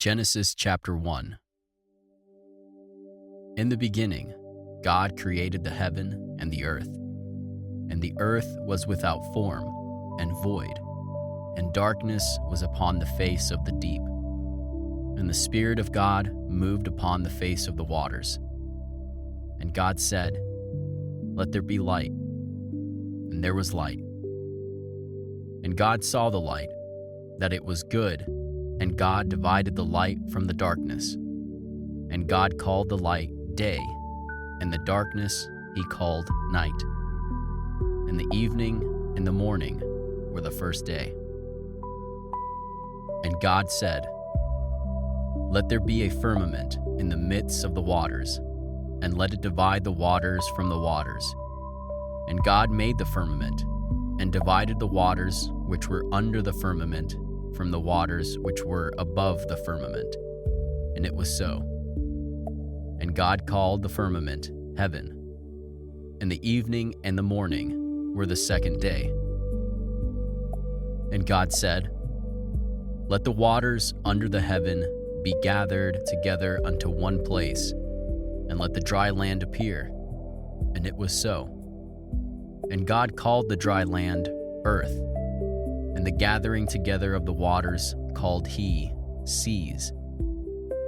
Genesis chapter 1. In the beginning, God created the heaven and the earth. And the earth was without form and void, and darkness was upon the face of the deep. And the Spirit of God moved upon the face of the waters. And God said, "Let there be light." And there was light. And God saw the light, that it was good, and God divided the light from the darkness. And God called the light day, and the darkness he called night. And the evening and the morning were the first day. And God said, "Let there be a firmament in the midst of the waters, and let it divide the waters from the waters." And God made the firmament, and divided the waters which were under the firmament from the waters which were above the firmament. And it was so. And God called the firmament heaven. And the evening and the morning were the second day. And God said, "Let the waters under the heaven be gathered together unto one place, and let the dry land appear." And it was so. And God called the dry land earth, and the gathering together of the waters called he seas.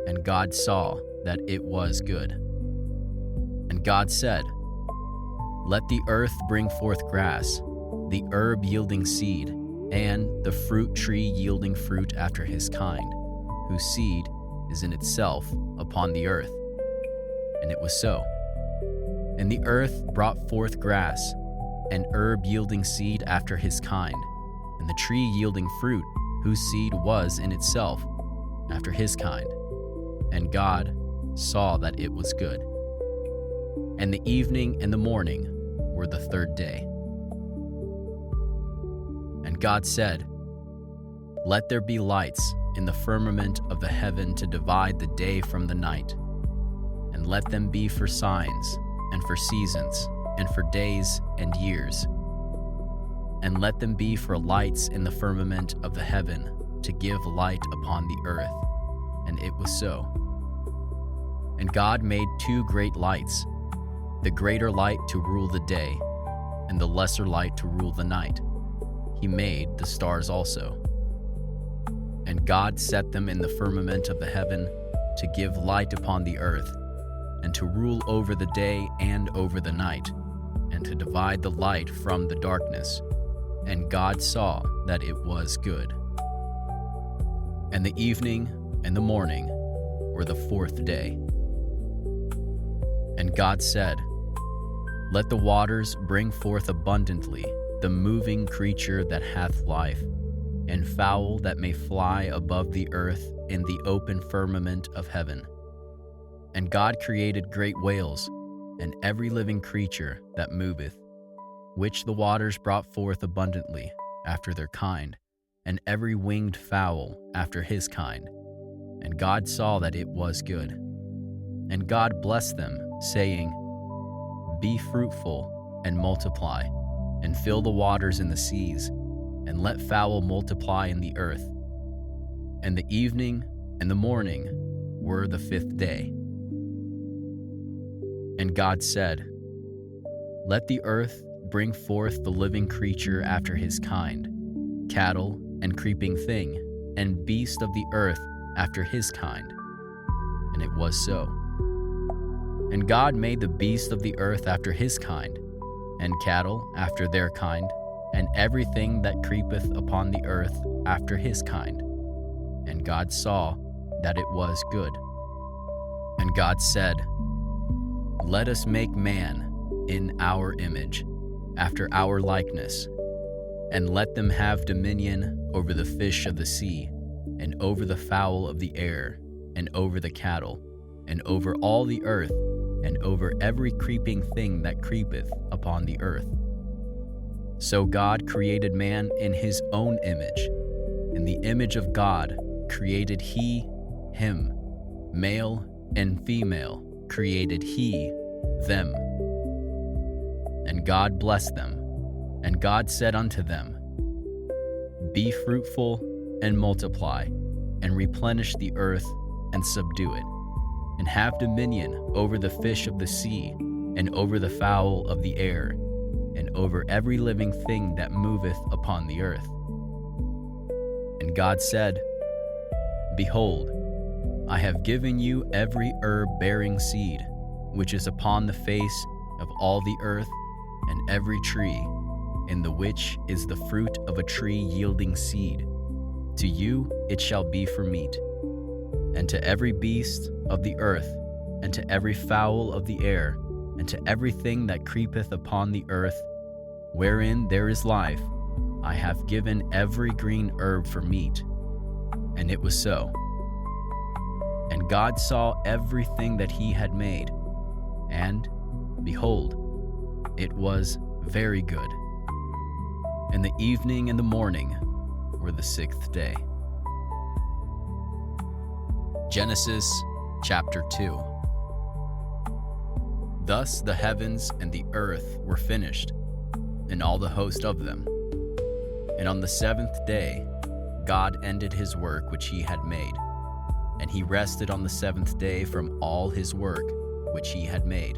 And God saw that it was good. And God said, "Let the earth bring forth grass, the herb yielding seed, and the fruit tree yielding fruit after his kind, whose seed is in itself upon the earth." And it was so. And the earth brought forth grass, and herb yielding seed after his kind, and the tree yielding fruit, whose seed was in itself after his kind. And God saw that it was good. And the evening and the morning were the third day. And God said, "Let there be lights in the firmament of the heaven to divide the day from the night, and let them be for signs, and for seasons, and for days and years. And let them be for lights in the firmament of the heaven to give light upon the earth." And it was so. And God made two great lights, the greater light to rule the day, and the lesser light to rule the night. He made the stars also. And God set them in the firmament of the heaven to give light upon the earth, and to rule over the day and over the night, and to divide the light from the darkness. And God saw that it was good. And the evening and the morning were the fourth day. And God said, "Let the waters bring forth abundantly the moving creature that hath life, and fowl that may fly above the earth in the open firmament of heaven." And God created great whales, and every living creature that moveth, which the waters brought forth abundantly after their kind, and every winged fowl after his kind. And God saw that it was good. And God blessed them, saying, "Be fruitful and multiply, and fill the waters in the seas, and let fowl multiply in the earth." And the evening and the morning were the fifth day. And God said, "Let the earth bring forth the living creature after his kind, cattle and creeping thing, and beast of the earth after his kind." And it was so. And God made the beast of the earth after his kind, and cattle after their kind, and everything that creepeth upon the earth after his kind. And God saw that it was good. And God said, "Let us make man in our image, after our likeness, and let them have dominion over the fish of the sea, and over the fowl of the air, and over the cattle, and over all the earth, and over every creeping thing that creepeth upon the earth." So God created man in his own image. In the image of God created he him, male and female created he them. And God blessed them, And God said unto them, Be fruitful and multiply, and replenish the earth and subdue it, and have dominion over the fish of the sea, and over the fowl of the air, and over every living thing that moveth upon the earth. And God said, Behold, I have given you every herb bearing seed, which is upon the face of all the earth, and every tree, in the which is the fruit of a tree yielding seed. To you it shall be for meat. And to every beast of the earth, and to every fowl of the air, and to everything that creepeth upon the earth, wherein there is life, I have given every green herb for meat. And it was so. And God saw everything that he had made, and, behold, it was very good. And the evening and the morning were the sixth day. Genesis chapter 2. Thus the heavens and the earth were finished, and all the host of them. And on the seventh day God ended his work which he had made, and he rested on the seventh day from all his work which he had made.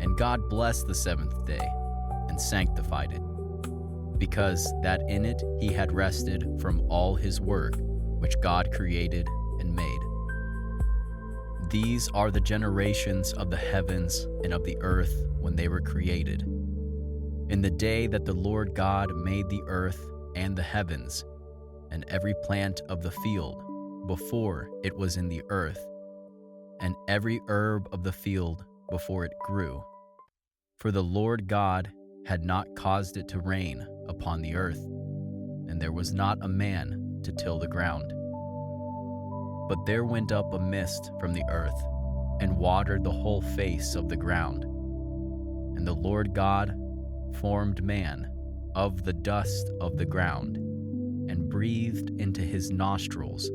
And God blessed the seventh day, and sanctified it, because that in it he had rested from all his work which God created and made. These are the generations of the heavens and of the earth when they were created. In the day that the Lord God made the earth and the heavens, and every plant of the field, before it was in the earth, and every herb of the field before it grew. For the Lord God had not caused it to rain upon the earth, and there was not a man to till the ground. But there went up a mist from the earth, and watered the whole face of the ground. And the Lord God formed man of the dust of the ground, and breathed into his nostrils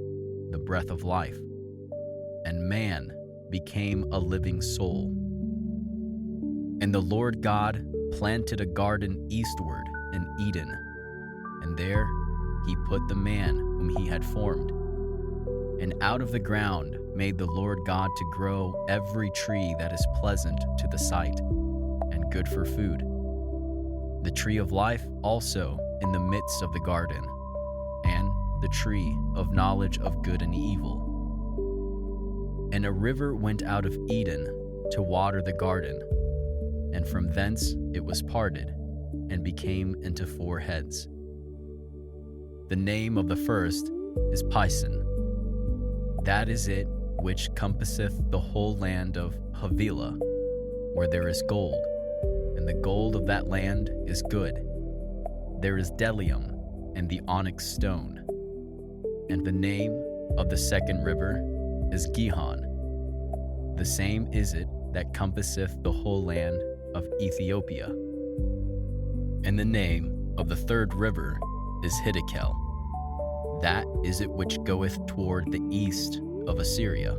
the breath of life, and man became a living soul. And the Lord God planted a garden eastward in Eden, and there he put the man whom he had formed. And out of the ground made the Lord God to grow every tree that is pleasant to the sight, and good for food. The tree of life also in the midst of the garden, and the tree of knowledge of good and evil. And a river went out of Eden to water the garden, and from thence it was parted, and became into four heads. The name of the first is Pison. That is it which compasseth the whole land of Havilah, where there is gold, and the gold of that land is good. There is bdellium and the onyx stone. And the name of the second river is Gihon. The same is it that compasseth the whole land of Ethiopia. And the name of the third river is Hiddekel. That is it which goeth toward the east of Assyria.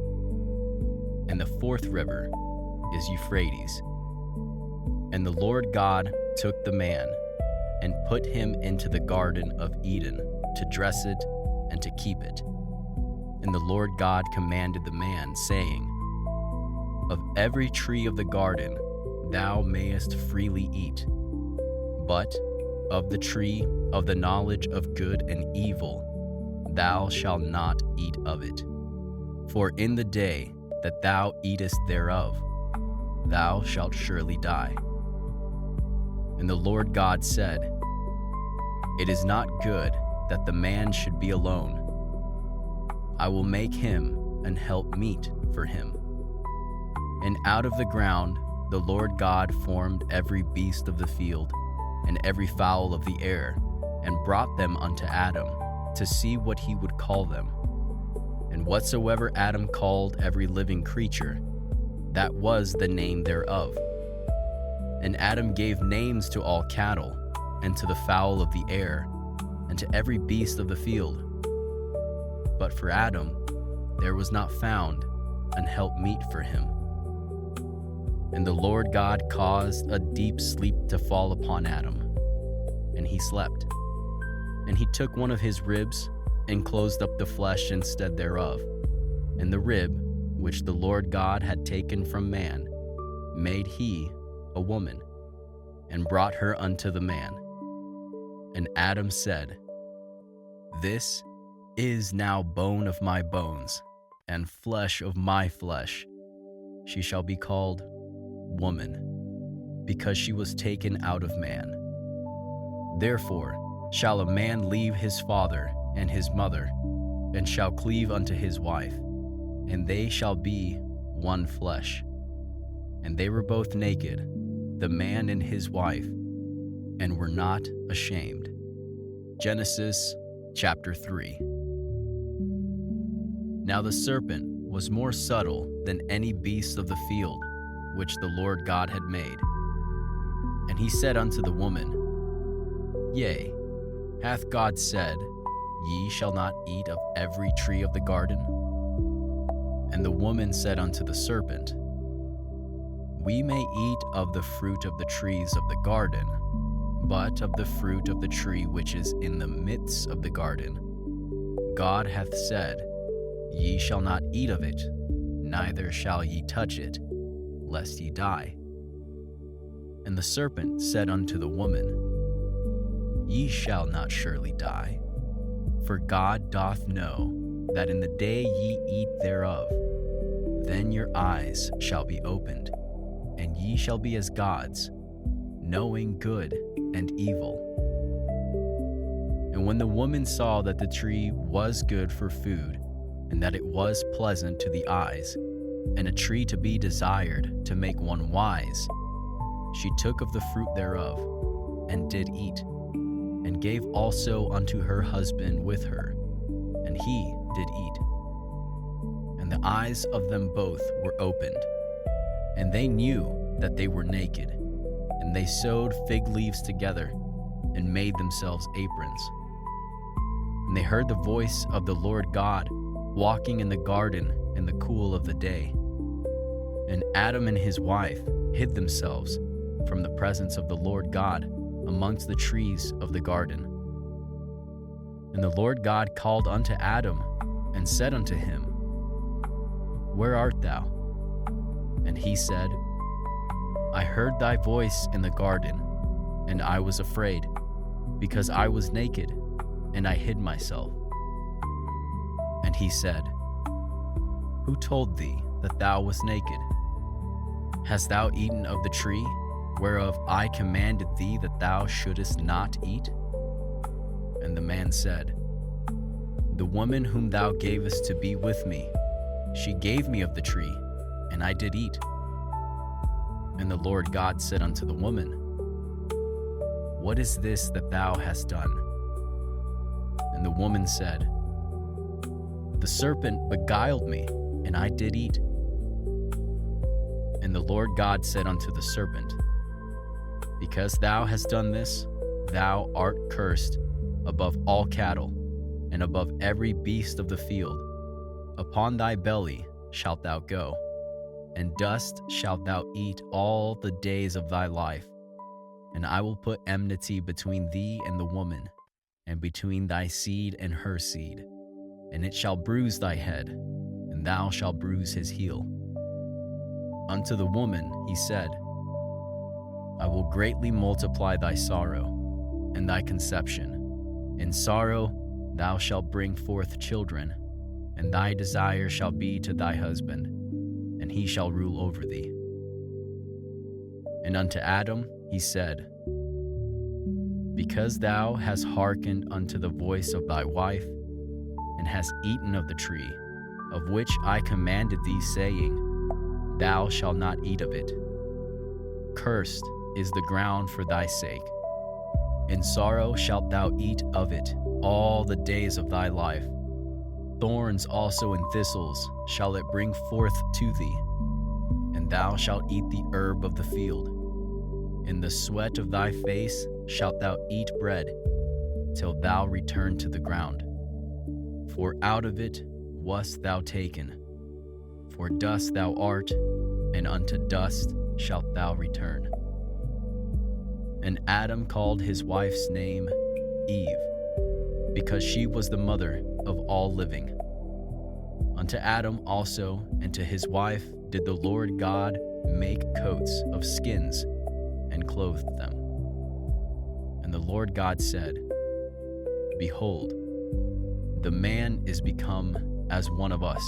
And the fourth river is Euphrates. And the Lord God took the man, and put him into the garden of Eden to dress it and to keep it. And the Lord God commanded the man, saying, Of every tree of the garden thou mayest freely eat, but of the tree of the knowledge of good and evil thou shalt not eat of it. For in the day that thou eatest thereof, thou shalt surely die. And the Lord God said, It is not good that the man should be alone. I will make him an help meet for him. And out of the ground the Lord God formed every beast of the field, and every fowl of the air, and brought them unto Adam, to see what he would call them. And whatsoever Adam called every living creature, that was the name thereof. And Adam gave names to all cattle, and to the fowl of the air, and to every beast of the field. But for Adam there was not found an helpmeet for him. And the Lord God caused a deep sleep to fall upon Adam, and he slept. And he took one of his ribs, and closed up the flesh instead thereof. And the rib, which the Lord God had taken from man, made he a woman, and brought her unto the man. And Adam said, This is now bone of my bones, and flesh of my flesh. She shall be called woman, because she was taken out of man. Therefore shall a man leave his father and his mother, and shall cleave unto his wife, and they shall be one flesh. And they were both naked, the man and his wife, and were not ashamed. Genesis chapter 3. Now the serpent was more subtle than any beast of the field which the Lord God had made. And he said unto the woman, Yea, hath God said, Ye shall not eat of every tree of the garden? And the woman said unto the serpent, We may eat of the fruit of the trees of the garden, but of the fruit of the tree which is in the midst of the garden, God hath said, Ye shall not eat of it, neither shall ye touch it, lest ye die. And the serpent said unto the woman, Ye shall not surely die, for God doth know that in the day ye eat thereof, then your eyes shall be opened, and ye shall be as gods, knowing good and evil. And when the woman saw that the tree was good for food, and that it was pleasant to the eyes, and a tree to be desired to make one wise, she took of the fruit thereof, and did eat, and gave also unto her husband with her, and he did eat. And the eyes of them both were opened, and they knew that they were naked, and they sewed fig leaves together, and made themselves aprons. And they heard the voice of the Lord God walking in the garden in the cool of the day. And Adam and his wife hid themselves from the presence of the Lord God amongst the trees of the garden. And the Lord God called unto Adam, and said unto him, Where art thou? And he said, I heard thy voice in the garden, and I was afraid, because I was naked, and I hid myself. And he said, Who told thee that thou wast naked? Hast thou eaten of the tree, whereof I commanded thee that thou shouldest not eat? And the man said, The woman whom thou gavest to be with me, she gave me of the tree, and I did eat. And the Lord God said unto the woman, What is this that thou hast done? And the woman said, The serpent beguiled me, and I did eat. And the Lord God said unto the serpent, Because thou hast done this, thou art cursed above all cattle, and above every beast of the field. Upon thy belly shalt thou go, and dust shalt thou eat all the days of thy life. And I will put enmity between thee and the woman, and between thy seed and her seed. And it shall bruise thy head, and thou shalt bruise his heel. Unto the woman he said, I will greatly multiply thy sorrow, and thy conception. In sorrow thou shalt bring forth children, and thy desire shall be to thy husband, and he shall rule over thee. And unto Adam he said, Because thou hast hearkened unto the voice of thy wife, and hast eaten of the tree, of which I commanded thee, saying, Thou shalt not eat of it. Cursed is the ground for thy sake. In sorrow shalt thou eat of it all the days of thy life. Thorns also and thistles shall it bring forth to thee, and thou shalt eat the herb of the field. In the sweat of thy face shalt thou eat bread, till thou return to the ground. For out of it wast thou taken. For dust thou art, and unto dust shalt thou return. And Adam called his wife's name Eve, because she was the mother of all living. Unto Adam also and to his wife did the Lord God make coats of skins and clothed them. And the Lord God said, Behold, the man is become as one of us,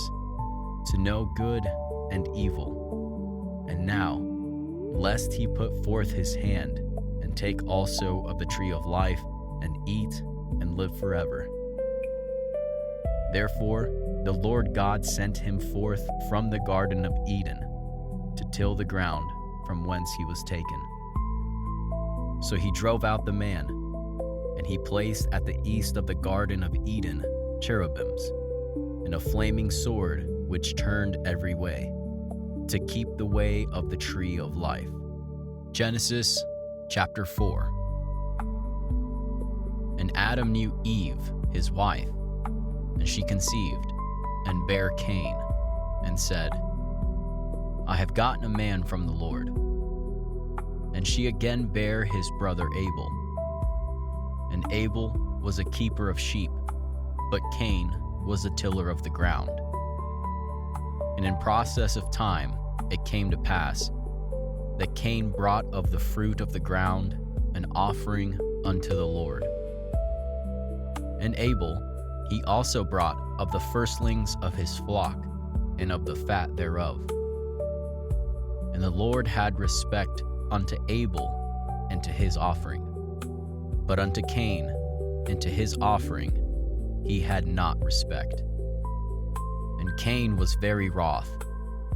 to know good and evil. And now, lest he put forth his hand and take also of the tree of life and eat and live forever. Therefore, the Lord God sent him forth from the Garden of Eden to till the ground from whence he was taken. So he drove out the man, and he placed at the east of the Garden of Eden cherubims, and a flaming sword which turned every way, to keep the way of the tree of life. Genesis chapter 4. And Adam knew Eve, his wife, and she conceived, and bare Cain, and said, I have gotten a man from the Lord. And she again bare his brother Abel. And Abel was a keeper of sheep, but Cain was a tiller of the ground. And in process of time it came to pass that Cain brought of the fruit of the ground an offering unto the Lord. And Abel he also brought of the firstlings of his flock and of the fat thereof. And the Lord had respect unto Abel and to his offering, but unto Cain and to his offering he had not respect. And Cain was very wroth,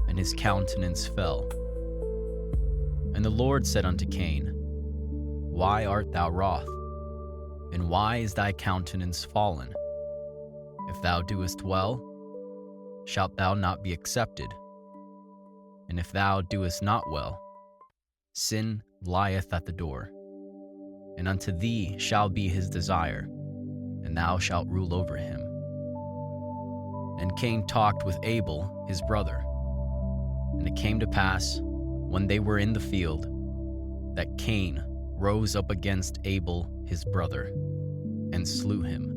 and his countenance fell. And the Lord said unto Cain, Why art thou wroth? And why is thy countenance fallen? If thou doest well, shalt thou not be accepted? And if thou doest not well, sin lieth at the door. And unto thee shall be his desire, and thou shalt rule over him. And Cain talked with Abel his brother. And it came to pass, when they were in the field, that Cain rose up against Abel his brother, and slew him.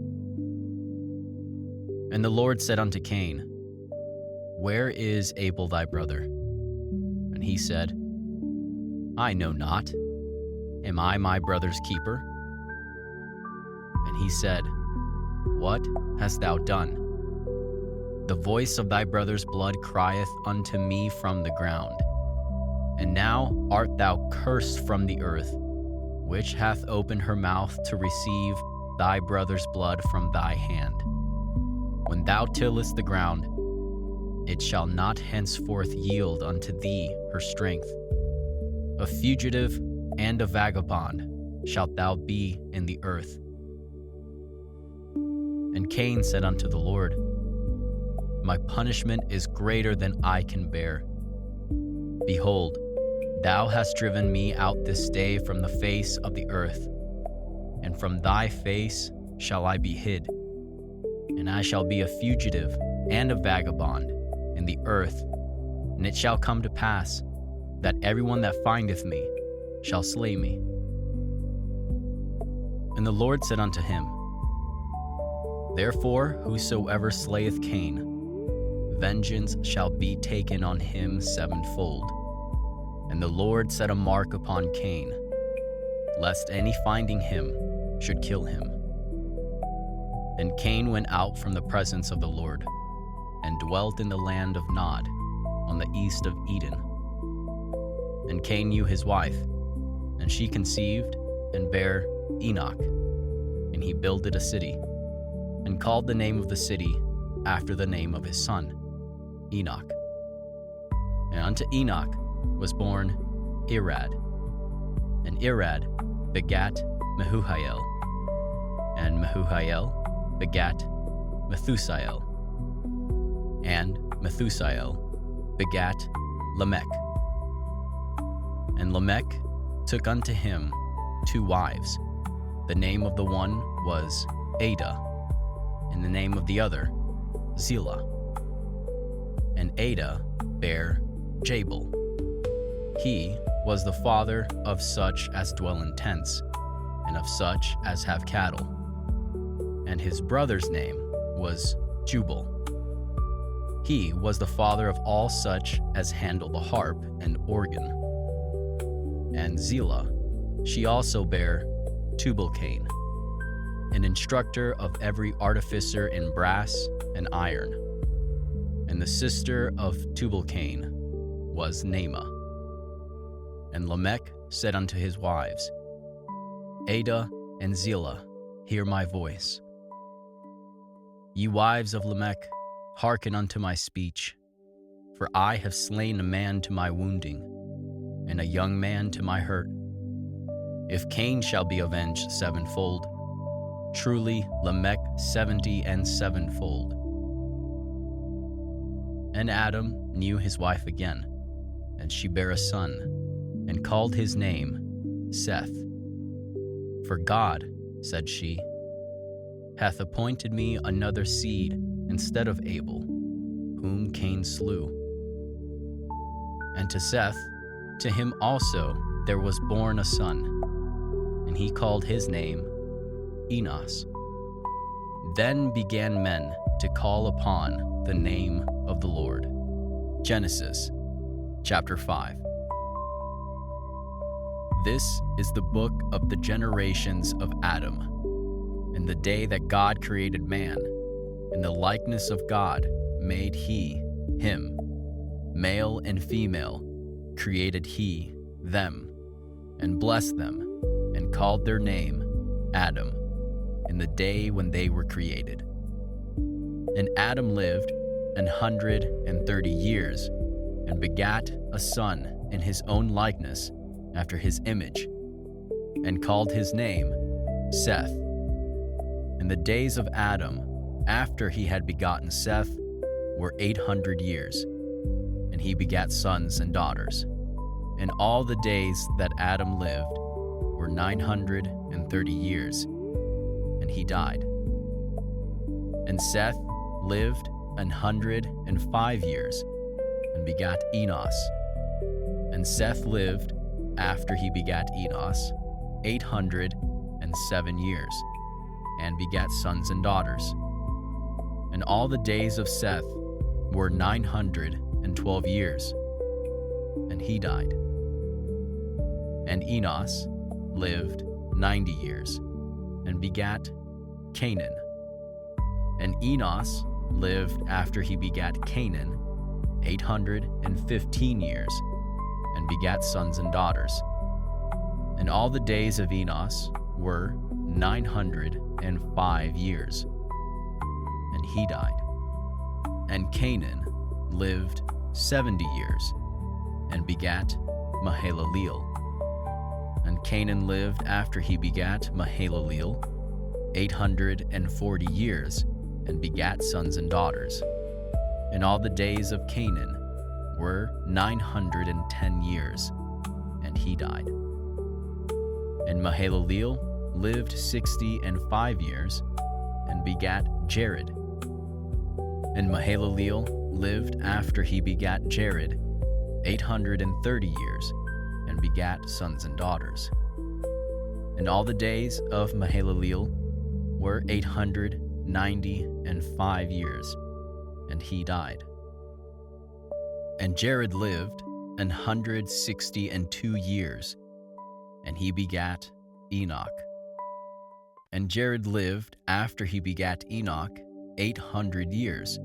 And the Lord said unto Cain, Where is Abel thy brother? And he said, I know not. Am I my brother's keeper? And he said, What hast thou done? The voice of thy brother's blood crieth unto me from the ground. And now art thou cursed from the earth, which hath opened her mouth to receive thy brother's blood from thy hand. When thou tillest the ground, it shall not henceforth yield unto thee her strength. A fugitive and a vagabond shalt thou be in the earth. And Cain said unto the Lord, My punishment is greater than I can bear. Behold, thou hast driven me out this day from the face of the earth, and from thy face shall I be hid. And I shall be a fugitive and a vagabond in the earth, and it shall come to pass that everyone that findeth me shall slay me. And the Lord said unto him, Therefore whosoever slayeth Cain, vengeance shall be taken on him sevenfold. And the Lord set a mark upon Cain, lest any finding him should kill him. And Cain went out from the presence of the Lord, and dwelt in the land of Nod, on the east of Eden. And Cain knew his wife, and she conceived, and bare Enoch. And he builded a city, and called the name of the city after the name of his son, Enoch. And unto Enoch was born Irad, and Irad begat Mehujael, and Mehujael begat Methusael, and Methusael begat Lamech. And Lamech took unto him 2 wives. The name of the one was Ada, and the name of the other Zillah. And Ada bare Jabal. He was the father of such as dwell in tents, and of such as have cattle. And his brother's name was Jubal. He was the father of all such as handle the harp and organ. And Zillah, she also bare Tubal-Cain, an instructor of every artificer in brass and iron. And the sister of Tubal-Cain was Naamah. And Lamech said unto his wives, Ada and Zillah, hear my voice. Ye wives of Lamech, hearken unto my speech, for I have slain a man to my wounding, and a young man to my hurt. If Cain shall be avenged sevenfold, truly Lamech 70 and sevenfold. And Adam knew his wife again, and she bare a son, and called his name Seth. For God, said she, hath appointed me another seed instead of Abel, whom Cain slew. And to Seth, to him also there was born a son, and he called his name Enos. Then began men to call upon the name of the Lord. Genesis chapter 5. This is the book of the generations of Adam. In the day that God created man, in the likeness of God made he him. Male and female created he them, and blessed them, and called their name Adam, in the day when they were created. And Adam lived 130 years, and begat a son in his own likeness, after his image, and called his name Seth. And the days of Adam, after he had begotten Seth, were 800 years, and he begat sons and daughters. And all the days that Adam lived were 930 years, and he died. And Seth lived 105 years, and begat Enos. And Seth lived, after he begat Enos, 807 years, and begat sons and daughters. And all the days of Seth were 912 years, and he died. And Enos lived 90 years, and begat Canaan. And Enos lived, after he begat Canaan, 815 years, and begat sons and daughters. And all the days of Enos were 905 years, and he died. And Canaan lived 70 years, and begat Mahalaleel. And Canaan lived, after he begat Mahalaleel, 840 years, and begat sons and daughters. And all the days of Canaan were 910 years, and he died. And Mahalaleel lived 65 years, and begat Jared. And Mahalaleel lived, after he begat Jared, 830 years, and begat sons and daughters. And all the days of Mahalaleel were 895 years, and he died. And Jared lived 162 years, and he begat Enoch. And Jared lived, after he begat Enoch, 800 years,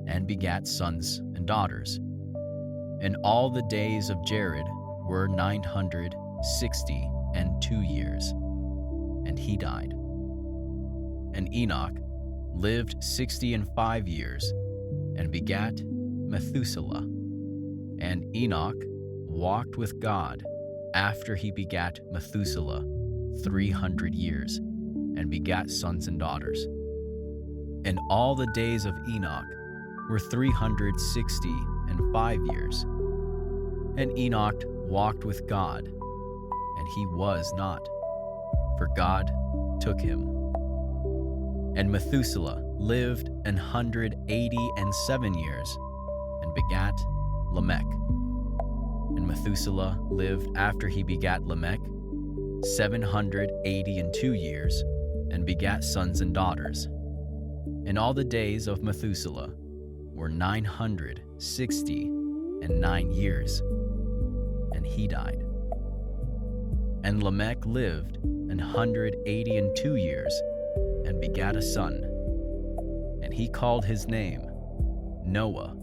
and begat sons and daughters. And all the days of Jared were 962 years, and he died. And Enoch lived 65 years, and begat Methuselah. And Enoch walked with God, after he begat Methuselah, 300 years, and begat sons and daughters. And all the days of Enoch were 365 years. And Enoch walked with God, and he was not, for God took him. And Methuselah lived 187 years, and begat Lamech. And Methuselah lived, after he begat Lamech, 782 years, and begat sons and daughters. And all the days of Methuselah were 969 years, and he died. And Lamech lived 182 years, and begat a son. And he called his name Noah,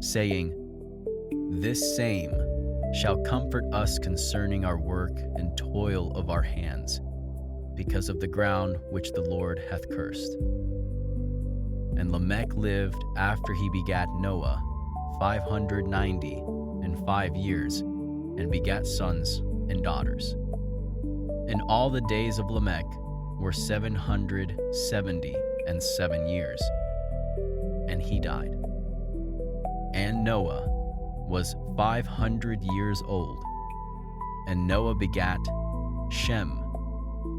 saying, This same shall comfort us concerning our work and toil of our hands, because of the ground which the Lord hath cursed. And Lamech lived after he begat Noah 595 years, and begat sons and daughters. And all the days of Lamech were 777 years, and he died. And Noah was 500 years old, and Noah begat Shem,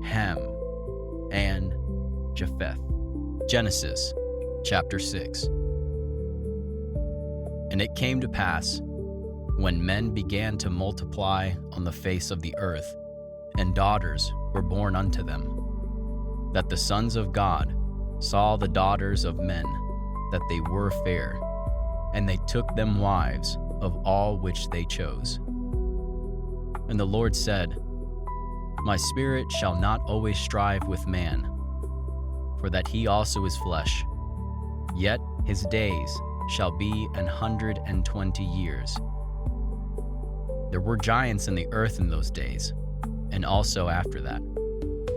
Ham, and Japheth. Genesis chapter 6. And it came to pass, when men began to multiply on the face of the earth, and daughters were born unto them, that the sons of God saw the daughters of men, that they were fair, and they took them wives of all which they chose. And the Lord said, My spirit shall not always strive with man, for that he also is flesh, yet his days shall be 120 years. There were giants in the earth in those days, and also after that,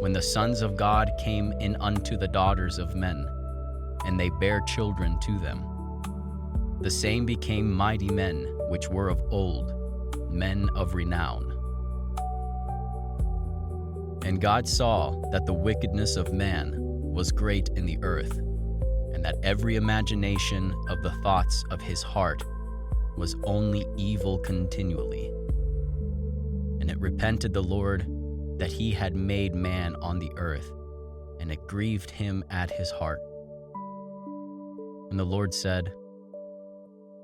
when the sons of God came in unto the daughters of men, and they bare children to them. The same became mighty men which were of old, men of renown. And God saw that the wickedness of man was great in the earth, and that every imagination of the thoughts of his heart was only evil continually. And it repented the Lord that he had made man on the earth, and it grieved him at his heart. And the Lord said,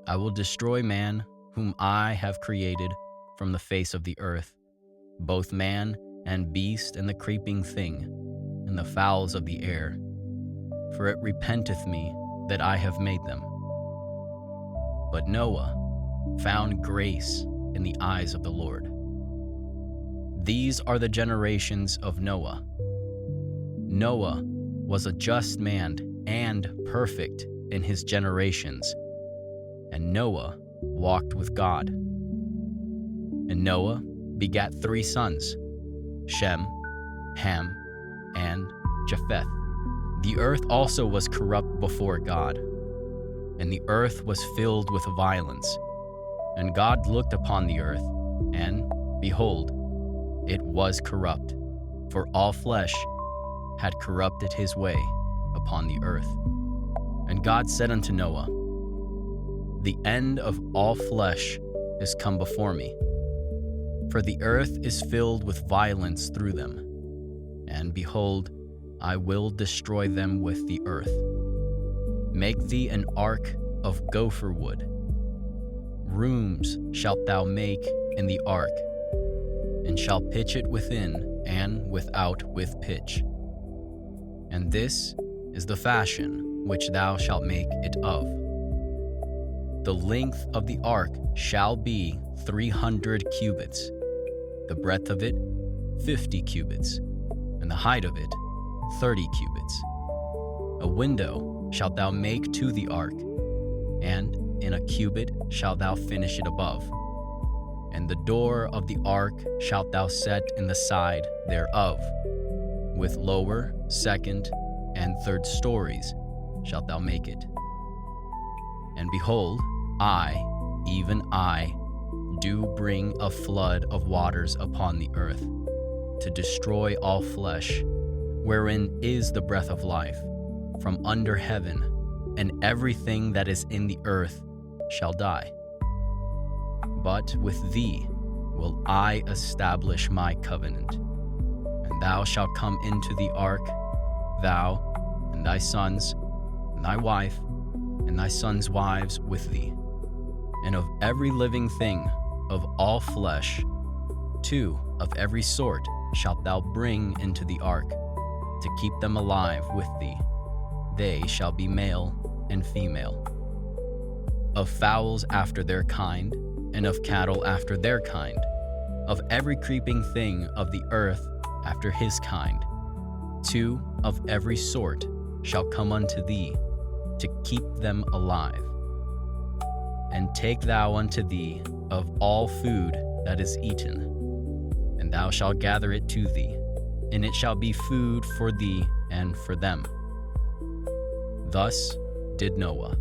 I will destroy man whom I have created from the face of the earth, both man and beast and the creeping thing, and the fowls of the air, for it repenteth me that I have made them. But Noah found grace in the eyes of the Lord. These are the generations of Noah. Noah was a just man and perfect in his generations, and Noah walked with God. And Noah begat 3 sons, Shem, Ham, and Japheth. The earth also was corrupt before God, and the earth was filled with violence. And God looked upon the earth, and, behold, it was corrupt, for all flesh had corrupted his way upon the earth. And God said unto Noah, The end of all flesh is come before me, for the earth is filled with violence through them. And behold, I will destroy them with the earth. Make thee an ark of gopher wood. Rooms shalt thou make in the ark, and shall pitch it within and without with pitch. And this is the fashion which thou shalt make it of. The length of the ark shall be 300 cubits, the breadth of it 50 cubits, and the height of it 30 cubits. A window shalt thou make to the ark, and in a cubit shalt thou finish it above. And the door of the ark shalt thou set in the side thereof. With lower, second, and third stories shalt thou make it. And behold, I, even I, do bring a flood of waters upon the earth, to destroy all flesh, wherein is the breath of life, from under heaven, and everything that is in the earth shall die. But with thee will I establish my covenant, and thou shalt come into the ark, thou, and thy sons, and thy wife, and thy sons' wives with thee. And of every living thing of all flesh, 2 of every sort shalt thou bring into the ark, to keep them alive with thee, they shall be male and female. Of fowls after their kind, and of cattle after their kind, of every creeping thing of the earth after his kind. 2 of every sort shall come unto thee, to keep them alive. And take thou unto thee of all food that is eaten, and thou shalt gather it to thee, and it shall be food for thee and for them. Thus did Noah,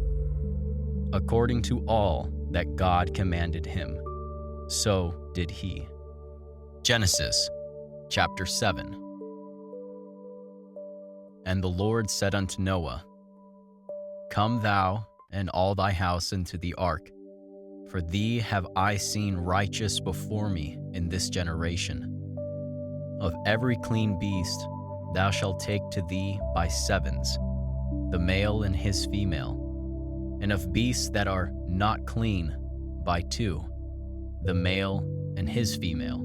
according to all that God commanded him, so did he. Genesis chapter 7. And the Lord said unto Noah, Come thou and all thy house into the ark, for thee have I seen righteous before me in this generation. Of every clean beast thou shalt take to thee by sevens, the male and his female, and of beasts that are not clean by 2, the male and his female.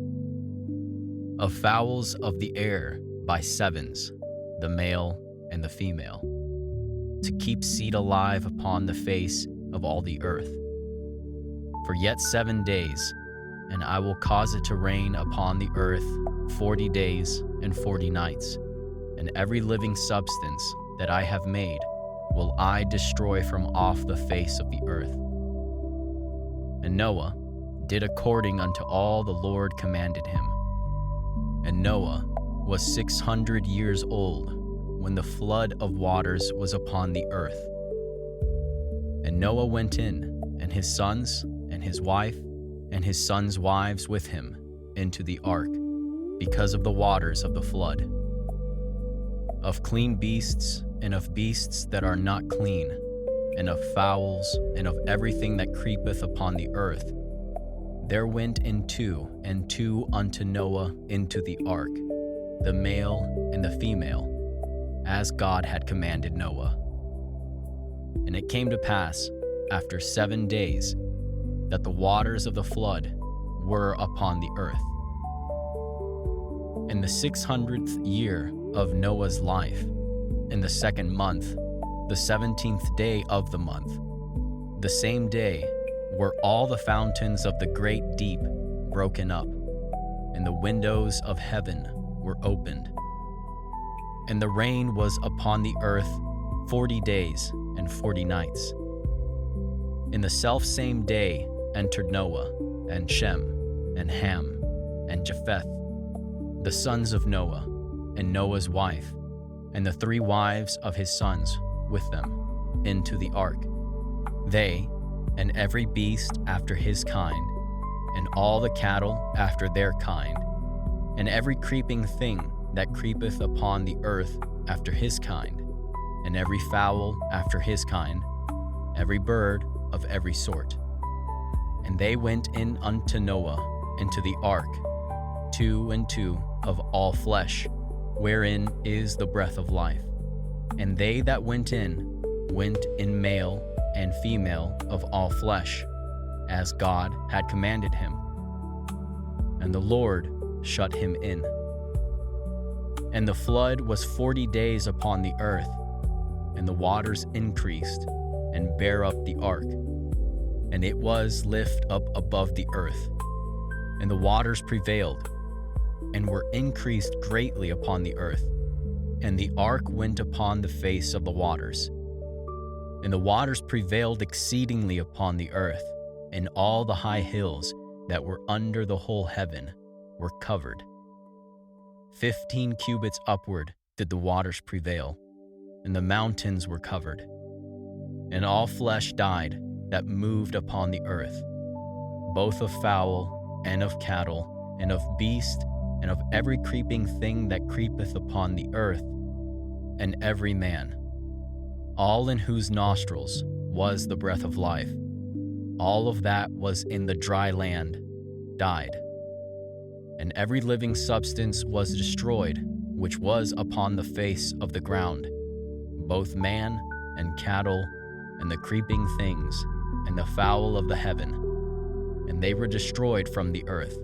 Of fowls of the air by sevens, the male and the female, to keep seed alive upon the face of all the earth. For yet 7 days, and I will cause it to rain upon the earth 40 days and 40 nights, and every living substance that I have made will I destroy from off the face of the earth. And Noah did according unto all the Lord commanded him. And Noah was 600 years old when the flood of waters was upon the earth. And Noah went in, and his sons, and his wife, and his sons' wives with him, into the ark, because of the waters of the flood. Of clean beasts, and of beasts that are not clean, and of fowls, and of everything that creepeth upon the earth, there went in 2 and 2 unto Noah into the ark, the male and the female, as God had commanded Noah. And it came to pass, after 7 days, that the waters of the flood were upon the earth. In the 600th year of Noah's life, in the 2nd month, the 17th day of the month, the same day were all the fountains of the great deep broken up, and the windows of heaven were opened. And the rain was upon the earth 40 days and 40 nights. In the selfsame day entered Noah, and Shem, and Ham, and Japheth, the sons of Noah, and Noah's wife, and the 3 wives of his sons with them, into the ark. They, and every beast after his kind, and all the cattle after their kind, and every creeping thing that creepeth upon the earth after his kind, and every fowl after his kind, every bird of every sort. And they went in unto Noah into the ark, 2 and 2 of all flesh, wherein is the breath of life. And they that went in male and female of all flesh, as God had commanded him. And the Lord shut him in. And the flood was 40 days upon the earth, and the waters increased, and bare up the ark, and it was lift up above the earth. And the waters prevailed, and were increased greatly upon the earth, and the ark went upon the face of the waters. And the waters prevailed exceedingly upon the earth, and all the high hills that were under the whole heaven were covered. 15 cubits upward did the waters prevail, and the mountains were covered. And all flesh died that moved upon the earth, both of fowl and of cattle, and of beast, and of every creeping thing that creepeth upon the earth, and every man, all in whose nostrils was the breath of life. All of that was in the dry land died. And every living substance was destroyed, which was upon the face of the ground, both man and cattle, and the creeping things, and the fowl of the heaven, and they were destroyed from the earth.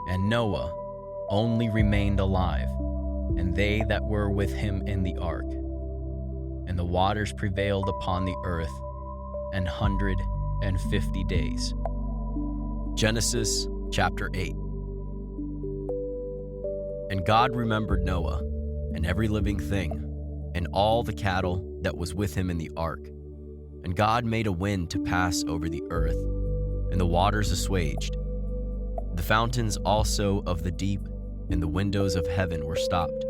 And Noah only remained alive, and they that were with him in the ark. and the waters prevailed upon the earth 150 days. Genesis chapter 8. And God remembered Noah, and every living thing, and all the cattle that was with him in the ark. And God made a wind to pass over the earth, and the waters assuaged. The fountains also of the deep and the windows of heaven were stopped,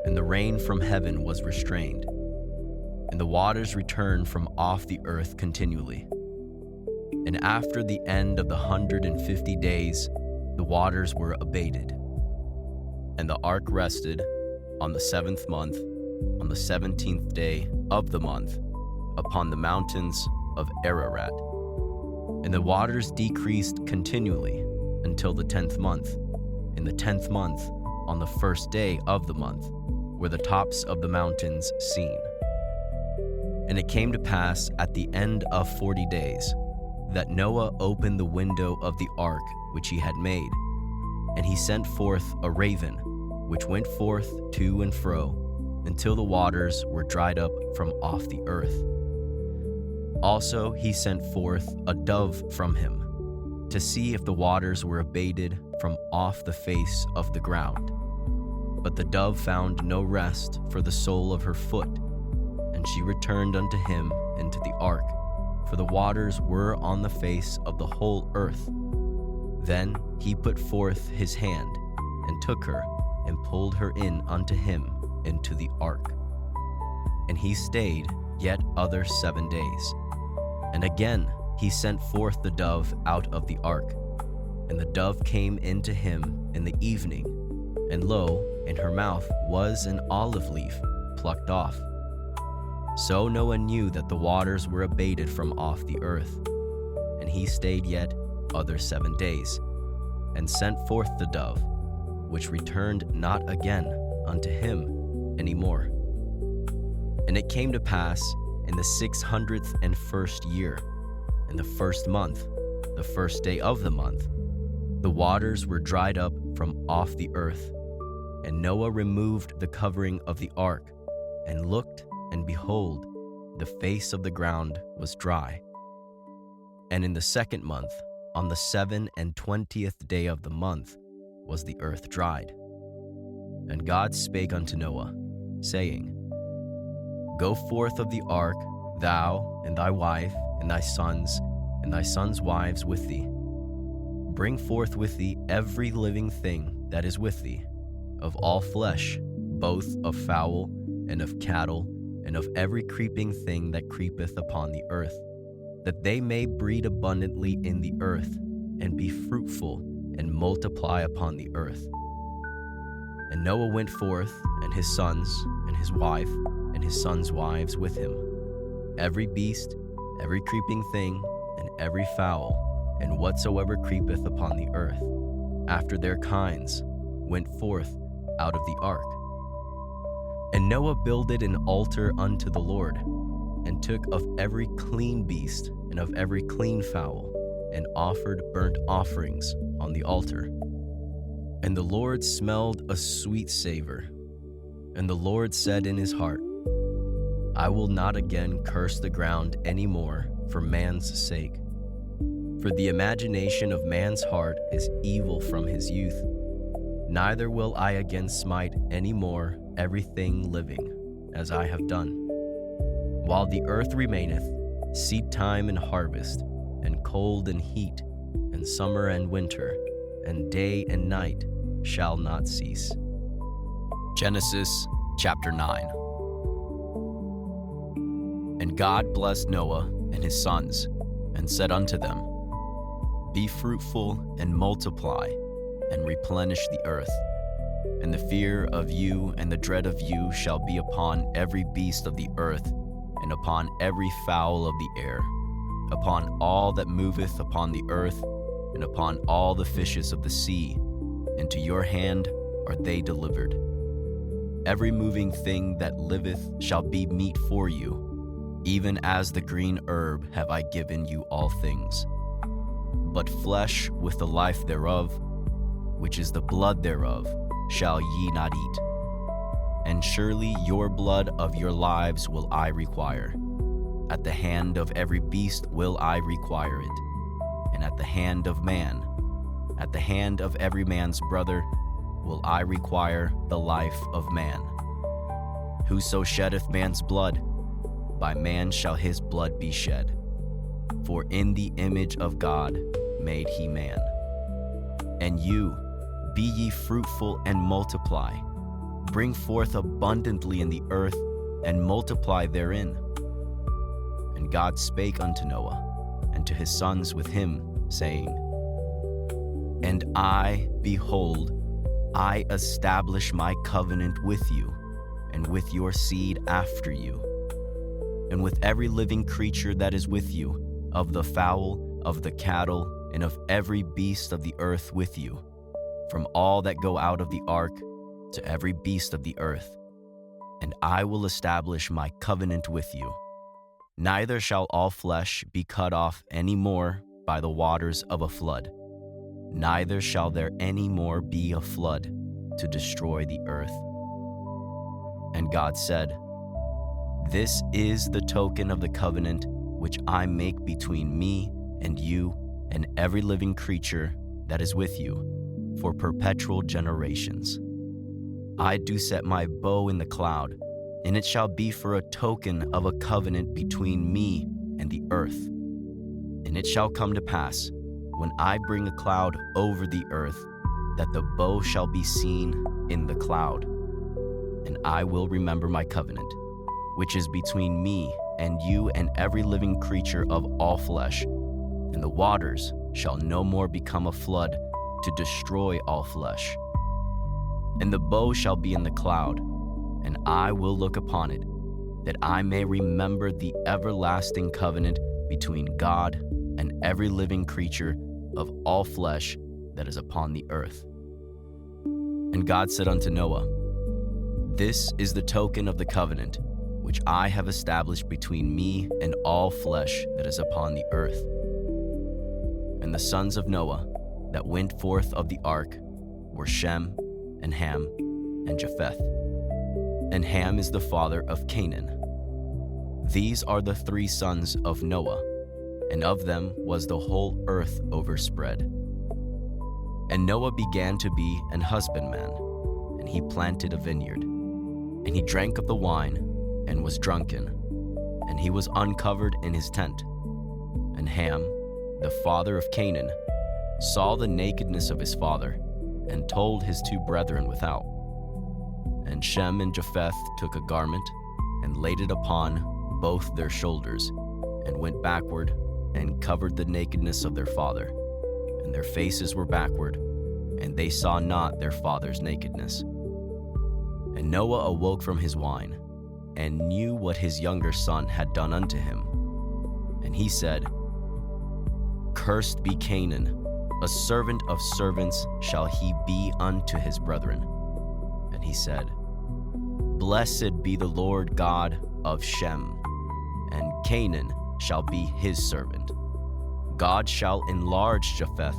and the rain from heaven was restrained, and the waters returned from off the earth continually. And after the end of the 150 days, the waters were abated. And the ark rested on the 7th month, on the 17th day of the month, upon the mountains of Ararat. And the waters decreased continually until the 10th month. In the 10th month, on the 1st day of the month, were the tops of the mountains seen. And it came to pass at the end of 40 days that Noah opened the window of the ark which he had made, and he sent forth a raven, which went forth to and fro until the waters were dried up from off the earth. Also he sent forth a dove from him, to see if the waters were abated from off the face of the ground. But the dove found no rest for the sole of her foot, and she returned unto him into the ark, for the waters were on the face of the whole earth. Then he put forth his hand, and took her, and pulled her in unto him into the ark. And he stayed yet other 7 days. And again he sent forth the dove out of the ark. And the dove came into him in the evening, and lo, in her mouth was an olive leaf plucked off. So Noah knew that the waters were abated from off the earth. And he stayed yet other 7 days, and sent forth the dove, which returned not again unto him any more. And it came to pass in the 601st year, in the 1st month, the 1st day of the month, the waters were dried up from off the earth. And Noah removed the covering of the ark, and looked, and behold, the face of the ground was dry. And in the 2nd month, on the 27th day of the month, was the earth dried. And God spake unto Noah, saying, Go forth of the ark, thou, and thy wife, and thy sons' wives with thee. Bring forth with thee every living thing that is with thee, of all flesh, both of fowl, and of cattle, and of every creeping thing that creepeth upon the earth, that they may breed abundantly in the earth, and be fruitful, and multiply upon the earth. And Noah went forth, and his sons, and his wife, and his sons' wives with him. Every beast, every creeping thing, and every fowl, and whatsoever creepeth upon the earth, after their kinds, went forth out of the ark. And Noah builded an altar unto the Lord, and took of every clean beast, and of every clean fowl, and offered burnt offerings on the altar. And the Lord smelled a sweet savor. And the Lord said in his heart, I will not again curse the ground any more for man's sake. For the imagination of man's heart is evil from his youth. Neither will I again smite any more everything living, as I have done. While the earth remaineth, seed time and harvest, and cold and heat, and summer and winter, and day and night shall not cease. Genesis chapter 9. And God blessed Noah and his sons, and said unto them, Be fruitful and multiply, and replenish the earth. And the fear of you and the dread of you shall be upon every beast of the earth, and upon every fowl of the air, upon all that moveth upon the earth, and upon all the fishes of the sea. Into your hand are they delivered. Every moving thing that liveth shall be meat for you, even as the green herb have I given you all things. But flesh with the life thereof, which is the blood thereof, shall ye not eat. and surely your blood of your lives will I require. At the hand of every beast will I require it, and at the hand of man, at the hand of every man's brother, will I require the life of man. Whoso sheddeth man's blood, by man shall his blood be shed. For in the image of God made he man. And you, be ye fruitful and multiply. Bring forth abundantly in the earth, and multiply therein. And God spake unto Noah, and to his sons with him, saying, And I, behold, I establish my covenant with you, and with your seed after you, and with every living creature that is with you, of the fowl, of the cattle, and of every beast of the earth with you, from all that go out of the ark to every beast of the earth. And I will establish my covenant with you. Neither shall all flesh be cut off any more by the waters of a flood, neither shall there any more be a flood to destroy the earth. And God said, This is the token of the covenant which I make between me and you and every living creature that is with you for perpetual generations. I do set my bow in the cloud, and it shall be for a token of a covenant between me and the earth. And it shall come to pass, when I bring a cloud over the earth, that the bow shall be seen in the cloud. And I will remember my covenant, which is between me and you and every living creature of all flesh, and the waters shall no more become a flood to destroy all flesh. And the bow shall be in the cloud, and I will look upon it, that I may remember the everlasting covenant between God and every living creature of all flesh that is upon the earth. And God said unto Noah, This is the token of the covenant which I have established between me and all flesh that is upon the earth. And the sons of Noah that went forth of the ark were Shem, and Ham, and Japheth. And Ham is the father of Canaan. These are the three sons of Noah, and of them was the whole earth overspread. And Noah began to be an husbandman, and he planted a vineyard. And he drank of the wine, and was drunken, and he was uncovered in his tent. And Ham, the father of Canaan, saw the nakedness of his father, and told his two brethren without. And Shem and Japheth took a garment, and laid it upon both their shoulders, and went backward, and covered the nakedness of their father. And their faces were backward, and they saw not their father's nakedness. And Noah awoke from his wine, and knew what his younger son had done unto him. And he said, Cursed be Canaan, a servant of servants shall he be unto his brethren. And he said, Blessed be the Lord God of Shem, and Canaan shall be his servant. God shall enlarge Japheth,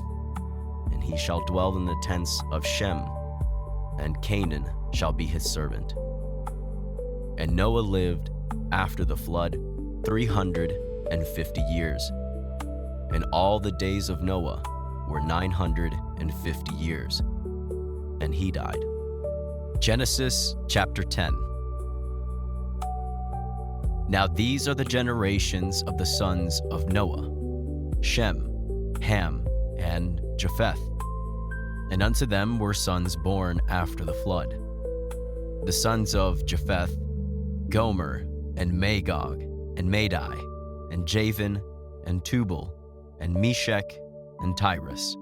and he shall dwell in the tents of Shem, and Canaan shall be his servant. And Noah lived after the flood 350 years, and all the days of Noah were 950 years, and he died. Genesis chapter 10. Now these are the generations of the sons of Noah, Shem, Ham, and Japheth. And unto them were sons born after the flood. The sons of Japheth, Gomer, and Magog, and Madai, and Javan, and Tubal, and Meshech, and Tyrus.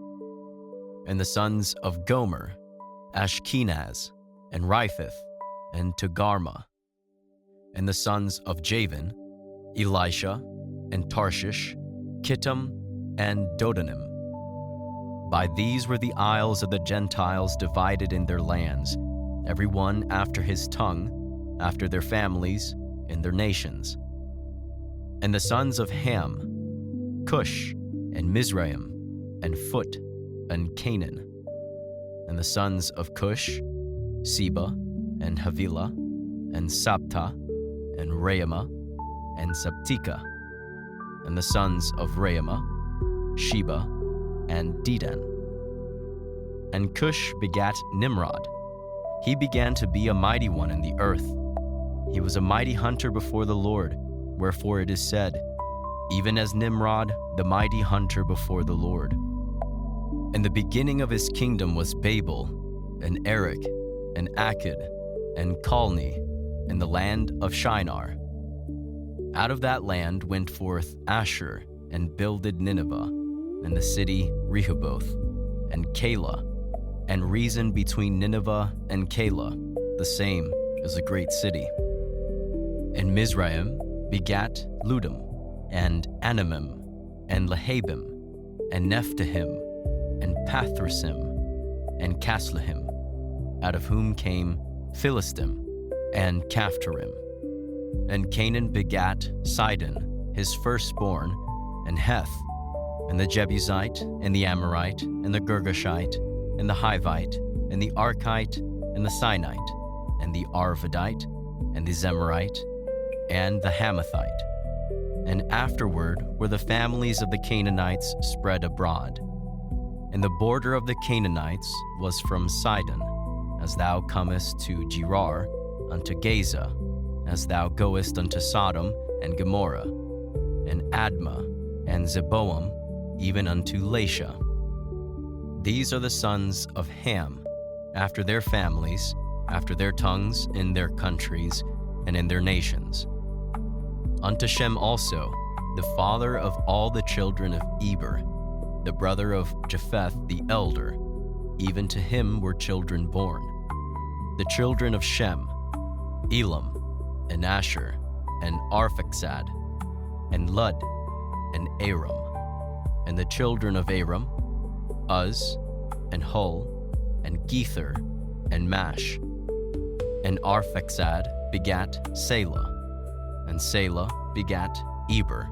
And the sons of Gomer, Ashkenaz, and Riphath, and Togarmah. And the sons of Javan, Elisha, and Tarshish, Kittim, and Dodanim. By these were the isles of the Gentiles divided in their lands, every one after his tongue, after their families, in their nations. And the sons of Ham, Cush, and Mizraim, and Phut, and Canaan. And the sons of Cush, Seba, and Havilah, and Sabta, and Raamah, and Sabtika. And the sons of Raamah, Sheba, and Dedan. And Cush begat Nimrod. He began to be a mighty one in the earth. He was a mighty hunter before the Lord, wherefore it is said, even as Nimrod, the mighty hunter before the Lord. And the beginning of his kingdom was Babel, and Erech, and Akkad, and Calneh, in the land of Shinar. Out of that land went forth Ashur, and builded Nineveh, and the city Rehoboth, and Calah, and reasoned between Nineveh and Calah, the same is a great city. And Mizraim begat Ludum, and Anamim, and Lehabim, and Nephtahim, and Pathrasim, and Casluhim, out of whom came Philistim, and Caphtorim. And Canaan begat Sidon, his firstborn, and Heth, and the Jebusite, and the Amorite, and the Girgashite, and the Hivite, and the Archite, and the Sinite, and the Arvadite, and the Zemarite, and the Hamathite. And afterward were the families of the Canaanites spread abroad. And the border of the Canaanites was from Sidon, as thou comest to Gerar, unto Gaza, as thou goest unto Sodom and Gomorrah, and Admah, and Zeboam, even unto Lasha. These are the sons of Ham, after their families, after their tongues, in their countries, and in their nations. Unto Shem also, the father of all the children of Eber, the brother of Japheth the elder, even to him were children born. The children of Shem, Elam, and Asher, and Arphaxad, and Lud, and Aram. And the children of Aram, Uz, and Hul, and Gether, and Mash. And Arphaxad begat Selah, and Selah begat Eber.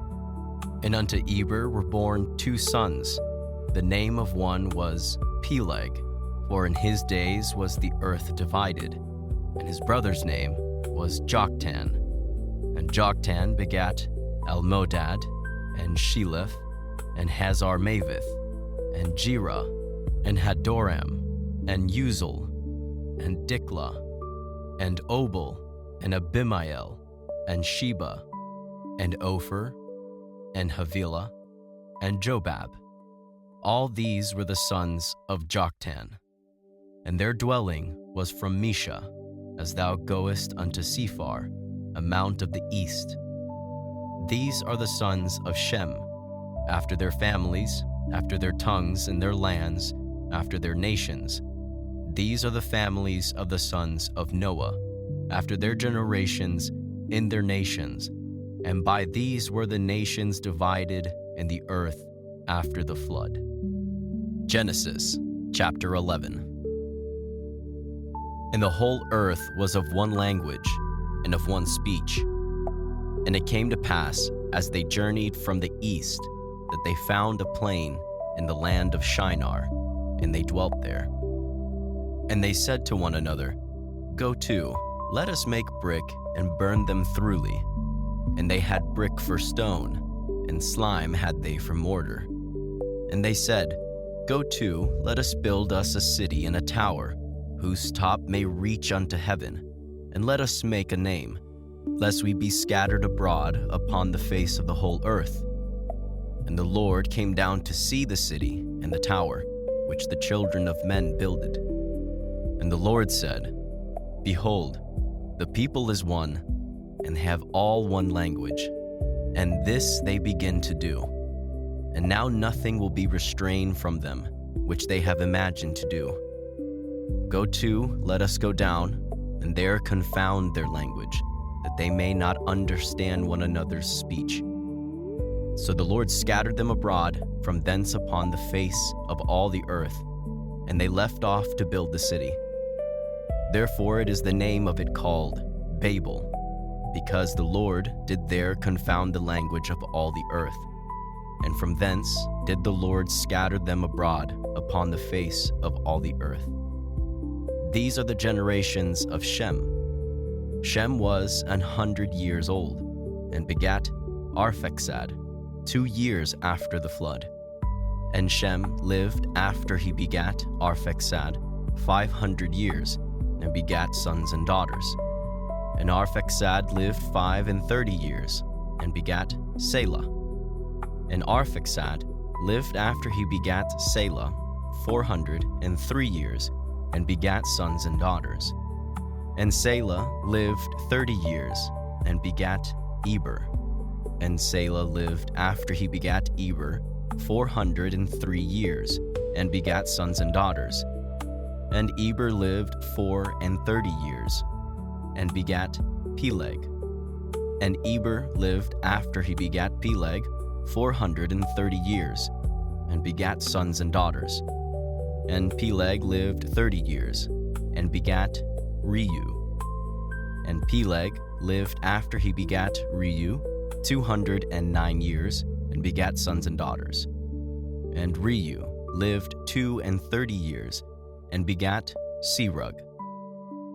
And unto Eber were born two sons. The name of one was Peleg, for in his days was the earth divided, and his brother's name was Joktan. And Joktan begat Almodad, and Sheleph, and Hazar-Maveth, and Jerah, and Hadoram, and Uzal, and Diklah, and Obal, and Abimael, and Sheba, and Ophir, and Havilah, and Jobab. All these were the sons of Joktan. And their dwelling was from Mesha, as thou goest unto Sephar, a mount of the east. These are the sons of Shem, after their families, after their tongues and their lands, after their nations. These are the families of the sons of Noah, after their generations, in their nations. And by these were the nations divided in the earth after the flood. Genesis chapter 11. And the whole earth was of one language and of one speech. And it came to pass, as they journeyed from the east, that they found a plain in the land of Shinar, and they dwelt there. And they said to one another, Go to, let us make brick and burn them thoroughly. And they had brick for stone, and slime had they for mortar. And they said, Go to, let us build us a city and a tower, whose top may reach unto heaven, and let us make a name, lest we be scattered abroad upon the face of the whole earth. And the Lord came down to see the city and the tower, which the children of men builded. And the Lord said, Behold, the people is one, and have all one language, and this they begin to do. And now nothing will be restrained from them, which they have imagined to do. Go to, let us go down, and there confound their language, that they may not understand one another's speech. So the Lord scattered them abroad from thence upon the face of all the earth, and they left off to build the city. Therefore it is the name of it called Babel, because the Lord did there confound the language of all the earth. And from thence did the Lord scatter them abroad upon the face of all the earth. these are the generations of Shem. Shem was 100 years old, and begat Arphaxad 2 years after the flood. And Shem lived after he begat Arphaxad 500 years, and begat sons and daughters. And Arphaxad lived 35 years, and begat Selah. And Arphaxad lived after he begat Selah 403 years, and begat sons and daughters. And Selah lived 30 years, and begat Eber. And Selah lived after he begat Eber 403 years, and begat sons and daughters. And Eber lived 34 years, and begat Peleg. And Eber lived after he begat Peleg 430 years, and begat sons and daughters. And Peleg lived 30 years, and begat Reu. And Peleg lived after he begat Reu 209 years, and begat sons and daughters. And Reu lived 32 years, and begat Serug.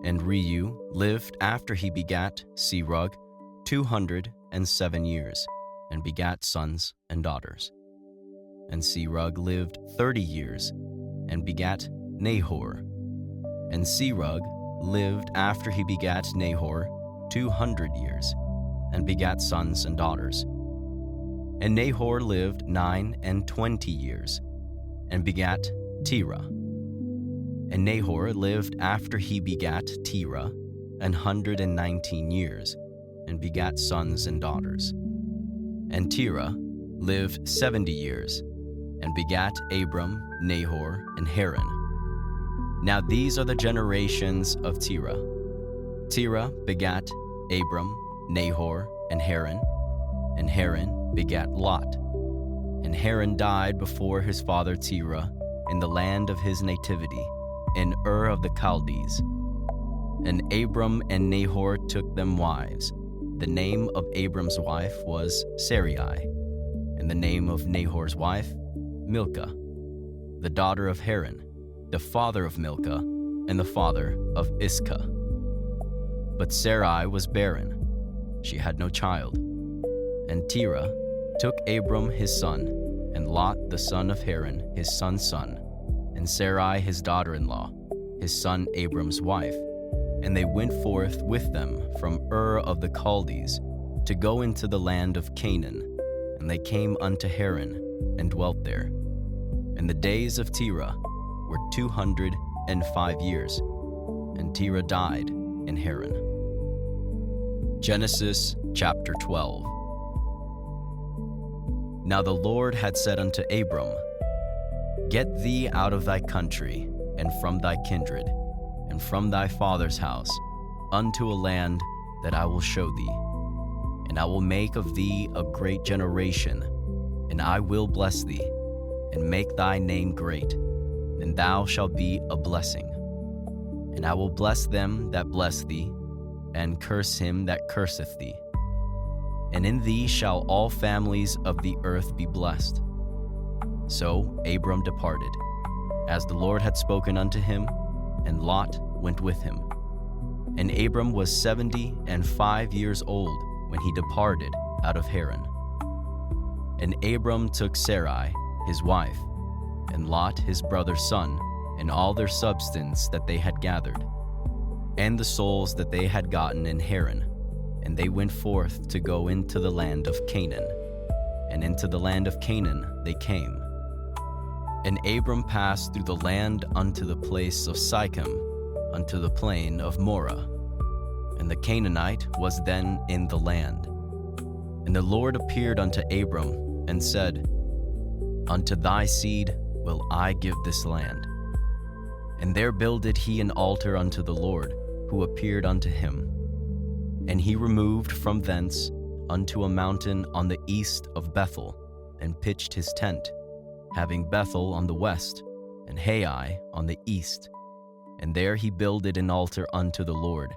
And Reu lived after he begat Serug 207 years, and begat sons and daughters. And Serug lived 30 years, and begat Nahor. And Serug lived after he begat Nahor 200 years, and begat sons and daughters. And Nahor lived 29 years, and begat Terah. And Nahor lived after he begat Terah 119 years, and begat sons and daughters. And Terah lived 70 years, and begat Abram, Nahor, and Haran. Now these are the generations of Terah. Terah begat Abram, Nahor, and Haran begat Lot. And Haran died before his father Terah in the land of his nativity, in Ur of the Chaldees. And Abram and Nahor took them wives. The name of Abram's wife was Sarai, and the name of Nahor's wife, Milcah, the daughter of Haran, the father of Milcah, and the father of Iscah. But Sarai was barren; she had no child. And Terah took Abram his son, and Lot the son of Haran his son's son, and Sarai his daughter-in-law, his son Abram's wife, and they went forth with them from Ur of the Chaldees to go into the land of Canaan. And they came unto Haran, and dwelt there. And the days of Terah were 205 years, and Terah died in Haran. Genesis chapter 12. Now the Lord had said unto Abram, Get thee out of thy country, and from thy kindred, and from thy father's house, unto a land that I will show thee. And I will make of thee a great generation, and I will bless thee, and make thy name great, and thou shalt be a blessing. And I will bless them that bless thee, and curse him that curseth thee. And in thee shall all families of the earth be blessed. So Abram departed, as the Lord had spoken unto him, and Lot went with him. And Abram was 75 years old when he departed out of Haran. And Abram took Sarai, his wife, and Lot his brother's son, and all their substance that they had gathered, and the souls that they had gotten in Haran, and they went forth to go into the land of Canaan. And into the land of Canaan they came. And Abram passed through the land unto the place of Sichem, unto the plain of Moreh. And the Canaanite was then in the land. And the Lord appeared unto Abram, and said, Unto thy seed will I give this land. And there builded he an altar unto the Lord, who appeared unto him. And he removed from thence unto a mountain on the east of Bethel, and pitched his tent, having Bethel on the west, and Hai on the east. And there he builded an altar unto the Lord,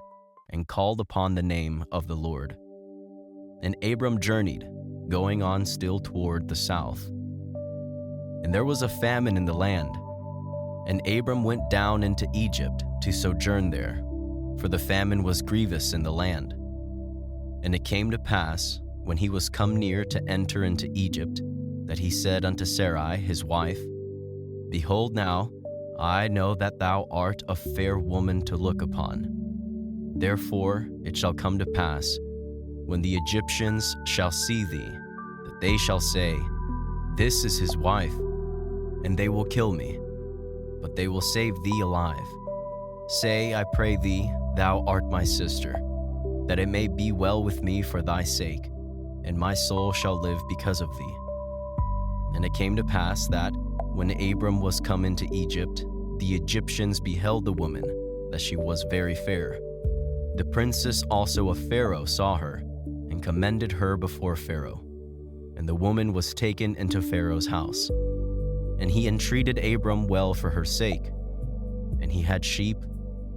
and called upon the name of the Lord. And Abram journeyed, going on still toward the south. And there was a famine in the land. And Abram went down into Egypt to sojourn there, for the famine was grievous in the land. And it came to pass, when he was come near to enter into Egypt, that he said unto Sarai his wife, Behold now, I know that thou art a fair woman to look upon. Therefore it shall come to pass, when the Egyptians shall see thee, that they shall say, This is his wife, and they will kill me, but they will save thee alive. Say, I pray thee, thou art my sister, that it may be well with me for thy sake, and my soul shall live because of thee. And it came to pass that, when Abram was come into Egypt, the Egyptians beheld the woman, that she was very fair. The princess also of Pharaoh saw her, and commended her before Pharaoh. And the woman was taken into Pharaoh's house. And he entreated Abram well for her sake. And he had sheep,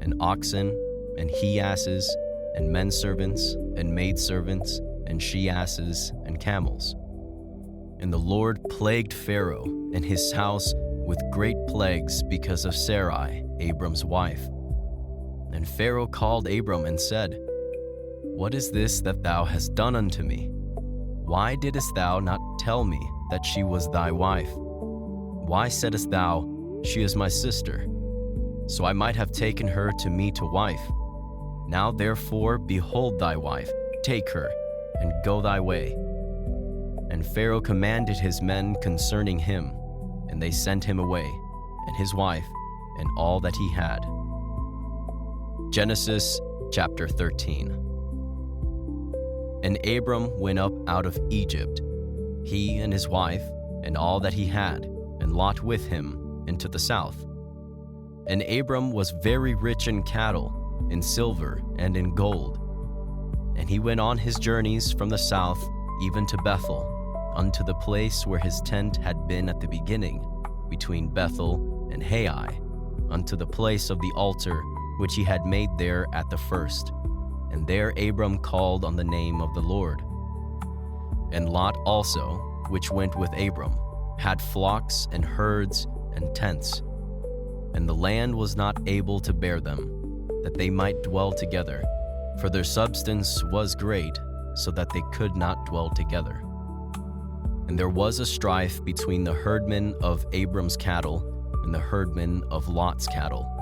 and oxen, and he-asses, and men-servants, and maidservants, and she-asses, and camels. And the Lord plagued Pharaoh and his house with great plagues because of Sarai, Abram's wife. And Pharaoh called Abram and said, What is this that thou hast done unto me? Why didst thou not tell me that she was thy wife? Why saidst thou, She is my sister? So I might have taken her to me to wife. Now therefore, behold thy wife, take her, and go thy way. And Pharaoh commanded his men concerning him, and they sent him away, and his wife, and all that he had. Genesis chapter 13. And Abram went up out of Egypt, he and his wife, and all that he had, and Lot with him, into the south. And Abram was very rich in cattle, in silver, and in gold. And he went on his journeys from the south, even to Bethel, unto the place where his tent had been at the beginning, between Bethel and Hai, unto the place of the altar which he had made there at the first. And there Abram called on the name of the Lord. And Lot also, which went with Abram, had flocks and herds and tents. And the land was not able to bear them, that they might dwell together, for their substance was great, so that they could not dwell together. And there was a strife between the herdmen of Abram's cattle and the herdmen of Lot's cattle.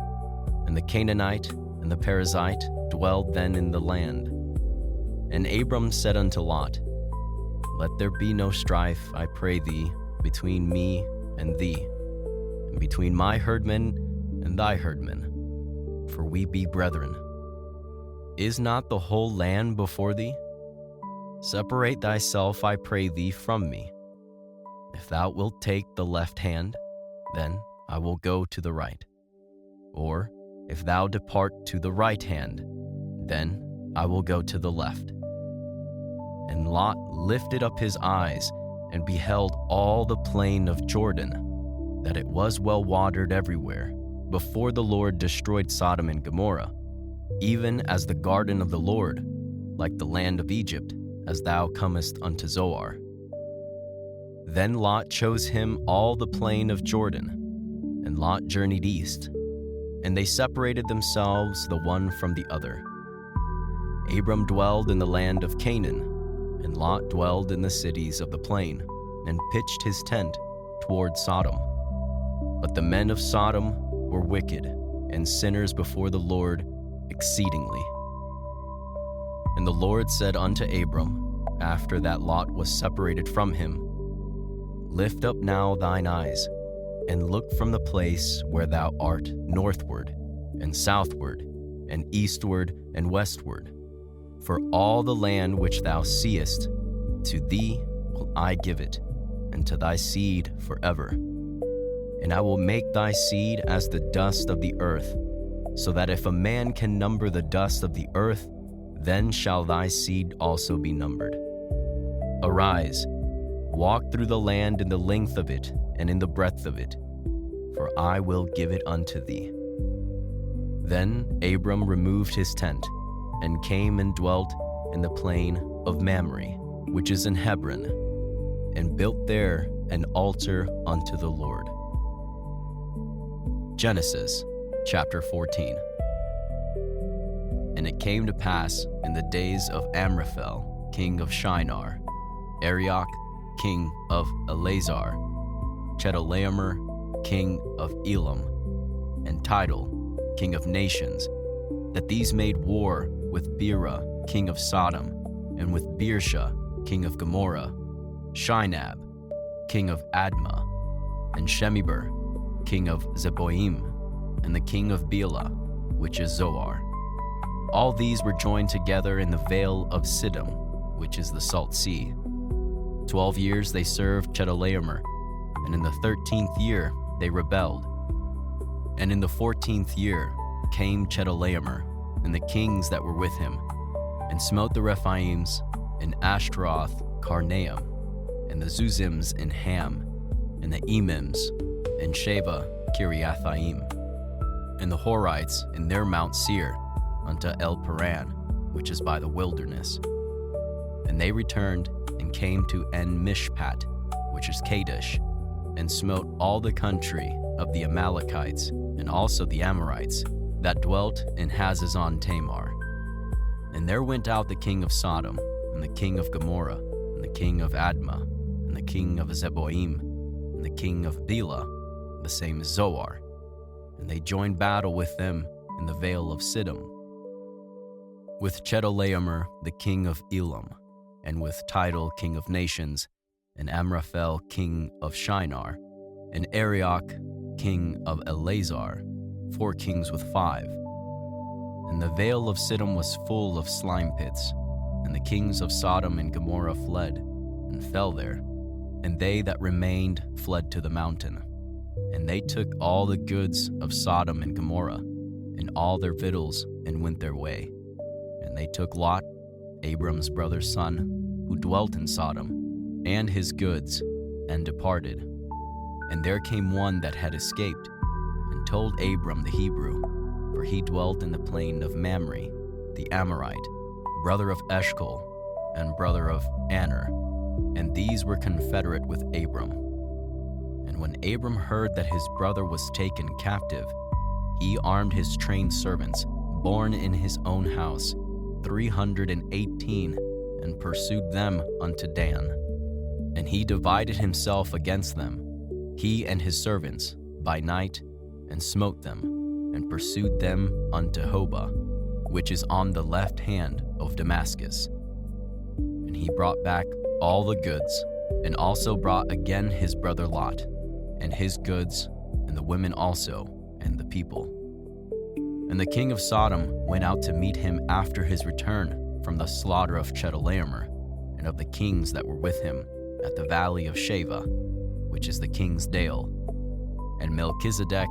And the Canaanite and the Perizzite dwelled then in the land. And Abram said unto Lot, Let there be no strife, I pray thee, between me and thee, and between my herdmen and thy herdmen, for we be brethren. Is not the whole land before thee? Separate thyself, I pray thee, from me. If thou wilt take the left hand, then I will go to the right. Or if thou depart to the right hand, then I will go to the left. And Lot lifted up his eyes and beheld all the plain of Jordan, that it was well watered everywhere, before the Lord destroyed Sodom and Gomorrah, even as the garden of the Lord, like the land of Egypt, as thou comest unto Zoar. Then Lot chose him all the plain of Jordan, and Lot journeyed east, and they separated themselves the one from the other. Abram dwelled in the land of Canaan, and Lot dwelled in the cities of the plain, and pitched his tent toward Sodom. But the men of Sodom were wicked, and sinners before the Lord exceedingly. And the Lord said unto Abram, after that Lot was separated from him, Lift up now thine eyes, and look from the place where thou art northward, and southward, and eastward, and westward. For all the land which thou seest, to thee will I give it, and to thy seed forever. And I will make thy seed as the dust of the earth, so that if a man can number the dust of the earth, then shall thy seed also be numbered. Arise, walk through the land in the length of it and in the breadth of it, for I will give it unto thee. Then Abram removed his tent, and came and dwelt in the plain of Mamre, which is in Hebron, and built there an altar unto the Lord. Genesis chapter 14. And it came to pass in the days of Amraphel, king of Shinar, Arioch, king of Eleazar, Chedorlaomer, king of Elam, and Tidal, king of nations, that these made war with Bera, king of Sodom, and with Birsha, king of Gomorrah, Shinab, king of Admah, and Shemeber, king of Zeboim, and the king of Bela, which is Zoar. All these were joined together in the vale of Siddim, which is the Salt Sea. 12 years they served Chedorlaomer, and in the 13th year they rebelled. And in the 14th year came Chedorlaomer, and the kings that were with him, and smote the Rephaims in Ashtaroth Karnaim, and the Zuzims in Ham, and the Emims in Sheva Kiriathaim, and the Horites in their Mount Seir unto El Paran, which is by the wilderness. And they returned and came to En Mishpat, which is Kadesh, and smote all the country of the Amalekites, and also the Amorites, that dwelt in Hazazon Tamar. And there went out the king of Sodom, and the king of Gomorrah, and the king of Admah, and the king of Zeboim, and the king of Bela, the same as Zoar, and they joined battle with them in the vale of Siddim, with Chedorlaomer the king of Elam, and with Tidal king of nations, and Amraphel king of Shinar, and Arioch king of Eleazar, 4 kings with 5. And the vale of Siddim was full of slime pits, and the kings of Sodom and Gomorrah fled, and fell there, and they that remained fled to the mountain. And they took all the goods of Sodom and Gomorrah, and all their victuals, and went their way. And they took Lot, Abram's brother's son, who dwelt in Sodom, and his goods, and departed. And there came one that had escaped, and told Abram the Hebrew, for he dwelt in the plain of Mamre, the Amorite, brother of Eshcol, and brother of Aner, and these were confederate with Abram. And when Abram heard that his brother was taken captive, he armed his trained servants, born in his own house, 318, and pursued them unto Dan. And he divided himself against them, he and his servants, by night, and smote them, and pursued them unto Hobah, which is on the left hand of Damascus. And he brought back all the goods, and also brought again his brother Lot, and his goods, and the women also, and the people. And the king of Sodom went out to meet him after his return from the slaughter of Chedorlaomer, and of the kings that were with him, at the valley of Sheva, which is the king's dale. And Melchizedek,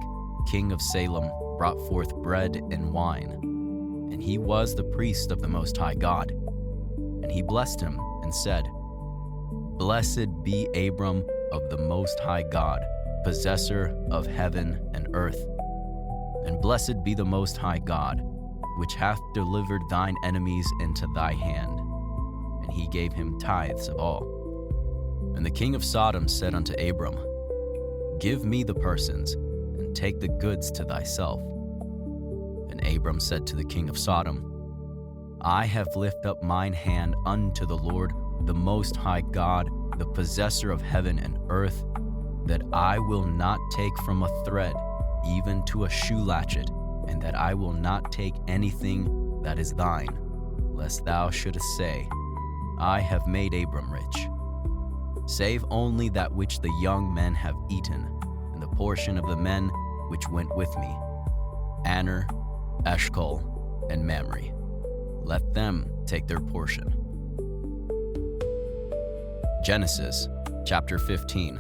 king of Salem, brought forth bread and wine, and he was the priest of the Most High God. And he blessed him, and said, Blessed be Abram of the Most High God, possessor of heaven and earth. And blessed be the Most High God, which hath delivered thine enemies into thy hand. And he gave him tithes of all. And the king of Sodom said unto Abram, Give me the persons, and take the goods to thyself. And Abram said to the king of Sodom, I have lifted up mine hand unto the Lord, the Most High God, the possessor of heaven and earth, that I will not take from a thread, even to a shoe latchet, and that I will not take anything that is thine, lest thou shouldest say, I have made Abram rich. Save only that which the young men have eaten, and the portion of the men which went with me, Aner, Eshcol, and Mamre. Let them take their portion. Genesis chapter 15.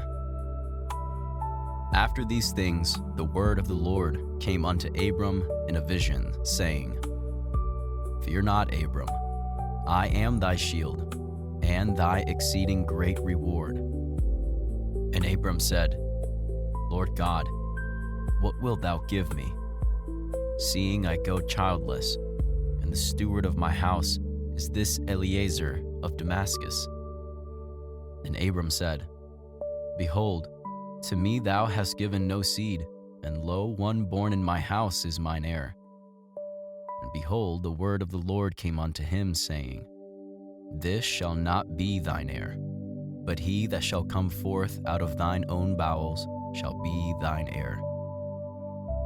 After these things, the word of the Lord came unto Abram in a vision, saying, Fear not, Abram, I am thy shield, and thy exceeding great reward. And Abram said, Lord God, what wilt thou give me, seeing I go childless, and the steward of my house is this Eliezer of Damascus? And Abram said, Behold, to me thou hast given no seed, and lo, one born in my house is mine heir. And behold, the word of the Lord came unto him, saying, This shall not be thine heir, but he that shall come forth out of thine own bowels shall be thine heir.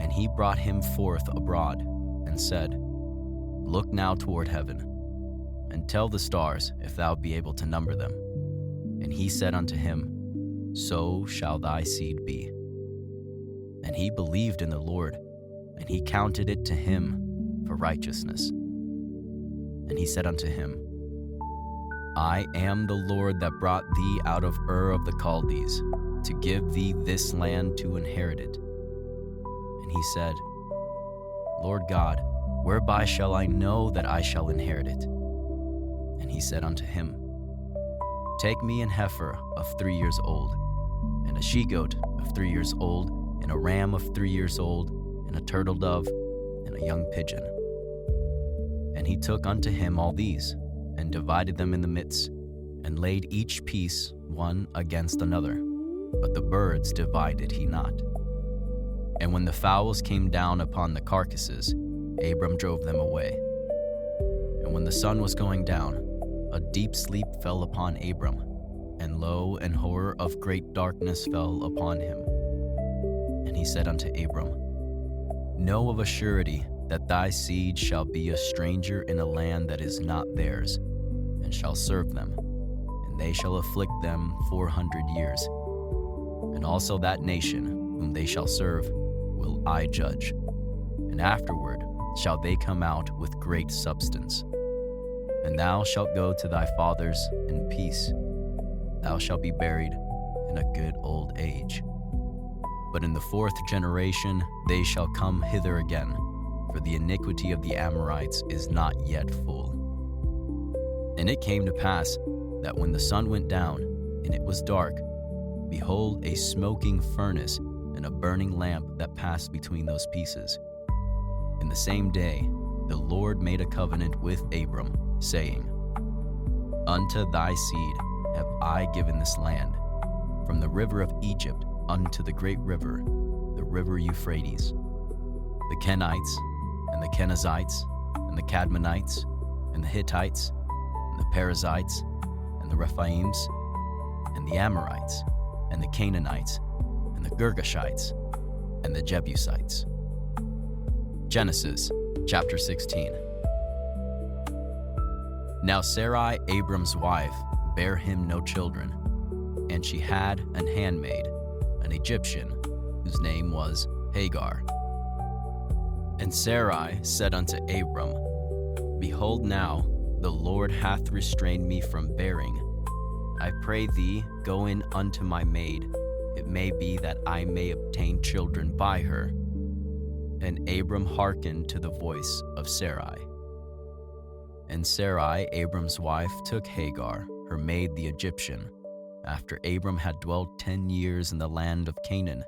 And he brought him forth abroad, and said, Look now toward heaven, and tell the stars, if thou be able to number them. And he said unto him, So shall thy seed be. And he believed in the Lord, and he counted it to him for righteousness. And he said unto him, I am the Lord that brought thee out of Ur of the Chaldees, to give thee this land to inherit it. And he said, Lord God, whereby shall I know that I shall inherit it? And he said unto him, Take me an heifer of 3 years old, and a she-goat of 3 years old, and a ram of 3 years old, and a turtle dove, and a young pigeon. And he took unto him all these, and divided them in the midst, and laid each piece one against another. But the birds divided he not. And when the fowls came down upon the carcasses, Abram drove them away. And when the sun was going down, a deep sleep fell upon Abram, and lo, an horror of great darkness fell upon him. And he said unto Abram, Know of a surety that thy seed shall be a stranger in a land that is not theirs, and shall serve them, and they shall afflict them 400 years. And also that nation whom they shall serve will I judge, and afterward shall they come out with great substance. And thou shalt go to thy fathers in peace. Thou shalt be buried in a good old age. But in the 4th generation they shall come hither again, for the iniquity of the Amorites is not yet full. And it came to pass that when the sun went down, and it was dark, behold, a smoking furnace and a burning lamp that passed between those pieces. In the same day the Lord made a covenant with Abram, saying, Unto thy seed have I given this land, from the river of Egypt unto the great river, the river Euphrates, the Kenites, and the Kenizzites, and the Cadmonites, and the Hittites, and the Perizzites, and the Rephaims, and the Amorites, and the Canaanites, and the Girgashites, and the Jebusites. Genesis chapter 16. Now Sarai, Abram's wife, bare him no children, and she had an handmaid, an Egyptian, whose name was Hagar. And Sarai said unto Abram, Behold now, the Lord hath restrained me from bearing. I pray thee, go in unto my maid. It may be that I may obtain children by her. And Abram hearkened to the voice of Sarai. And Sarai, Abram's wife, took Hagar, her maid the Egyptian, after Abram had dwelt 10 years in the land of Canaan,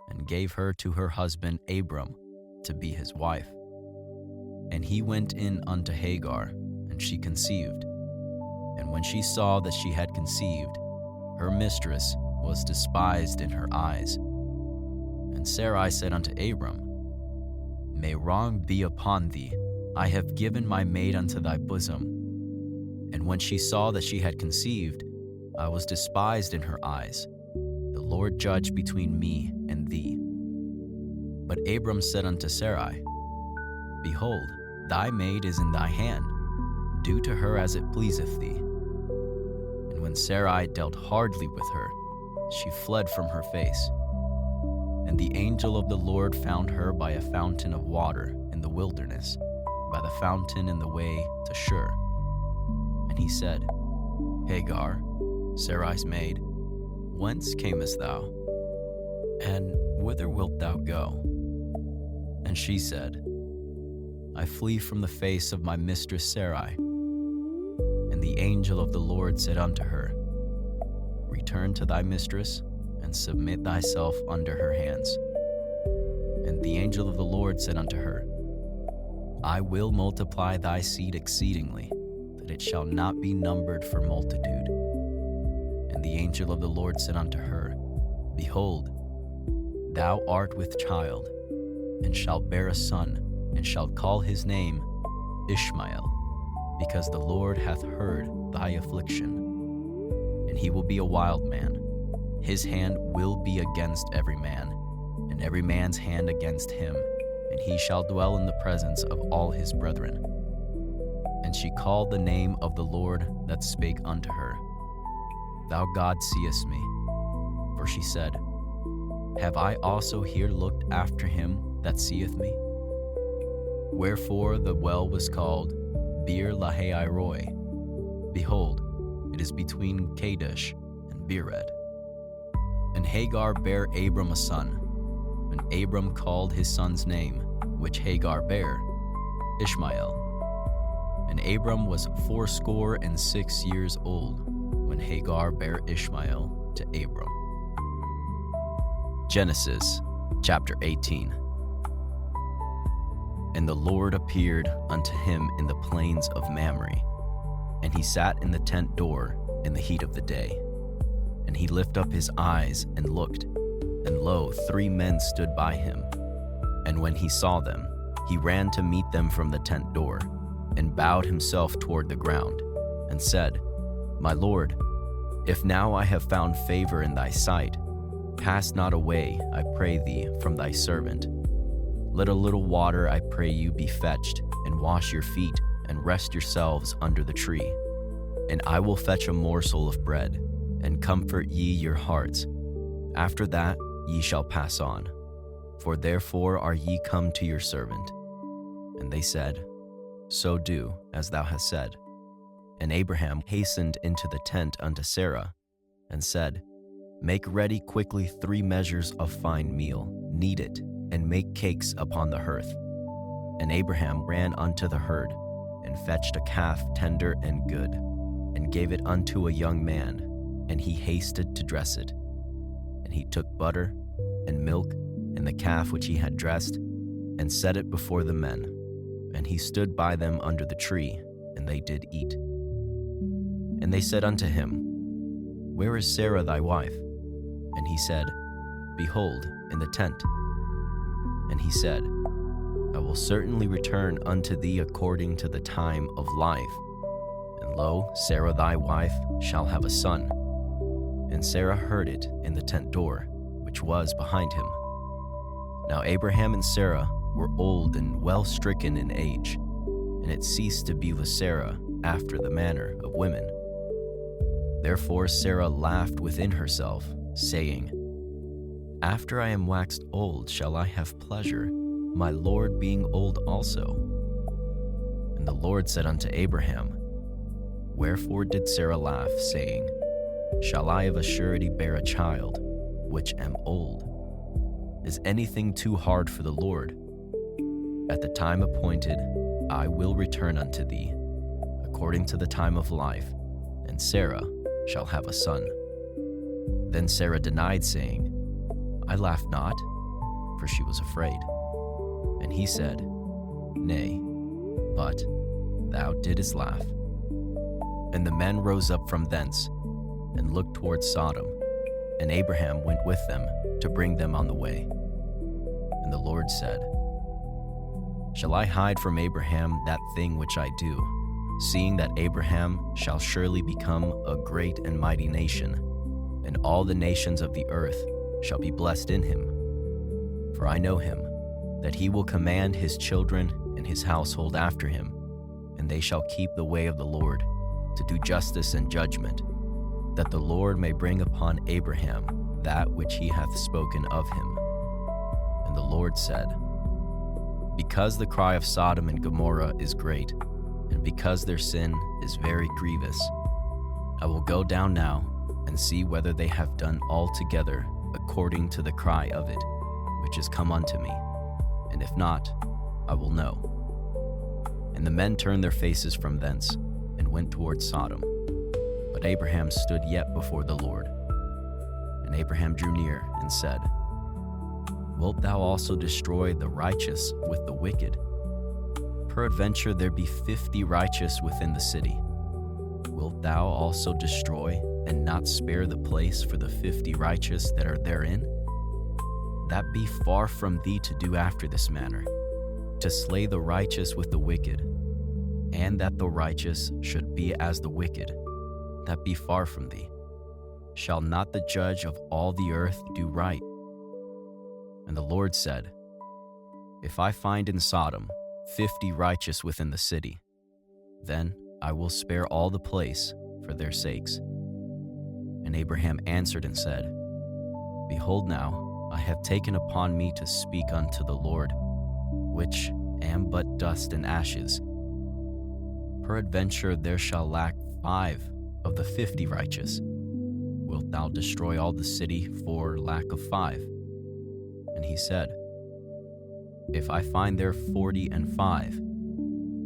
and gave her to her husband Abram to be his wife. And he went in unto Hagar, and she conceived. And when she saw that she had conceived, her mistress was despised in her eyes. And Sarai said unto Abram, May wrong be upon thee. I have given my maid unto thy bosom. And when she saw that she had conceived, I was despised in her eyes. The Lord judge between me and thee. But Abram said unto Sarai, Behold, thy maid is in thy hand. Do to her as it pleaseth thee. And when Sarai dealt hardly with her, she fled from her face. And the angel of the Lord found her by a fountain of water in the wilderness, by the fountain in the way to Shur. And he said, Hagar, Sarai's maid, whence camest thou? And whither wilt thou go? And she said, I flee from the face of my mistress Sarai. And the angel of the Lord said unto her, Return to thy mistress, and submit thyself under her hands. And the angel of the Lord said unto her, I will multiply thy seed exceedingly, that it shall not be numbered for multitude. And the angel of the Lord said unto her, Behold, thou art with child, and shalt bear a son, and shalt call his name Ishmael, because the Lord hath heard thy affliction. And he will be a wild man. His hand will be against every man, and every man's hand against him, and he shall dwell in the presence of all his brethren. And she called the name of the Lord that spake unto her, Thou God seest me. For she said, Have I also here looked after him that seeth me? Wherefore the well was called Beer Lahai Roi. Behold, it is between Kadesh and Bered. And Hagar bare Abram a son, and Abram called his son's name, which Hagar bare, Ishmael. And Abram was 86 years old when Hagar bare Ishmael to Abram. Genesis chapter 18. And the Lord appeared unto him in the plains of Mamre, and he sat in the tent door in the heat of the day. And he lifted up his eyes and looked, and lo, 3 men stood by him. And when he saw them, he ran to meet them from the tent door, and bowed himself toward the ground, and said, My Lord, if now I have found favor in thy sight, pass not away, I pray thee, from thy servant. Let a little water, I pray you, be fetched, and wash your feet, and rest yourselves under the tree. And I will fetch a morsel of bread, and comfort ye your hearts. After that ye shall pass on, for therefore are ye come to your servant. And they said, So do as thou hast said. And Abraham hastened into the tent unto Sarah, and said, Make ready quickly 3 measures of fine meal, knead it, and make cakes upon the hearth. And Abraham ran unto the herd, and fetched a calf tender and good, and gave it unto a young man, and he hasted to dress it. And he took butter and milk and the calf which he had dressed, and set it before the men. And he stood by them under the tree, and they did eat. And they said unto him, Where is Sarah thy wife? And he said, Behold, in the tent. And he said, I will certainly return unto thee according to the time of life. And lo, Sarah thy wife shall have a son. And Sarah heard it in the tent door, which was behind him. Now Abraham and Sarah were old and well stricken in age, and it ceased to be with Sarah after the manner of women. Therefore Sarah laughed within herself, saying, After I am waxed old shall I have pleasure, my Lord being old also. And the Lord said unto Abraham, Wherefore did Sarah laugh, saying, Shall I of a surety bear a child, which am old? Is anything too hard for the Lord? At the time appointed I will return unto thee, according to the time of life, and Sarah shall have a son. Then Sarah denied, saying, I laughed not, for she was afraid. And he said, Nay, but thou didst laugh. And the men rose up from thence, and looked toward Sodom, and Abraham went with them to bring them on the way. And the Lord said, Shall I hide from Abraham that thing which I do, seeing that Abraham shall surely become a great and mighty nation, and all the nations of the earth shall be blessed in him? For I know him, that he will command his children and his household after him, and they shall keep the way of the Lord, to do justice and judgment, that the Lord may bring upon Abraham that which he hath spoken of him. And the Lord said, Because the cry of Sodom and Gomorrah is great, and because their sin is very grievous, I will go down now and see whether they have done altogether according to the cry of it, which is come unto me, and if not, I will know. And the men turned their faces from thence, and went toward Sodom. But Abraham stood yet before the Lord. And Abraham drew near and said, Wilt thou also destroy the righteous with the wicked? Peradventure there be 50 righteous within the city. Wilt thou also destroy and not spare the place for the 50 righteous that are therein? that be far from thee to do after this manner, to slay the righteous with the wicked, and that the righteous should be as the wicked, that be far from thee. Shall not the judge of all the earth do right? And the Lord said, If I find in Sodom 50 righteous within the city, then I will spare all the place for their sakes. And Abraham answered and said, Behold now, I have taken upon me to speak unto the Lord, which am but dust and ashes. Peradventure there shall lack 5 of the 50 righteous. Wilt thou destroy all the city for lack of 5? And he said, If I find there 45,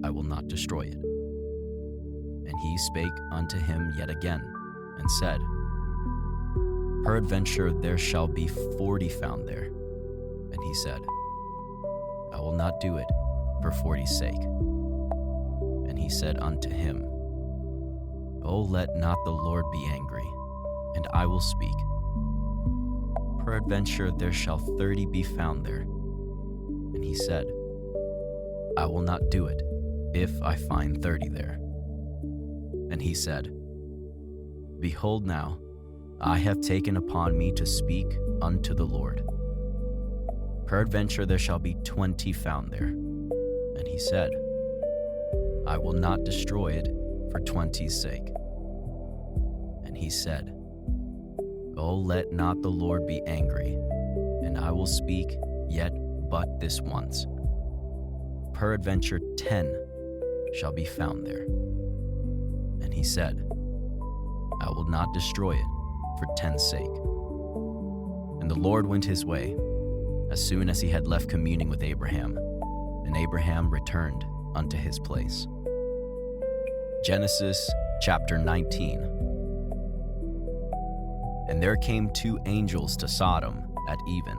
I will not destroy it. And he spake unto him yet again, and said, Peradventure there shall be 40 found there. And he said, I will not do it for 40's sake. And he said unto him, O let not the Lord be angry, and I will speak. Peradventure there shall 30 be found there. And he said, I will not do it, if I find 30 there. And he said, Behold now, I have taken upon me to speak unto the Lord. Peradventure there shall be 20 found there. And he said, I will not destroy it for 20's sake. And he said, O let not the Lord be angry, and I will speak yet but this once. Peradventure 10 shall be found there. And he said, I will not destroy it for 10's sake. And the Lord went his way, as soon as he had left communing with Abraham, and Abraham returned unto his place. Genesis chapter 19. And there came 2 angels to Sodom at even,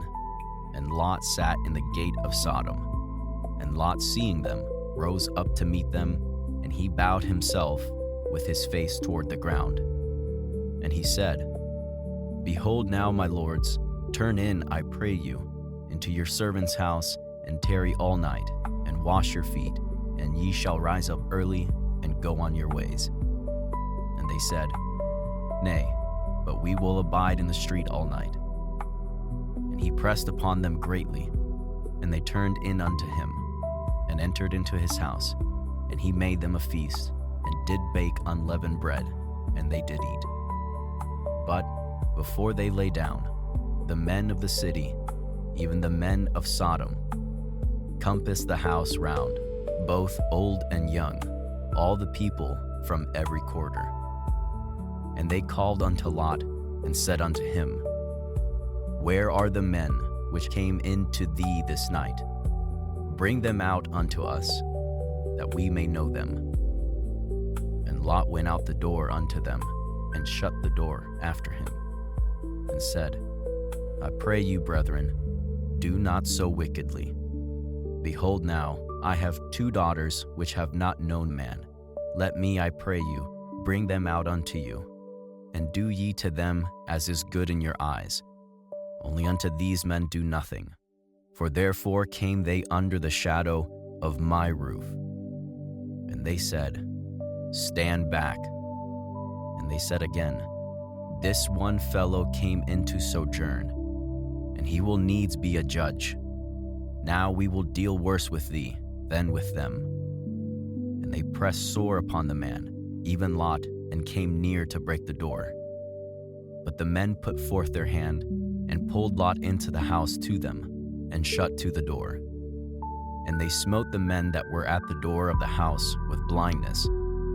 and Lot sat in the gate of Sodom. And Lot, seeing them, rose up to meet them, and he bowed himself with his face toward the ground. And he said, Behold now, my lords, turn in, I pray you, into your servant's house, and tarry all night, and wash your feet, and ye shall rise up early, and go on your ways. And they said, Nay, but we will abide in the street all night. And he pressed upon them greatly, and they turned in unto him, and entered into his house, and he made them a feast, and did bake unleavened bread, and they did eat. But before they lay down, the men of the city, even the men of Sodom, compassed the house round, both old and young, all the people from every quarter. And they called unto Lot, and said unto him, Where are the men which came in to thee this night? Bring them out unto us, that we may know them. And Lot went out the door unto them, and shut the door after him, and said, I pray you, brethren, do not so wickedly. Behold now, I have 2 daughters which have not known man. Let me, I pray you, bring them out unto you, and do ye to them as is good in your eyes. Only unto these men do nothing, for therefore came they under the shadow of my roof. And they said, Stand back. And they said again, This one fellow came into sojourn, and he will needs be a judge. Now we will deal worse with thee than with them. And they pressed sore upon the man, even Lot, and came near to break the door. But the men put forth their hand, and pulled Lot into the house to them, and shut to the door. And they smote the men that were at the door of the house with blindness,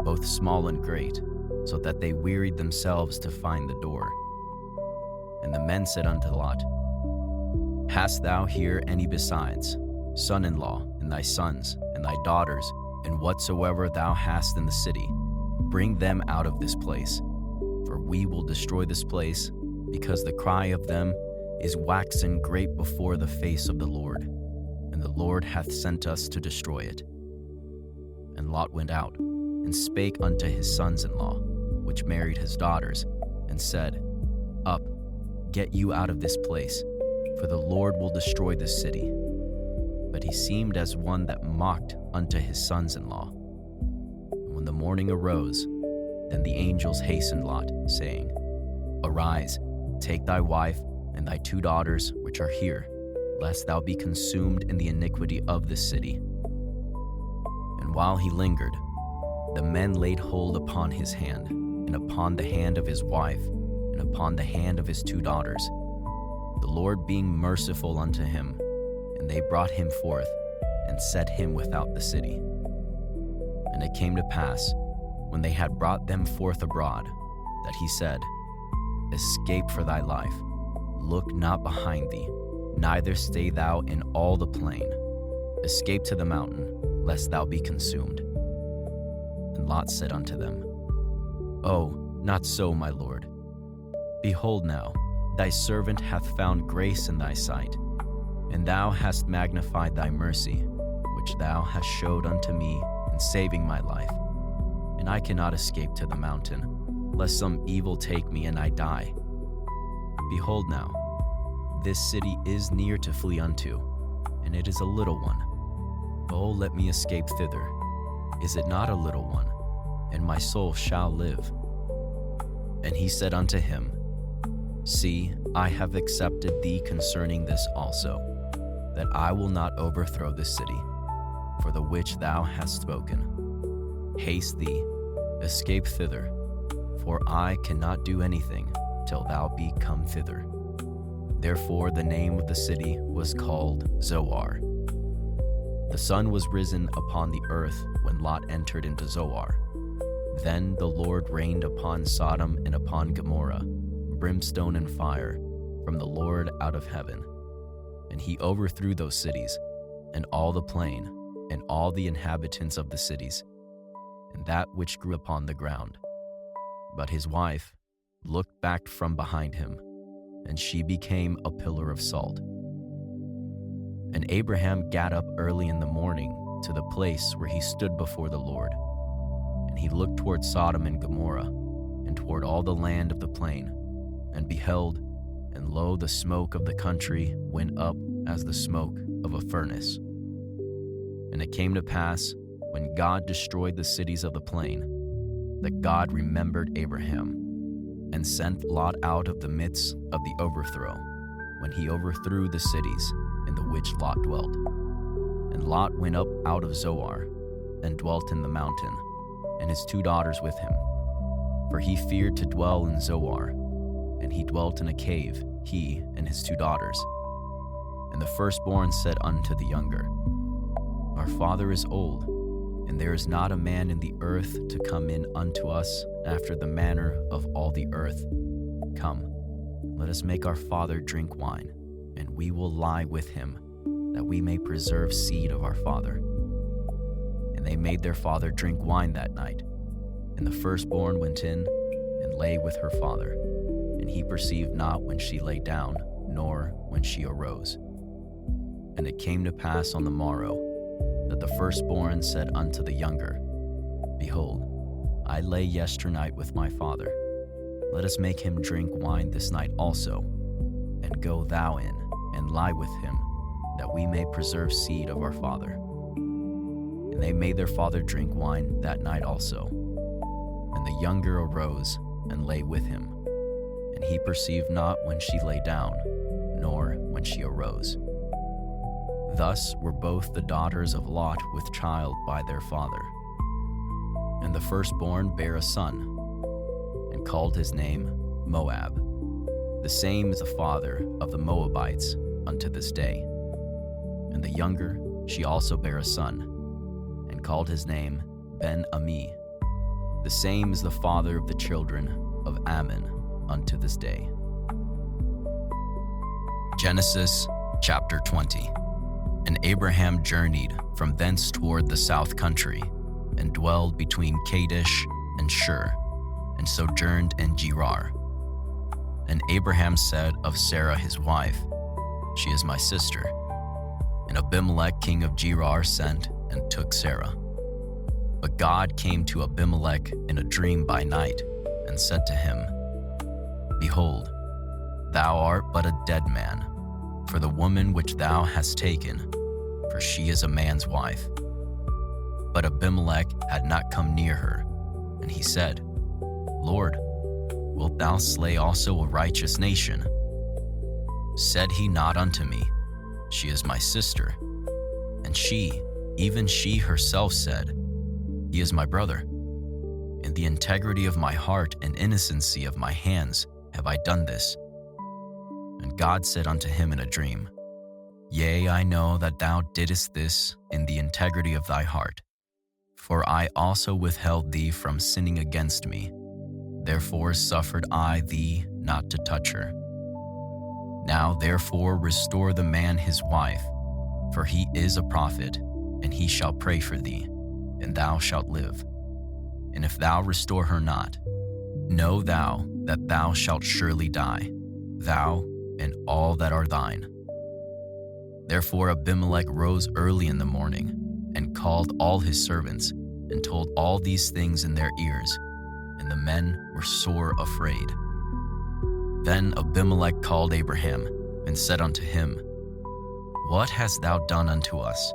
both small and great, so that they wearied themselves to find the door. And the men said unto Lot, Hast thou here any besides, son-in-law, and thy sons, and thy daughters, and whatsoever thou hast in the city? Bring them out of this place, for we will destroy this place, because the cry of them is waxen great before the face of the Lord, and the Lord hath sent us to destroy it. And Lot went out, and spake unto his sons-in-law, which married his daughters, and said, Up, get you out of this place, for the Lord will destroy this city." But he seemed as one that mocked unto his sons-in-law. And when the morning arose, then the angels hastened Lot, saying, "Arise, take thy wife and thy 2 daughters which are here, lest thou be consumed in the iniquity of this city." And while he lingered, the men laid hold upon his hand, and upon the hand of his wife, and upon the hand of his 2 daughters, the Lord being merciful unto him, and they brought him forth, and set him without the city. And it came to pass, when they had brought them forth abroad, that he said, "Escape for thy life, look not behind thee, neither stay thou in all the plain. Escape to the mountain, lest thou be consumed." And Lot said unto them, "Oh, not so, my lord. Behold now, thy servant hath found grace in thy sight, and thou hast magnified thy mercy, which thou hast showed unto me in saving my life. And I cannot escape to the mountain, lest some evil take me and I die. Behold now, this city is near to flee unto, and it is a little one. Oh, let me escape thither. Is it not a little one? And my soul shall live." And he said unto him, "See, I have accepted thee concerning this also, that I will not overthrow this city, for the which thou hast spoken. Haste thee, escape thither, for I cannot do anything till thou be come thither." Therefore the name of the city was called Zoar. The sun was risen upon the earth when Lot entered into Zoar. Then the Lord rained upon Sodom and upon Gomorrah brimstone and fire from the Lord out of heaven. And he overthrew those cities, and all the plain, and all the inhabitants of the cities, and that which grew upon the ground. But his wife looked back from behind him, and she became a pillar of salt. And Abraham got up early in the morning to the place where he stood before the Lord. And he looked toward Sodom and Gomorrah, and toward all the land of the plain, and beheld, and lo, the smoke of the country went up as the smoke of a furnace. And it came to pass, when God destroyed the cities of the plain, that God remembered Abraham, and sent Lot out of the midst of the overthrow, when he overthrew the cities in the which Lot dwelt. And Lot went up out of Zoar, and dwelt in the mountain, and his 2 daughters with him. For he feared to dwell in Zoar, and he dwelt in a cave, he and his 2 daughters. And the firstborn said unto the younger, Our father is old, and there is not a man in the earth to come in unto us after the manner of all the earth. Come, let us make our father drink wine, and we will lie with him, that we may preserve seed of our father. And they made their father drink wine that night. And the firstborn went in and lay with her father, and he perceived not when she lay down, nor when she arose. And it came to pass on the morrow, that the firstborn said unto the younger, Behold, I lay yesternight with my father. Let us make him drink wine this night also, and go thou in, and lie with him, that we may preserve seed of our father. And they made their father drink wine that night also. And the younger arose and lay with him, and he perceived not when she lay down, nor when she arose. Thus were both the daughters of Lot with child by their father. And the firstborn bare a son, and called his name Moab. The same is the father of the Moabites unto this day. And the younger, she also bare a son, and called his name Ben-Ami. The same is the father of the children of Ammon unto this day. Genesis chapter 20. And Abraham journeyed from thence toward the south country, and dwelled between Kadesh and Shur, and sojourned in Gerar. And Abraham said of Sarah his wife, She is my sister. And Abimelech king of Gerar sent and took Sarah. But God came to Abimelech in a dream by night, and said to him, Behold, thou art but a dead man, for the woman which thou hast taken, for she is a man's wife." But Abimelech had not come near her, and he said, "Lord, wilt thou slay also a righteous nation? Said he not unto me, She is my sister? And she, even she herself said, He is my brother. In the integrity of my heart and innocency of my hands have I done this." And God said unto him in a dream, "Yea, I know that thou didst this in the integrity of thy heart. For I also withheld thee from sinning against me. Therefore suffered I thee not to touch her. Now therefore restore the man his wife, for he is a prophet, and he shall pray for thee, and thou shalt live. And if thou restore her not, know thou that thou shalt surely die, thou and all that are thine." Therefore Abimelech rose early in the morning, and called all his servants, and told all these things in their ears, and the men were sore afraid. Then Abimelech called Abraham, and said unto him, "What hast thou done unto us?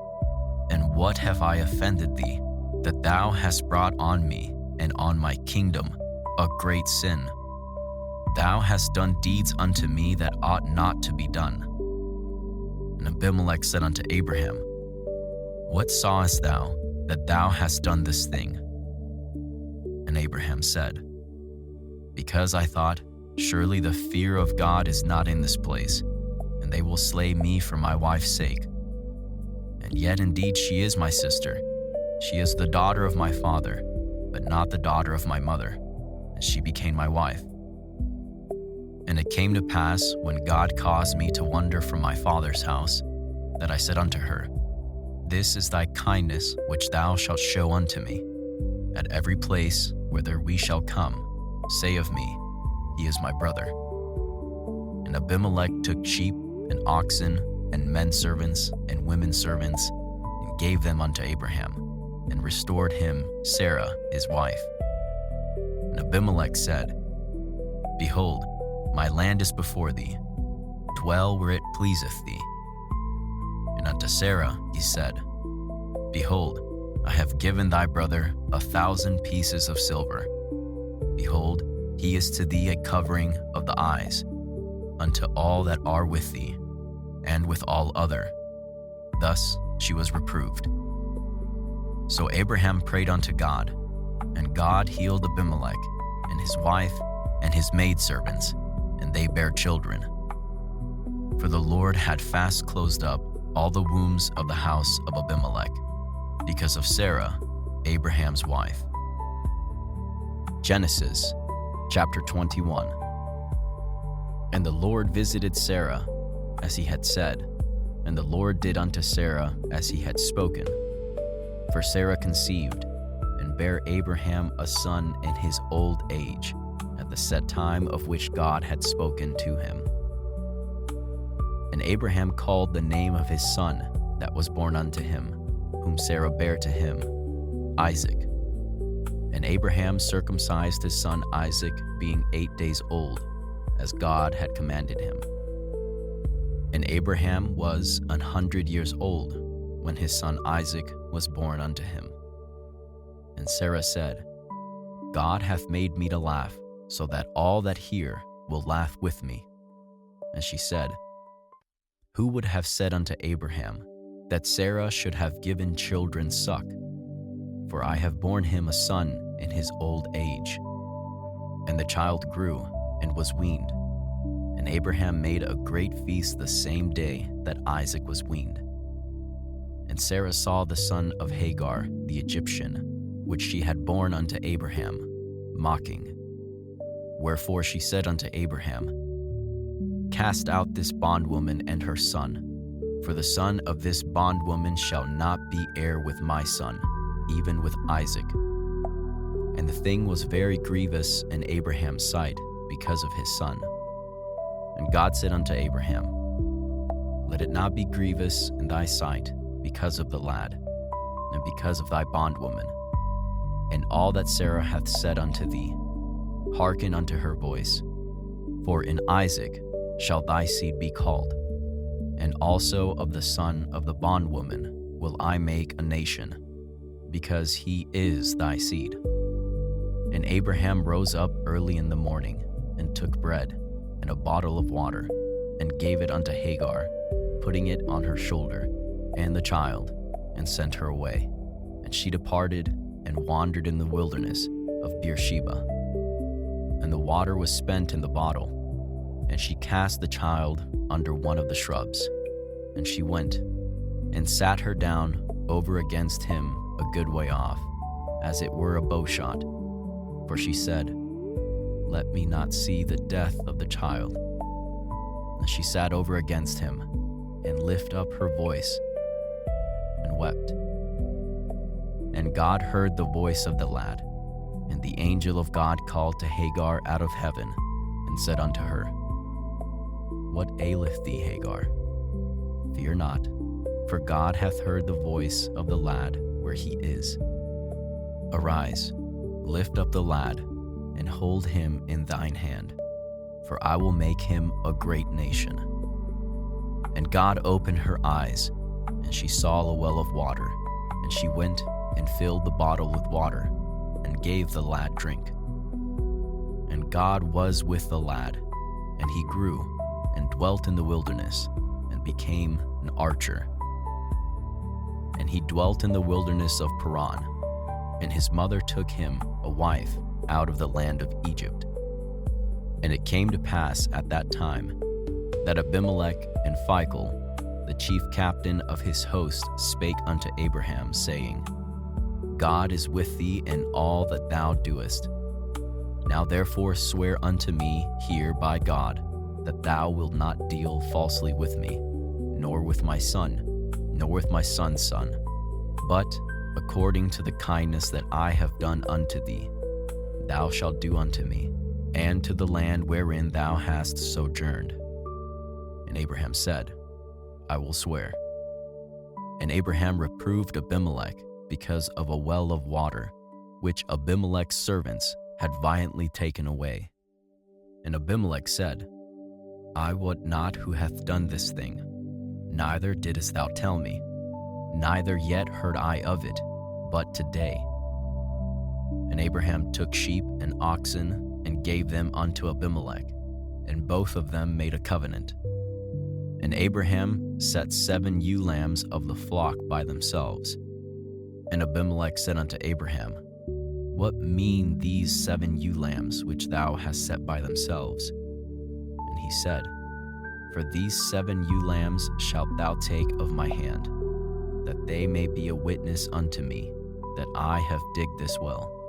And what have I offended thee, that thou hast brought on me and on my kingdom a great sin? Thou hast done deeds unto me that ought not to be done." And Abimelech said unto Abraham, "What sawest thou, that thou hast done this thing?" And Abraham said, "Because I thought, surely the fear of God is not in this place, and they will slay me for my wife's sake. And yet indeed she is my sister. She is the daughter of my father, but not the daughter of my mother, and she became my wife. And it came to pass, when God caused me to wander from my father's house, that I said unto her, This is thy kindness which thou shalt show unto me. At every place whither we shall come, say of me, He is my brother." And Abimelech took sheep and oxen and men servants and women servants, and gave them unto Abraham, and restored him Sarah his wife. And Abimelech said, "Behold, my land is before thee. Dwell where it pleaseth thee." And unto Sarah he said, "Behold, I have given thy brother 1,000 pieces of silver. Behold, he is to thee a covering of the eyes, unto all that are with thee, and with all other." Thus she was reproved. So Abraham prayed unto God, and God healed Abimelech, and his wife, and his maidservants, and they bare children. For the Lord had fast closed up all the wombs of the house of Abimelech, because of Sarah, Abraham's wife. Genesis chapter 21. And the Lord visited Sarah, as he had said, and the Lord did unto Sarah as he had spoken. For Sarah conceived, and bare Abraham a son in his old age, at the set time of which God had spoken to him. And Abraham called the name of his son that was born unto him, whom Sarah bare to him, Isaac. And Abraham circumcised his son Isaac, being 8 days old, as God had commanded him. And Abraham was 100 years old when his son Isaac was born unto him. And Sarah said, God hath made me to laugh, so that all that hear will laugh with me. And she said, Who would have said unto Abraham, that Sarah should have given children suck? For I have borne him a son in his old age. And the child grew, and was weaned. And Abraham made a great feast the same day that Isaac was weaned. And Sarah saw the son of Hagar the Egyptian, which she had borne unto Abraham, mocking. Wherefore she said unto Abraham, Cast out this bondwoman and her son, for the son of this bondwoman shall not be heir with my son, even with Isaac. And the thing was very grievous in Abraham's sight because of his son. And God said unto Abraham, Let it not be grievous in thy sight because of the lad, and because of thy bondwoman. And all that Sarah hath said unto thee, hearken unto her voice. For in Isaac shall thy seed be called. also of the son of the bondwoman will I make a nation, because he is thy seed. And Abraham rose up early in the morning, and took bread and a bottle of water, and gave it unto Hagar, putting it on her shoulder, and the child, and sent her away. And she departed and wandered in the wilderness of Beersheba. And the water was spent in the bottle, and she cast the child under one of the shrubs. And she went and sat her down over against him a good way off, as it were a bowshot. For she said, Let me not see the death of the child. And she sat over against him, and lifted up her voice, and wept. And God heard the voice of the lad, and the angel of God called to Hagar out of heaven, and said unto her, What aileth thee, Hagar? Fear not, for God hath heard the voice of the lad where he is. Arise, lift up the lad, and hold him in thine hand, for I will make him a great nation. And God opened her eyes, and she saw a well of water, and she went and filled the bottle with water, and gave the lad drink. And God was with the lad, and he grew, and dwelt in the wilderness, and became an archer. And he dwelt in the wilderness of Paran, and his mother took him a wife out of the land of Egypt. And it came to pass at that time that Abimelech and Phicol, the chief captain of his host, spake unto Abraham, saying, God is with thee in all that thou doest. Now therefore swear unto me here by God, that thou wilt not deal falsely with me, nor with my son, nor with my son's son, but according to the kindness that I have done unto thee, thou shalt do unto me, and to the land wherein thou hast sojourned. And Abraham said, I will swear. And Abraham reproved Abimelech because of a well of water, which Abimelech's servants had violently taken away. And Abimelech said, I wot not who hath done this thing, neither didst thou tell me, neither yet heard I of it, but today. And Abraham took sheep and oxen, and gave them unto Abimelech, and both of them made a covenant. And Abraham set 7 ewe lambs of the flock by themselves. And Abimelech said unto Abraham, What mean these 7 ewe lambs which thou hast set by themselves? And he said, For these 7 ewe lambs shalt thou take of my hand, that they may be a witness unto me that I have digged this well.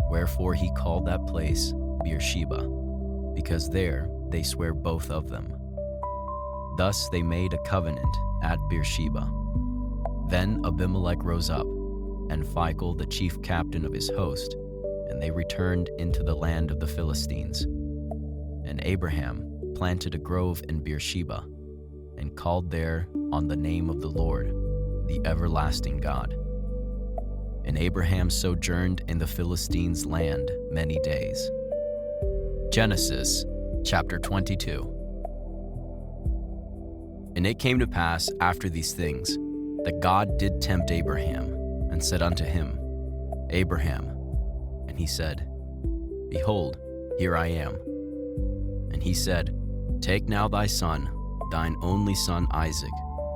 Wherefore he called that place Beersheba, because there they sware both of them. Thus they made a covenant at Beersheba. Then Abimelech rose up, and Phicol the chief captain of his host, and they returned into the land of the Philistines. And Abraham planted a grove in Beersheba, and called there on the name of the Lord, the everlasting God. And Abraham sojourned in the Philistines' land many days. Genesis chapter 22. And it came to pass after these things, that God did tempt Abraham, and said unto him, Abraham. And he said, Behold, here I am. And he said, Take now thy son, thine only son Isaac,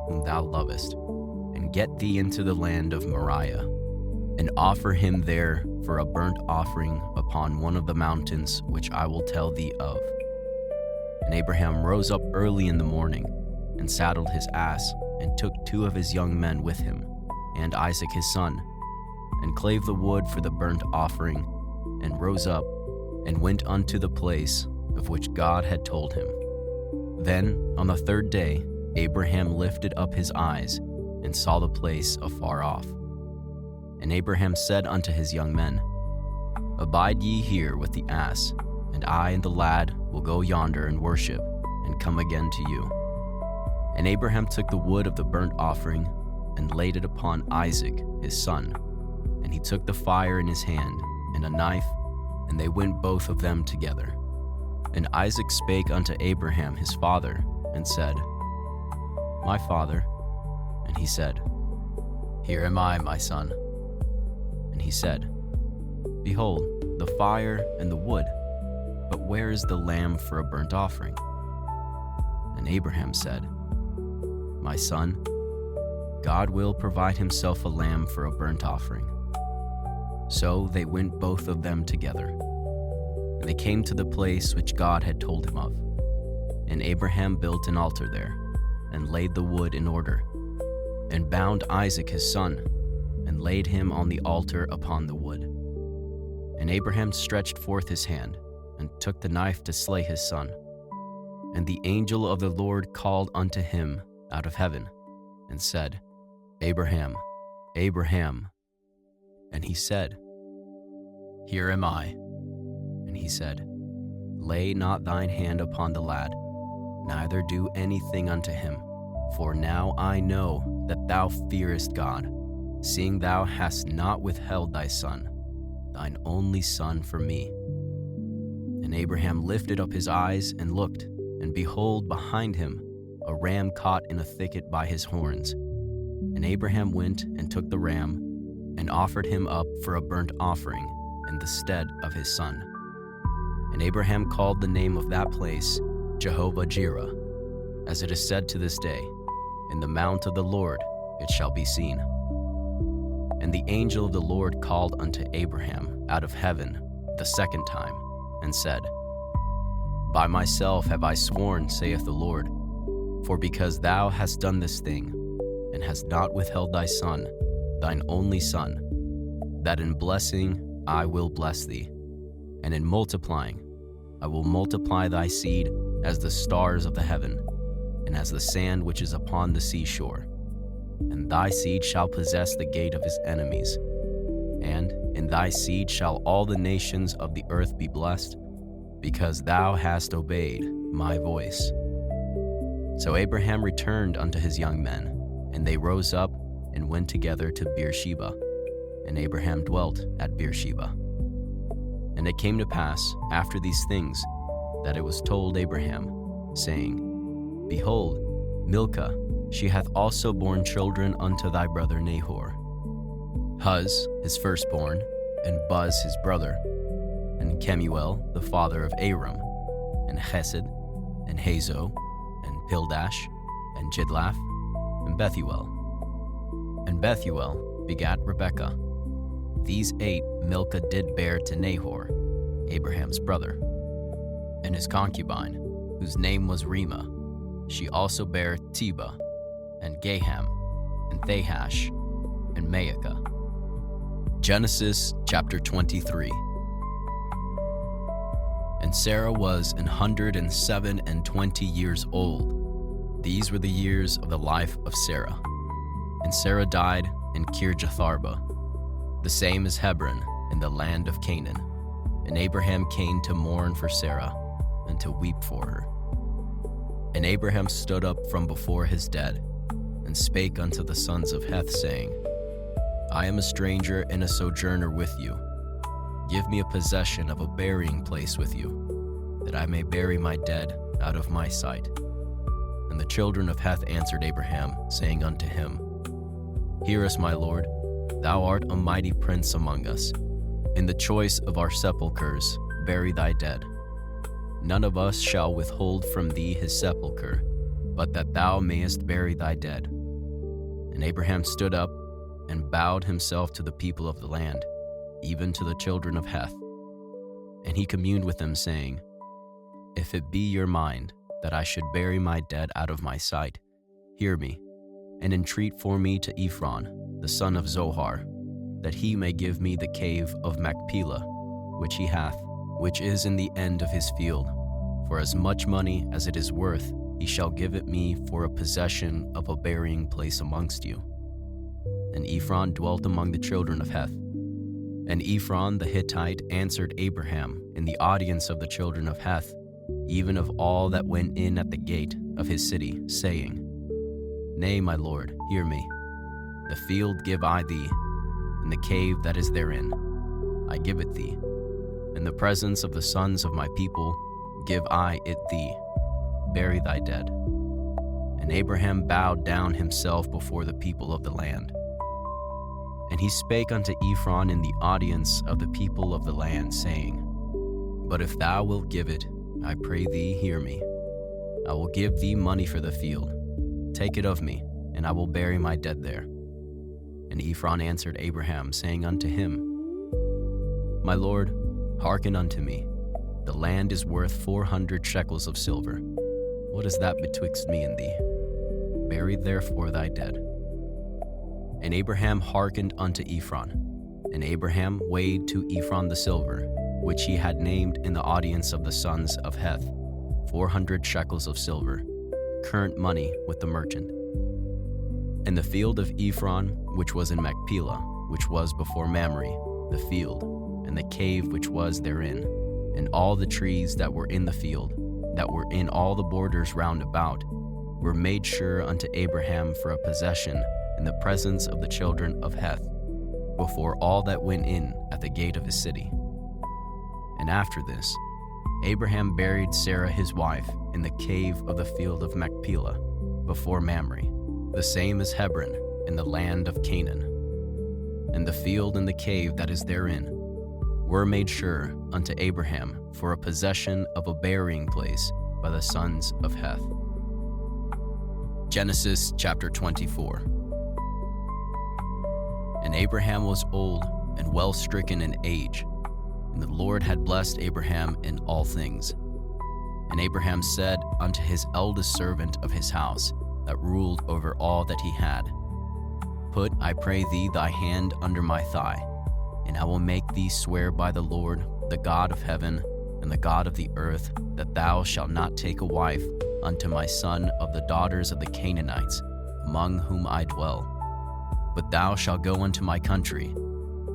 whom thou lovest, and get thee into the land of Moriah, and offer him there for a burnt offering upon one of the mountains which I will tell thee of. And Abraham rose up early in the morning, and saddled his ass, and took 2 of his young men with him, and Isaac his son, and clave the wood for the burnt offering, and rose up, and went unto the place of which God had told him. Then on the 3rd day Abraham lifted up his eyes, and saw the place afar off. And Abraham said unto his young men, Abide ye here with the ass, and I and the lad will go yonder and worship, and come again to you. And Abraham took the wood of the burnt offering, and laid it upon Isaac his son. And he took the fire in his hand, and a knife, and they went both of them together. And Isaac spake unto Abraham his father, and said, "My father." And he said, "Here am I, my son." And he said, "Behold, the fire and the wood, but where is the lamb for a burnt offering?" And Abraham said, "My son, God will provide himself a lamb for a burnt offering." So they went both of them together. And they came to the place which God had told him of. And Abraham built an altar there, and laid the wood in order, and bound Isaac his son, and laid him on the altar upon the wood. And Abraham stretched forth his hand, and took the knife to slay his son. And the angel of the Lord called unto him out of heaven, and said, "Abraham, Abraham." And he said, "Here am I." And he said, "Lay not thine hand upon the lad, neither do anything unto him. For now I know that thou fearest God, seeing thou hast not withheld thy son, thine only son, from me." And Abraham lifted up his eyes and looked, and behold, behind him a ram caught in a thicket by his horns. And Abraham went and took the ram, and offered him up for a burnt offering in the stead of his son. And Abraham called the name of that place Jehovah-Jireh, as it is said to this day, "In the mount of the Lord it shall be seen." And the angel of the Lord called unto Abraham out of heaven the second time, and said, "By myself have I sworn, saith the Lord, for because thou hast done this thing, and hast not withheld thy son, thine only son, that in blessing I will bless thee, and in multiplying I will multiply thy seed as the stars of the heaven, and as the sand which is upon the seashore. And thy seed shall possess the gate of his enemies. And in thy seed shall all the nations of the earth be blessed, because thou hast obeyed my voice." So Abraham returned unto his young men, and they rose up and went together to Beersheba, and Abraham dwelt at Beersheba. And it came to pass after these things that it was told Abraham, saying, "Behold, Milcah, she hath also borne children unto thy brother Nahor, Huz his firstborn, and Buz his brother, and Kemuel the father of Aram, and Chesed, and Hazo, and Pildash, and Jidlaph, and Bethuel. And Bethuel begat Rebekah. These 8 Milcah did bear to Nahor, Abraham's brother. And his concubine, whose name was Reumah, she also bare Tebah, and Gaham, and Thahash, and Maacah. Genesis chapter 23. And Sarah was 127 years old. These were the years of the life of Sarah. And Sarah died in Kirjatharba, the same as Hebron, in the land of Canaan. And Abraham came to mourn for Sarah, and to weep for her. And Abraham stood up from before his dead, and spake unto the sons of Heth, saying, I am a stranger and a sojourner with you. Give me a possession of a burying place with you, that I may bury my dead out of my sight. And the children of Heth answered Abraham, saying unto him, Hear us, my lord, thou art a mighty prince among us. In the choice of our sepulchres bury thy dead. None of us shall withhold from thee his sepulchre, but that thou mayest bury thy dead. And Abraham stood up, and bowed himself to the people of the land, even to the children of Heth. And he communed with them, saying, If it be your mind that I should bury my dead out of my sight, hear me, and entreat for me to Ephron, the son of Zohar, that he may give me the cave of Machpelah, which he hath, which is in the end of his field. For as much money as it is worth, he shall give it me for a possession of a burying place amongst you. And Ephron dwelt among the children of Heth. And Ephron the Hittite answered Abraham in the audience of the children of Heth, even of all that went in at the gate of his city, saying, Nay, my lord, hear me. The field give I thee, and the cave that is therein, I give it thee. In the presence of the sons of my people give I it thee. Bury thy dead. And Abraham bowed down himself before the people of the land. And he spake unto Ephron in the audience of the people of the land, saying, But if thou wilt give it, I pray thee, hear me. I will give thee money for the field. Take it of me, and I will bury my dead there. And Ephron answered Abraham, saying unto him, My lord, hearken unto me. The land is worth 400 shekels of silver. What is that betwixt me and thee? Bury therefore thy dead. And Abraham hearkened unto Ephron. And Abraham weighed to Ephron the silver, which he had named in the audience of the sons of Heth, 400 shekels of silver, current money with the merchant. And the field of Ephron, which was in Machpelah, which was before Mamre, the field, and the cave which was therein, and all the trees that were in the field, that were in all the borders round about, were made sure unto Abraham for a possession in the presence of the children of Heth, before all that went in at the gate of his city. And after this, Abraham buried Sarah his wife in the cave of the field of Machpelah, before Mamre, the same as Hebron, in the land of Canaan. And the field and the cave that is therein were made sure unto Abraham for a possession of a burying place by the sons of Heth. Genesis chapter 24. And Abraham was old and well stricken in age, and the Lord had blessed Abraham in all things. And Abraham said unto his eldest servant of his house, that ruled over all that he had, Put, I pray thee, thy hand under my thigh, and I will make thee swear by the Lord, the God of heaven and the God of the earth, that thou shalt not take a wife unto my son of the daughters of the Canaanites, among whom I dwell. But thou shalt go unto my country,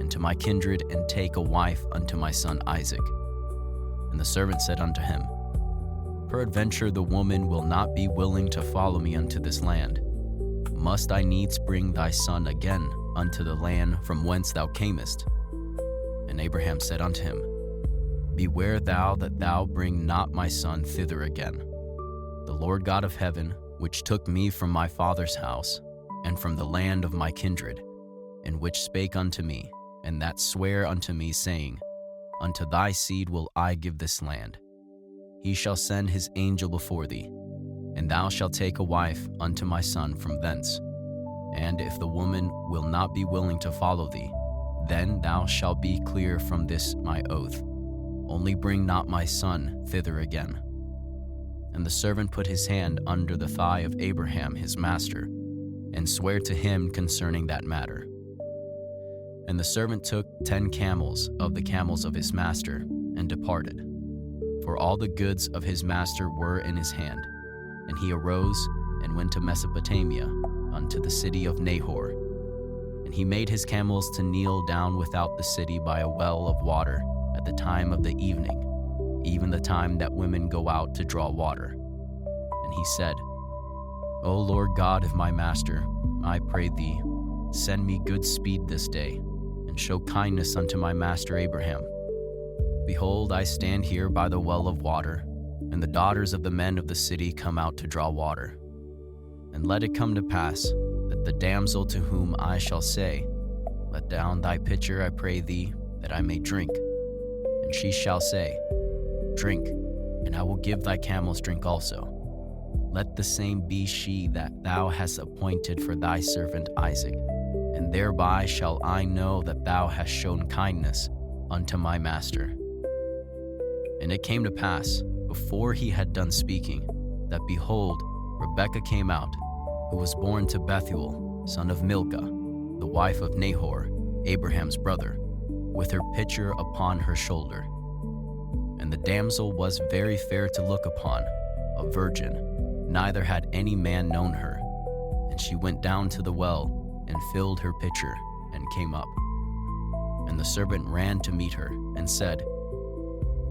and to my kindred, and take a wife unto my son Isaac. And the servant said unto him, Peradventure the woman will not be willing to follow me unto this land. Must I needs bring thy son again unto the land from whence thou camest? And Abraham said unto him, Beware thou that thou bring not my son thither again. The Lord God of heaven, which took me from my father's house, and from the land of my kindred, and which spake unto me, and that sware unto me, saying, Unto thy seed will I give this land. He shall send his angel before thee, and thou shalt take a wife unto my son from thence. And if the woman will not be willing to follow thee, then thou shalt be clear from this my oath. Only bring not my son thither again. And the servant put his hand under the thigh of Abraham his master, and sware to him concerning that matter. And the servant took 10 camels of the camels of his master, and departed. For all the goods of his master were in his hand. And he arose, and went to Mesopotamia, unto the city of Nahor. And he made his camels to kneel down without the city by a well of water at the time of the evening, even the time that women go out to draw water. And he said, O Lord God of my master, I pray thee, send me good speed this day, and show kindness unto my master Abraham. Behold, I stand here by the well of water, and the daughters of the men of the city come out to draw water. And let it come to pass, that the damsel to whom I shall say, Let down thy pitcher, I pray thee, that I may drink. And she shall say, Drink, and I will give thy camels drink also. Let the same be she that thou hast appointed for thy servant Isaac, and thereby shall I know that thou hast shown kindness unto my master. And it came to pass, before he had done speaking, that behold, Rebekah came out, who was born to Bethuel, son of Milcah, the wife of Nahor, Abraham's brother, with her pitcher upon her shoulder. And the damsel was very fair to look upon, a virgin, neither had any man known her. And she went down to the well, and filled her pitcher, and came up. And the servant ran to meet her, and said,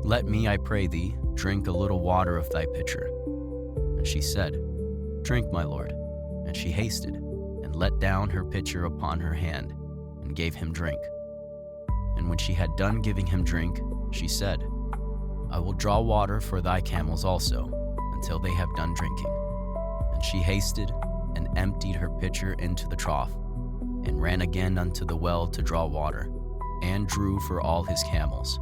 Let me, I pray thee, drink a little water of thy pitcher. And she said, Drink, my lord. And she hasted, and let down her pitcher upon her hand, and gave him drink. And when she had done giving him drink, she said, I will draw water for thy camels also, until they have done drinking. And she hasted and emptied her pitcher into the trough, and ran again unto the well to draw water, and drew for all his camels.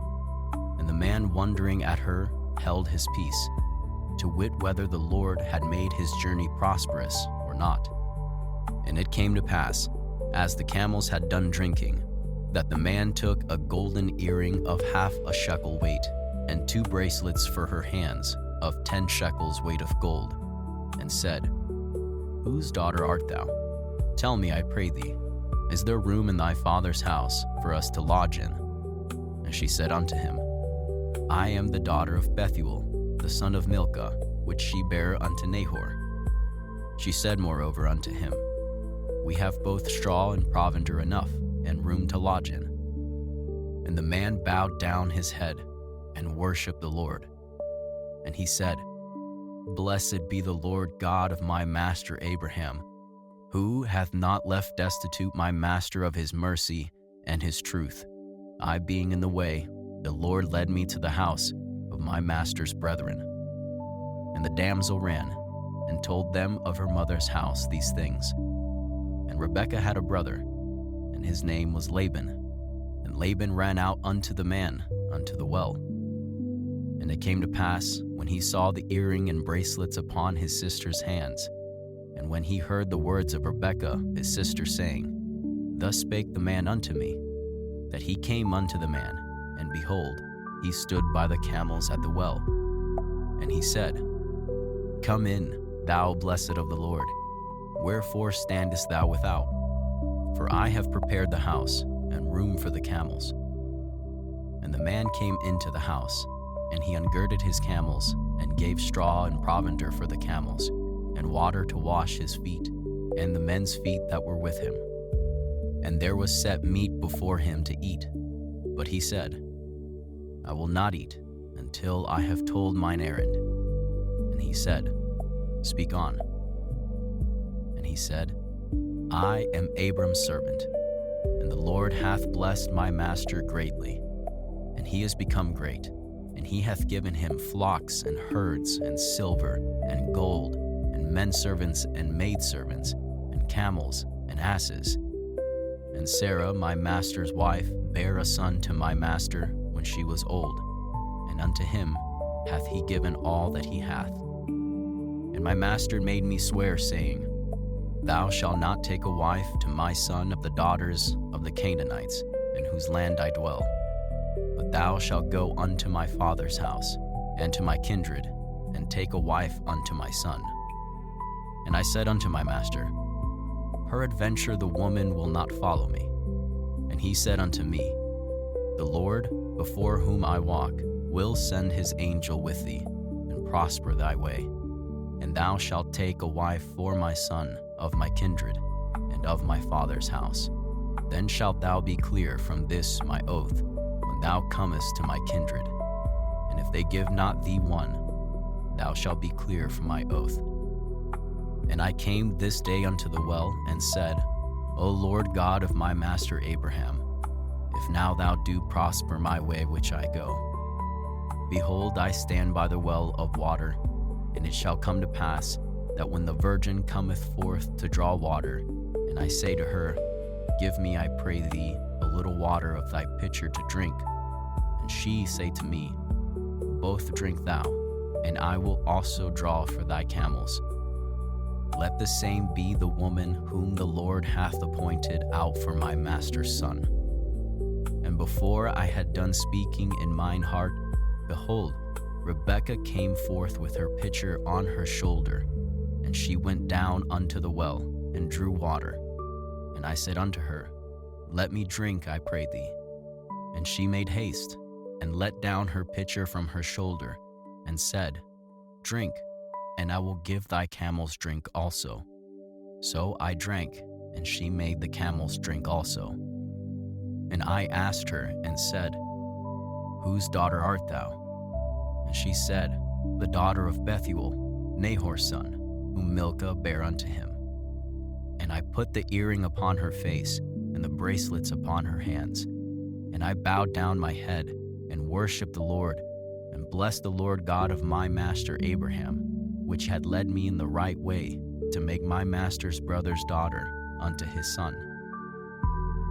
And the man wondering at her held his peace, to wit whether the Lord had made his journey prosperous or not. And it came to pass, as the camels had done drinking, that the man took a golden earring of half a shekel weight, and 2 bracelets for her hands of 10 shekels weight of gold, and said, Whose daughter art thou? Tell me, I pray thee, is there room in thy father's house for us to lodge in? And she said unto him, I am the daughter of Bethuel, the son of Milcah, which she bare unto Nahor. She said moreover unto him, We have both straw and provender enough, and room to lodge in. And the man bowed down his head, and worshipped the Lord. And he said, Blessed be the Lord God of my master Abraham, who hath not left destitute my master of his mercy and his truth. I being in the way, the Lord led me to the house of my master's brethren. And the damsel ran, and told them of her mother's house these things. And Rebekah had a brother, and his name was Laban. And Laban ran out unto the man, unto the well. And it came to pass, when he saw the earring and bracelets upon his sister's hands, and when he heard the words of Rebekah his sister, saying, Thus spake the man unto me, that he came unto the man, and behold, he stood by the camels at the well. And he said, Come in, thou blessed of the Lord. Wherefore standest thou without? For I have prepared the house, and room for the camels. And the man came into the house, and he ungirded his camels, and gave straw and provender for the camels, and water to wash his feet, and the men's feet that were with him. And there was set meat before him to eat. But he said, I will not eat until I have told mine errand. And he said, Speak on. And he said, I am Abram's servant, and the Lord hath blessed my master greatly, and he is become great, and he hath given him flocks and herds and silver and gold and menservants and maidservants and camels and asses. And Sarah, my master's wife, bare a son to my master when she was old, and unto him hath he given all that he hath. And my master made me swear, saying, Thou shalt not take a wife to my son of the daughters of the Canaanites, in whose land I dwell, but thou shalt go unto my father's house, and to my kindred, and take a wife unto my son. And I said unto my master, Peradventure the woman will not follow me. And he said unto me, The Lord, before whom I walk, will send his angel with thee, and prosper thy way. And thou shalt take a wife for my son of my kindred, and of my father's house. Then shalt thou be clear from this my oath, when thou comest to my kindred. And if they give not thee one, thou shalt be clear from my oath. And I came this day unto the well, and said, O Lord God of my master Abraham, if now thou do prosper my way which I go, behold, I stand by the well of water, and it shall come to pass that when the virgin cometh forth to draw water, and I say to her, Give me, I pray thee, a little water of thy pitcher to drink, and she say to me, Both drink thou, and I will also draw for thy camels. Let the same be the woman whom the Lord hath appointed out for my master's son. And before I had done speaking in mine heart, behold, Rebekah came forth with her pitcher on her shoulder, and she went down unto the well, and drew water. And I said unto her, Let me drink, I pray thee. And she made haste, and let down her pitcher from her shoulder, and said, Drink, and I will give thy camels drink also. So I drank, and she made the camels drink also. And I asked her, and said, Whose daughter art thou? And she said, The daughter of Bethuel, Nahor's son, whom Milcah bare unto him. And I put the earring upon her face, and the bracelets upon her hands. And I bowed down my head, and worshipped the Lord, and blessed the Lord God of my master Abraham, which had led me in the right way, to make my master's brother's daughter unto his son.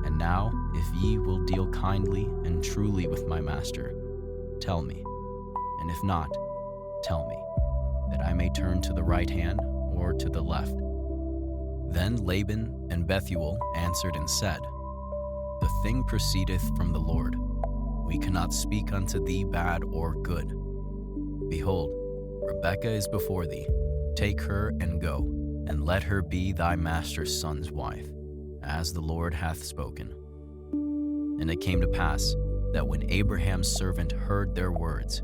And now, if ye will deal kindly and truly with my master, tell me, and if not, tell me, that I may turn to the right hand or to the left. Then Laban and Bethuel answered and said, The thing proceedeth from the Lord. We cannot speak unto thee bad or good. Behold, Rebekah is before thee. Take her and go, and let her be thy master's son's wife, as the Lord hath spoken. And it came to pass that when Abraham's servant heard their words,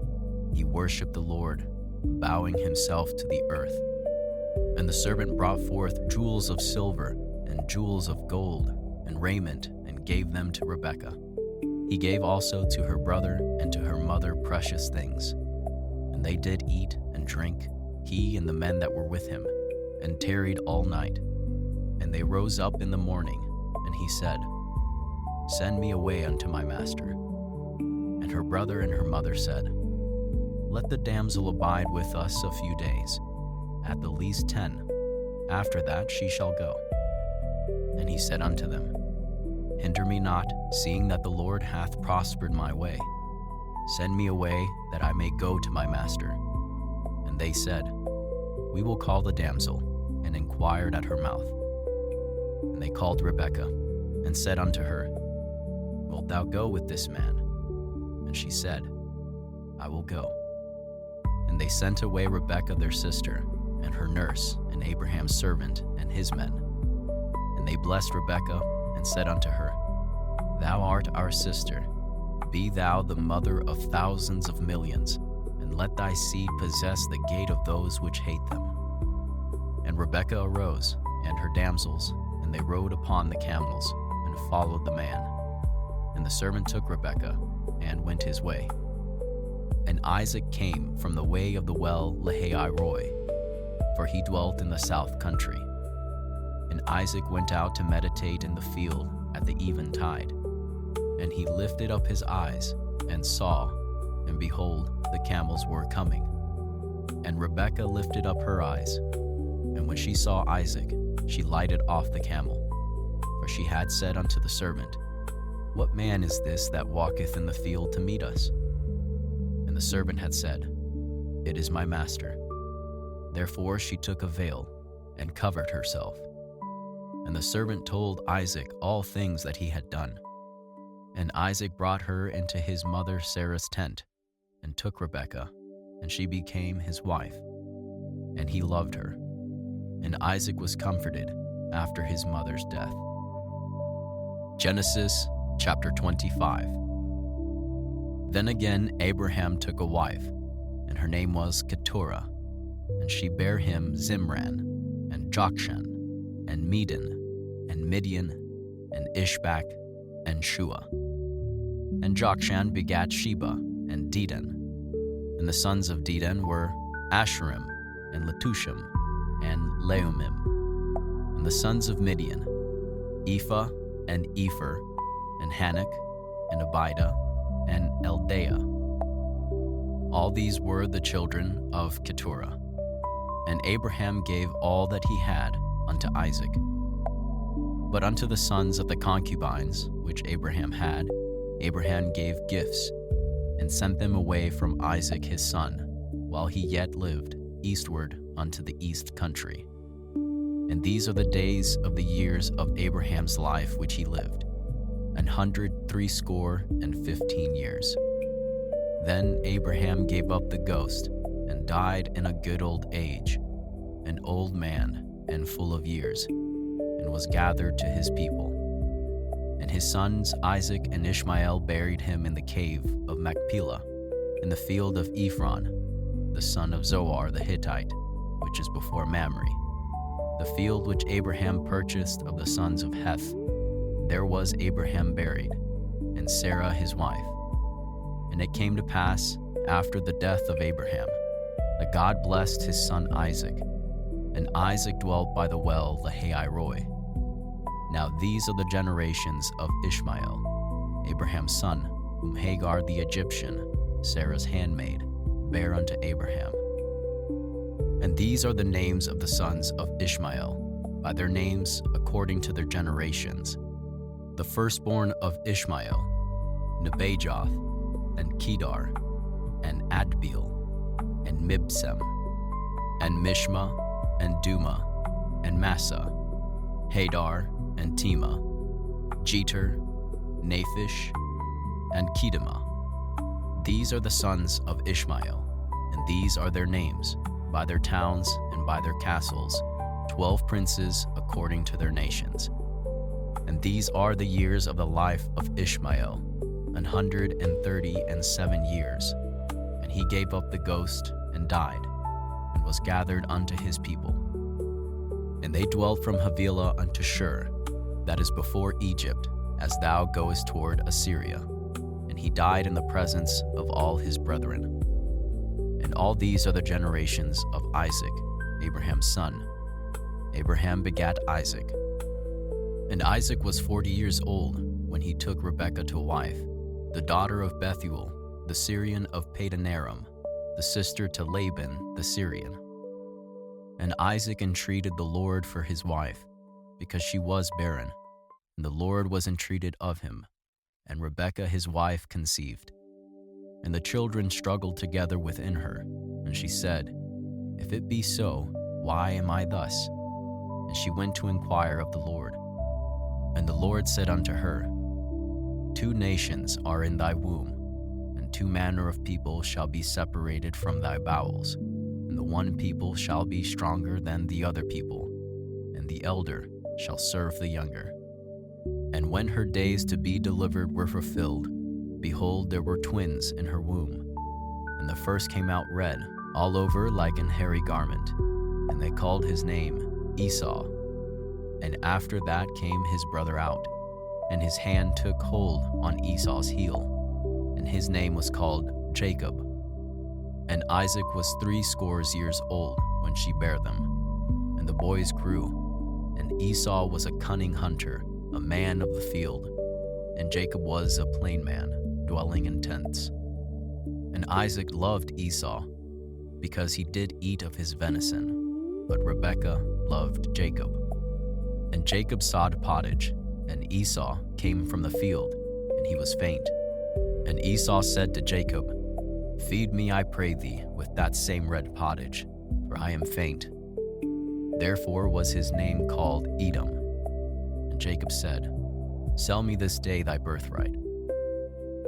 he worshipped the Lord, bowing himself to the earth. And the servant brought forth jewels of silver and jewels of gold and raiment, and gave them to Rebekah. He gave also to her brother and to her mother precious things. And they did eat and drink, he and the men that were with him, and tarried all night. And they rose up in the morning, and he said, Send me away unto my master. And her brother and her mother said, Let the damsel abide with us a few days, at the least 10. After that she shall go. And he said unto them, Hinder me not, seeing that the Lord hath prospered my way. Send me away, that I may go to my master. And they said, We will call the damsel, and inquired at her mouth. And they called Rebekah, and said unto her, Wilt thou go with this man? And she said, I will go. And they sent away Rebekah their sister, and her nurse, and Abraham's servant, and his men. And they blessed Rebekah, and said unto her, Thou art our sister. Be thou the mother of thousands of millions, and let thy seed possess the gate of those which hate them. And Rebekah arose, and her damsels, and they rode upon the camels, and followed the man. And the servant took Rebekah, and went his way. And Isaac came from the way of the well Lahai-roi, for he dwelt in the south country. And Isaac went out to meditate in the field at the eventide. And he lifted up his eyes, and saw, and behold, the camels were coming. And Rebekah lifted up her eyes, and when she saw Isaac, she lighted off the camel. For she had said unto the servant, What man is this that walketh in the field to meet us? And the servant had said, It is my master. Therefore she took a veil, and covered herself. And the servant told Isaac all things that he had done. And Isaac brought her into his mother Sarah's tent, and took Rebekah, and she became his wife. And he loved her. And Isaac was comforted after his mother's death. Genesis chapter 25. Then again Abraham took a wife, and her name was Keturah, and she bare him Zimran, and Jokshan, and Medan, and Midian, and Ishbak, and Shua. And Jokshan begat Sheba, and Dedan. And the sons of Dedan were Asherim, and Letushim, and Leumim. And the sons of Midian, Ephah, and Epher, and Hanok, and Abida, and Eldaah. All these were the children of Keturah. And Abraham gave all that he had unto Isaac. But unto the sons of the concubines which Abraham had, Abraham gave gifts, and sent them away from Isaac his son, while he yet lived, eastward unto the east country. And these are the days of the years of Abraham's life which he lived, 160 years. Then Abraham gave up the ghost, and died in a good old age, an old man and full of years, and was gathered to his people. And his sons Isaac and Ishmael buried him in the cave of Machpelah, in the field of Ephron, the son of Zoar the Hittite, which is before Mamre, the field which Abraham purchased of the sons of Heth. There was Abraham buried, and Sarah his wife. And it came to pass, after the death of Abraham, that God blessed his son Isaac, and Isaac dwelt by the well Lahai-roi. Now these are the generations of Ishmael, Abraham's son, whom Hagar the Egyptian, Sarah's handmaid, bare unto Abraham. And these are the names of the sons of Ishmael, by their names according to their generations. The firstborn of Ishmael, Nebajoth, and Kedar, and Adbeel, and Mibsam, and Mishma, and Duma, and Massa, Hadar, and Tema, Jeter, Naphish, and Kedema. These are the sons of Ishmael, and these are their names, by their towns and by their castles, 12 princes according to their nations. And these are the years of the life of Ishmael, 137 years. And he gave up the ghost and died, and was gathered unto his people. And they dwelt from Havilah unto Shur, that is before Egypt, as thou goest toward Assyria. And he died in the presence of all his brethren. And all these are the generations of Isaac, Abraham's son. Abraham begat Isaac. And Isaac was 40 years old when he took Rebekah to wife, the daughter of Bethuel, the Syrian of Padanaram, the sister to Laban the Syrian. And Isaac entreated the Lord for his wife, because she was barren, and the Lord was entreated of him. And Rebekah his wife conceived. And the children struggled together within her, and she said, If it be so, why am I thus? And she went to inquire of the Lord. And the Lord said unto her, 2 nations are in thy womb, and 2 manner of people shall be separated from thy bowels. And the one people shall be stronger than the other people, and the elder shall serve the younger. And when her days to be delivered were fulfilled, behold, there were twins in her womb. And the first came out red, all over like an hairy garment, and they called his name Esau. And after that came his brother out, and his hand took hold on Esau's heel, and his name was called Jacob. And Isaac was 80 years old when she bare them. And the boys grew, and Esau was a cunning hunter, a man of the field, and Jacob was a plain man, dwelling in tents. And Isaac loved Esau, because he did eat of his venison, but Rebekah loved Jacob. And Jacob sawed pottage, and Esau came from the field, and he was faint. And Esau said to Jacob, Feed me, I pray thee, with that same red pottage, for I am faint. Therefore was his name called Edom. And Jacob said, Sell me this day thy birthright.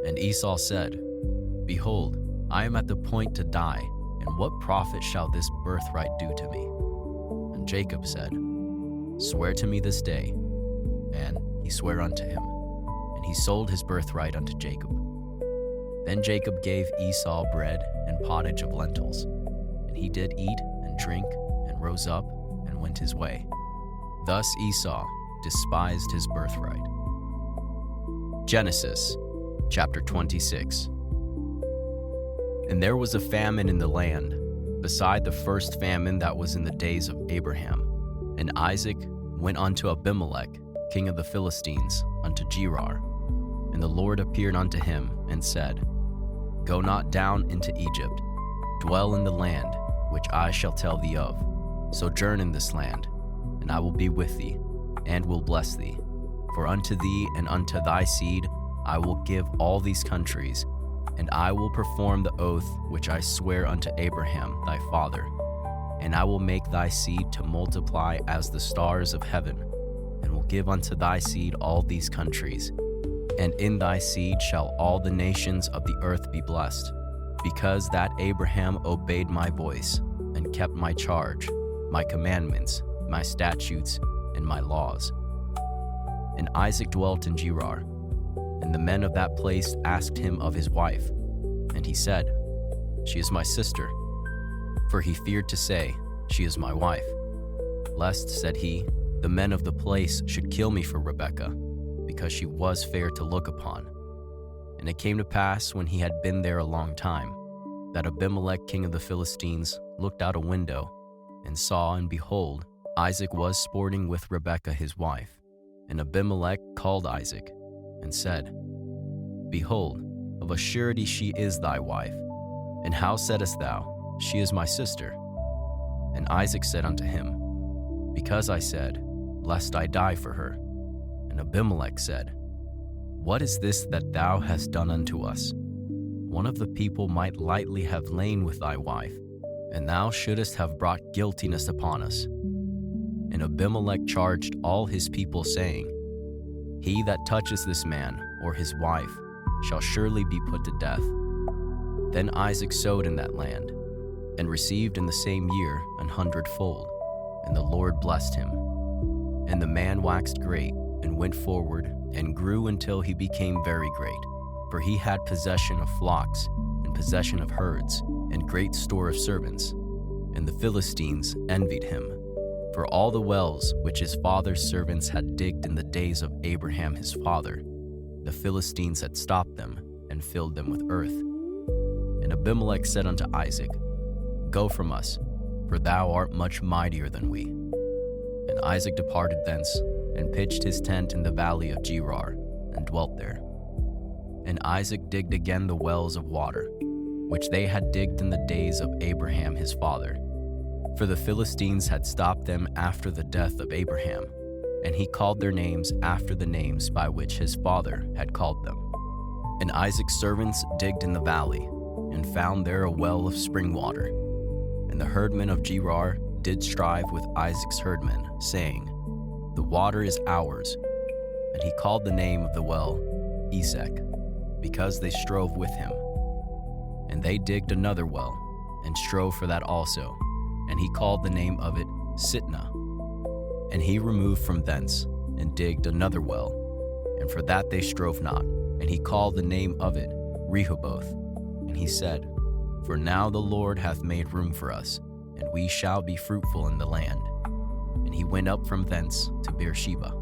And Esau said, Behold, I am at the point to die, and what profit shall this birthright do to me? And Jacob said, Swear to me this day. And he sware unto him, and he sold his birthright unto Jacob. Then Jacob gave Esau bread and pottage of lentils, and he did eat and drink, and rose up and went his way. Thus Esau despised his birthright. Genesis chapter 26. And there was a famine in the land, beside the first famine that was in the days of Abraham. And Isaac went unto Abimelech, king of the Philistines, unto Gerar. And the Lord appeared unto him, and said, Go not down into Egypt, dwell in the land which I shall tell thee of. Sojourn in this land, and I will be with thee, and will bless thee. For unto thee and unto thy seed I will give all these countries, and I will perform the oath which I swear unto Abraham thy father. And I will make thy seed to multiply as the stars of heaven, and will give unto thy seed all these countries. And in thy seed shall all the nations of the earth be blessed, because that Abraham obeyed my voice, and kept my charge, my commandments, my statutes, and my laws. And Isaac dwelt in Gerar, and the men of that place asked him of his wife. And he said, She is my sister. For he feared to say, She is my wife. Lest, said he, the men of the place should kill me for Rebekah, because she was fair to look upon. And it came to pass, when he had been there a long time, that Abimelech king of the Philistines looked out a window, and saw, and behold, Isaac was sporting with Rebekah his wife. And Abimelech called Isaac, and said, Behold, of a surety she is thy wife. And how saidest thou, She is my sister? And Isaac said unto him, Because I said, Lest I die for her. And Abimelech said, What is this that thou hast done unto us? One of the people might lightly have lain with thy wife, and thou shouldest have brought guiltiness upon us. And Abimelech charged all his people, saying, He that touches this man or his wife shall surely be put to death. Then Isaac sowed in that land, and received in the same year 100-fold, and the Lord blessed him. And the man waxed great, and went forward, and grew until he became very great, for he had possession of flocks, and possession of herds, and great store of servants. And the Philistines envied him, for all the wells which his father's servants had digged in the days of Abraham his father, the Philistines had stopped them, and filled them with earth. And Abimelech said unto Isaac, Go from us, for thou art much mightier than we. And Isaac departed thence, and pitched his tent in the valley of Gerar, and dwelt there. And Isaac digged again the wells of water, which they had digged in the days of Abraham his father. For the Philistines had stopped them after the death of Abraham, and he called their names after the names by which his father had called them. And Isaac's servants digged in the valley, and found there a well of spring water. And the herdmen of Gerar did strive with Isaac's herdmen, saying, The water is ours. And he called the name of the well Esek, because they strove with him. And they digged another well, and strove for that also, and he called the name of it Sitnah. And he removed from thence, and digged another well, and for that they strove not, and he called the name of it Rehoboth. And he said, For now the Lord hath made room for us, and we shall be fruitful in the land. And he went up from thence to Beersheba.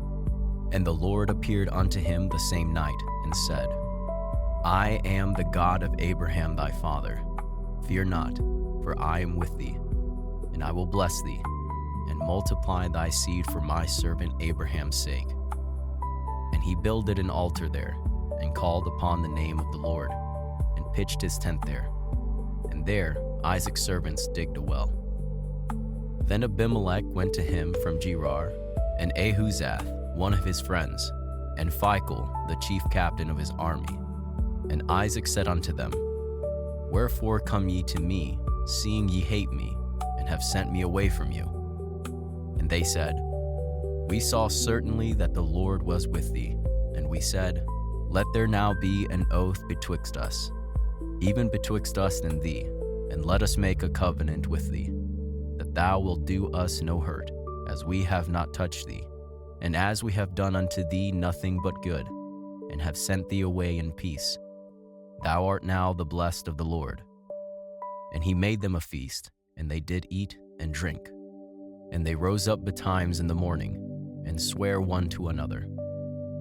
And the Lord appeared unto him the same night, and said, I am the God of Abraham thy father. Fear not, for I am with thee, and I will bless thee, and multiply thy seed for my servant Abraham's sake. And he builded an altar there, and called upon the name of the Lord, and pitched his tent there. And there Isaac's servants digged a well. Then Abimelech went to him from Gerar, and Ahuzath, one of his friends, and Phicol, the chief captain of his army. And Isaac said unto them, Wherefore come ye to me, seeing ye hate me, and have sent me away from you? And they said, We saw certainly that the Lord was with thee. And we said, Let there now be an oath betwixt us, even betwixt us and thee, and let us make a covenant with thee, that thou wilt do us no hurt, as we have not touched thee, and as we have done unto thee nothing but good, and have sent thee away in peace. Thou art now the blessed of the Lord. And he made them a feast, and they did eat and drink. And they rose up betimes in the morning, and sware one to another.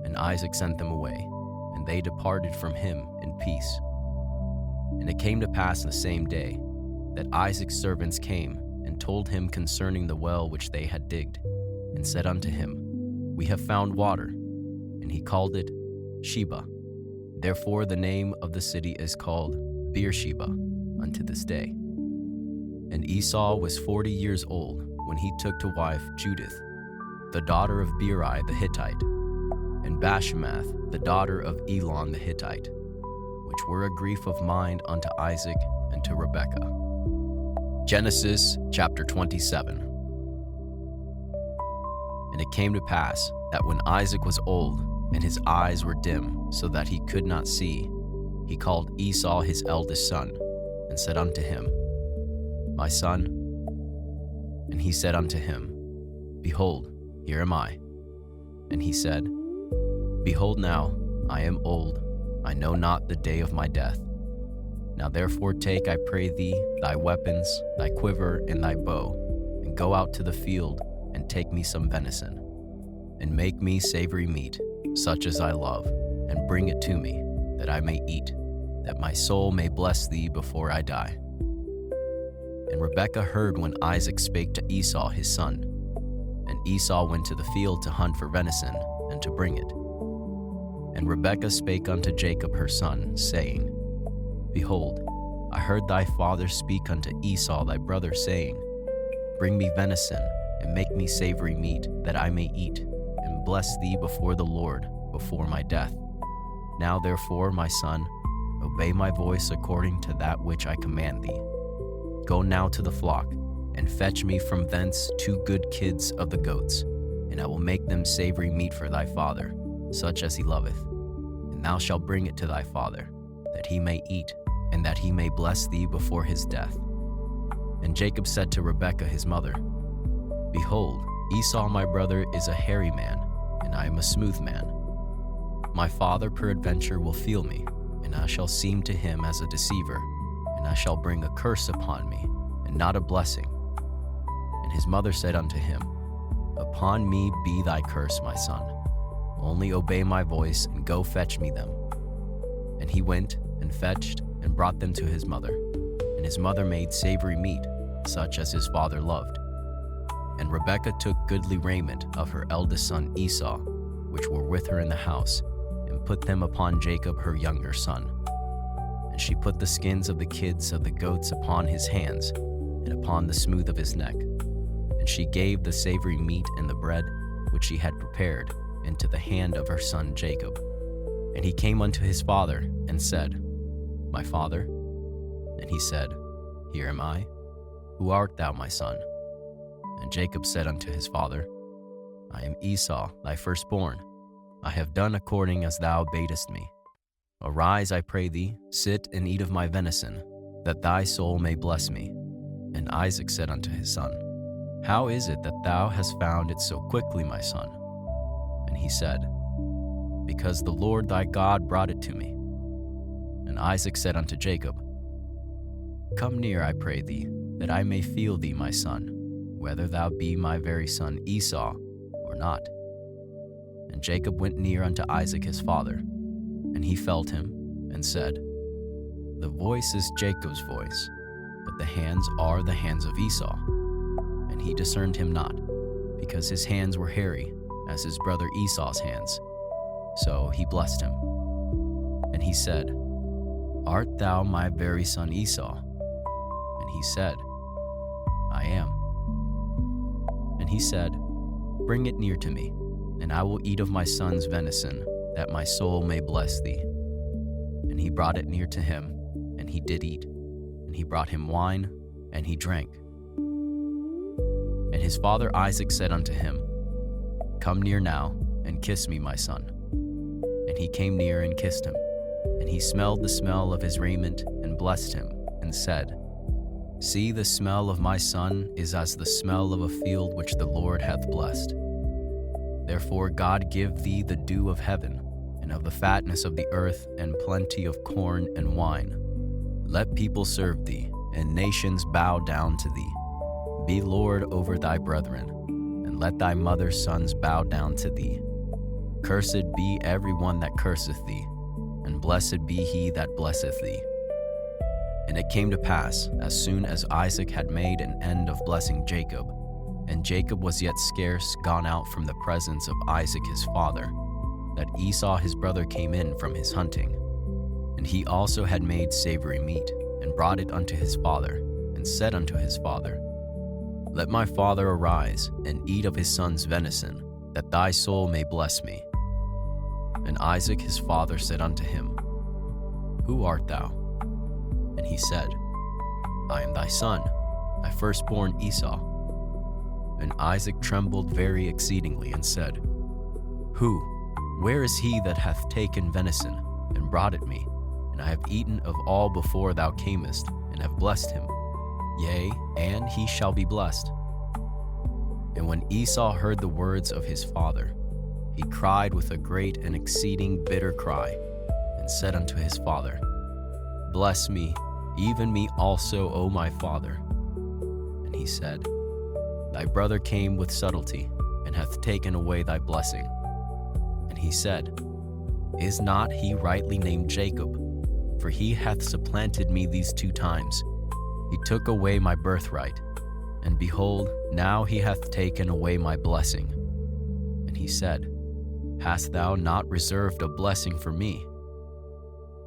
And Isaac sent them away, and they departed from him in peace. And it came to pass the same day, that Isaac's servants came, and told him concerning the well which they had digged, and said unto him, We have found water. And he called it Sheba. Therefore the name of the city is called Beersheba unto this day. And Esau was 40 years old when he took to wife Judith, the daughter of Beeri the Hittite, and Bashemath, the daughter of Elon the Hittite, which were a grief of mind unto Isaac and to Rebekah. Genesis chapter 27. And it came to pass that when Isaac was old, and his eyes were dim, so that he could not see, he called Esau his eldest son, and said unto him, My son. And he said unto him, Behold, here am I. And he said, Behold now, I am old, I know not the day of my death. Now therefore take, I pray thee, thy weapons, thy quiver, and thy bow, and go out to the field, and take me some venison, and make me savory meat, such as I love, and bring it to me, that I may eat, that my soul may bless thee before I die. And Rebekah heard when Isaac spake to Esau his son. And Esau went to the field to hunt for venison, and to bring it. And Rebekah spake unto Jacob her son, saying, Behold, I heard thy father speak unto Esau thy brother, saying, bring me venison, and make me savory meat, that I may eat, and bless thee before the Lord, before my death. Now therefore, my son, obey my voice according to that which I command thee. Go now to the flock, and fetch me from thence 2 good kids of the goats, and I will make them savory meat for thy father, such as he loveth. And thou shalt bring it to thy father, that he may eat, and that he may bless thee before his death. And Jacob said to Rebekah his mother, Behold, Esau my brother is a hairy man, and I am a smooth man. My father peradventure will feel me, and I shall seem to him as a deceiver, and I shall bring a curse upon me, and not a blessing. And his mother said unto him, Upon me be thy curse, my son. Only obey my voice, and go fetch me them. And he went, and fetched, and brought them to his mother. And his mother made savory meat, such as his father loved. And Rebekah took goodly raiment of her eldest son Esau, which were with her in the house, and put them upon Jacob her younger son. And she put the skins of the kids of the goats upon his hands, and upon the smooth of his neck. And she gave the savory meat and the bread, which she had prepared, into the hand of her son Jacob. And he came unto his father, and said, My father? And he said, Here am I. Who art thou, my son? And Jacob said unto his father, I am Esau, thy firstborn. I have done according as thou badest me. Arise, I pray thee, sit and eat of my venison, that thy soul may bless me. And Isaac said unto his son, How is it that thou hast found it so quickly, my son? And he said, Because the Lord thy God brought it to me. And Isaac said unto Jacob, Come near, I pray thee, that I may feel thee, my son, whether thou be my very son Esau or not. And Jacob went near unto Isaac his father, and he felt him, and said, The voice is Jacob's voice, but the hands are the hands of Esau. And he discerned him not, because his hands were hairy, as his brother Esau's hands. So he blessed him. And he said, Art thou my very son Esau? And he said, I am. And he said, Bring it near to me, and I will eat of my son's venison, that my soul may bless thee. And he brought it near to him, and he did eat. And he brought him wine, and he drank. And his father Isaac said unto him, Come near now, and kiss me, my son. And he came near and kissed him. And he smelled the smell of his raiment, and blessed him, and said, See, the smell of my son is as the smell of a field which the Lord hath blessed. Therefore God give thee the dew of heaven, and of the fatness of the earth, and plenty of corn and wine. Let people serve thee, and nations bow down to thee. Be Lord over thy brethren, and let thy mother's sons bow down to thee. Cursed be every one that curseth thee, and blessed be he that blesseth thee. And it came to pass, as soon as Isaac had made an end of blessing Jacob, and Jacob was yet scarce gone out from the presence of Isaac his father, that Esau his brother came in from his hunting. And he also had made savory meat, and brought it unto his father, and said unto his father, Let my father arise, and eat of his son's venison, that thy soul may bless me. And Isaac his father said unto him, Who art thou? And he said, I am thy son, thy firstborn Esau. And Isaac trembled very exceedingly, and said, Who? Where is he that hath taken venison, and brought it me? And I have eaten of all before thou camest, and have blessed him. Yea, and he shall be blessed. And when Esau heard the words of his father, he cried with a great and exceeding bitter cry, and said unto his father, Bless me, even me also, O my father. And he said, Thy brother came with subtlety, and hath taken away thy blessing. And he said, Is not he rightly named Jacob? For he hath supplanted me these 2 times. He took away my birthright, and behold, now he hath taken away my blessing. And he said, Hast thou not reserved a blessing for me?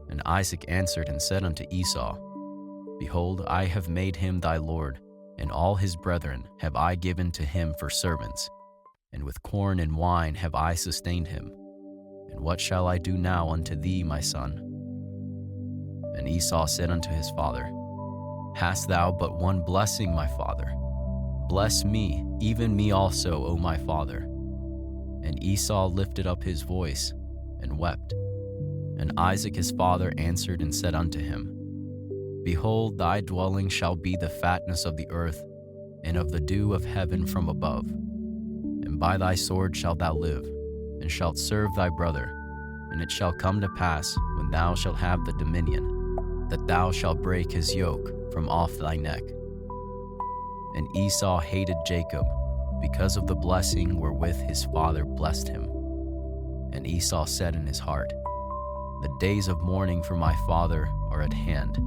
And Isaac answered and said unto Esau, Behold, I have made him thy lord, and all his brethren have I given to him for servants, and with corn and wine have I sustained him. And what shall I do now unto thee, my son? And Esau said unto his father, Hast thou but one blessing, my father? Bless me, even me also, O my father. And Esau lifted up his voice and wept. And Isaac his father answered and said unto him, Behold, thy dwelling shall be the fatness of the earth, and of the dew of heaven from above. And by thy sword shalt thou live, and shalt serve thy brother. And it shall come to pass, when thou shalt have the dominion, that thou shalt break his yoke from off thy neck. And Esau hated Jacob, because of the blessing wherewith his father blessed him. And Esau said in his heart, The days of mourning for my father are at hand.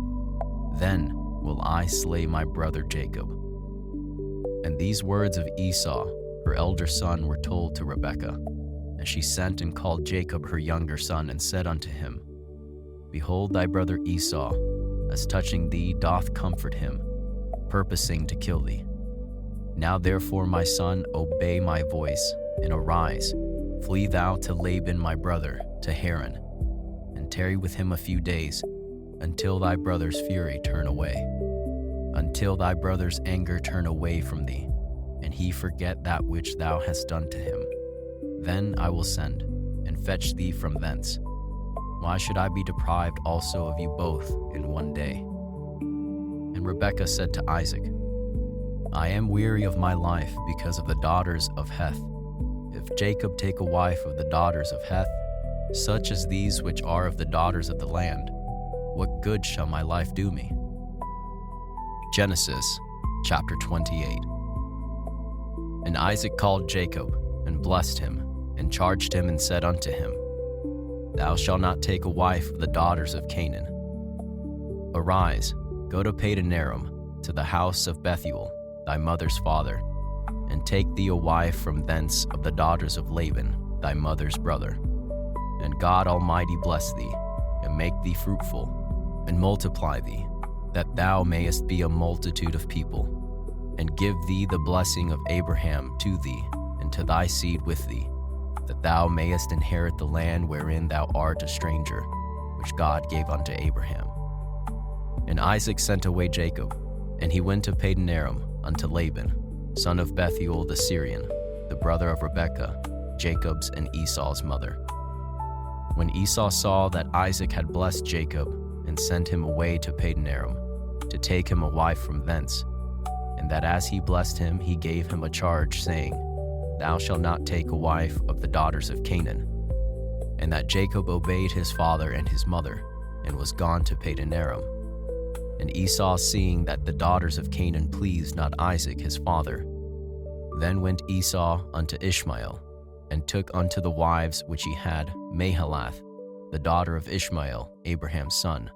Then will I slay my brother Jacob. And these words of Esau, her elder son, were told to Rebekah. And she sent and called Jacob her younger son, and said unto him, Behold, thy brother Esau, as touching thee, doth comfort him, purposing to kill thee. Now therefore, my son, obey my voice, and arise, flee thou to Laban my brother, to Haran, and tarry with him a few days, until thy brother's fury turn away, until thy brother's anger turn away from thee, and he forget that which thou hast done to him. Then I will send, and fetch thee from thence. Why should I be deprived also of you both in one day? And Rebekah said to Isaac, I am weary of my life because of the daughters of Heth. If Jacob take a wife of the daughters of Heth, such as these which are of the daughters of the land, what good shall my life do me? Genesis chapter 28. And Isaac called Jacob, and blessed him, and charged him, and said unto him, Thou shalt not take a wife of the daughters of Canaan. Arise, go to Padanaram, to the house of Bethuel, thy mother's father, and take thee a wife from thence of the daughters of Laban, thy mother's brother. And God Almighty bless thee, and make thee fruitful, and multiply thee, that thou mayest be a multitude of people, and give thee the blessing of Abraham to thee, and to thy seed with thee, that thou mayest inherit the land wherein thou art a stranger, which God gave unto Abraham. And Isaac sent away Jacob, and he went to Padanaram unto Laban, son of Bethuel the Syrian, the brother of Rebekah, Jacob's and Esau's mother. When Esau saw that Isaac had blessed Jacob, and sent him away to Padanaram, to take him a wife from thence, and that as he blessed him, he gave him a charge, saying, Thou shalt not take a wife of the daughters of Canaan. And that Jacob obeyed his father and his mother, and was gone to Padanaram. And Esau, seeing that the daughters of Canaan pleased not Isaac his father, then went Esau unto Ishmael, and took unto the wives which he had Mahalath, the daughter of Ishmael, Abraham's son,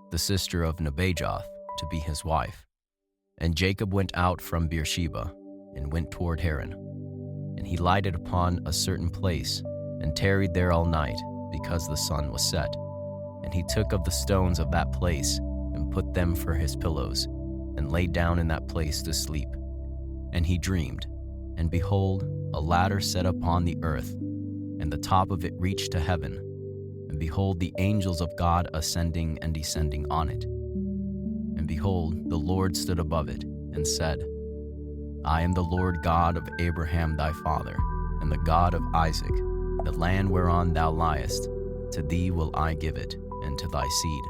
the sister of Nebajoth, to be his wife. And Jacob went out from Beersheba, and went toward Haran. And he lighted upon a certain place, and tarried there all night, because the sun was set. And he took of the stones of that place, and put them for his pillows, and lay down in that place to sleep. And he dreamed, and behold, a ladder set upon the earth, and the top of it reached to heaven. And behold, the angels of God ascending and descending on it. And behold, the Lord stood above it, and said, I am the Lord God of Abraham thy father, and the God of Isaac. The land whereon thou liest, to thee will I give it, and to thy seed.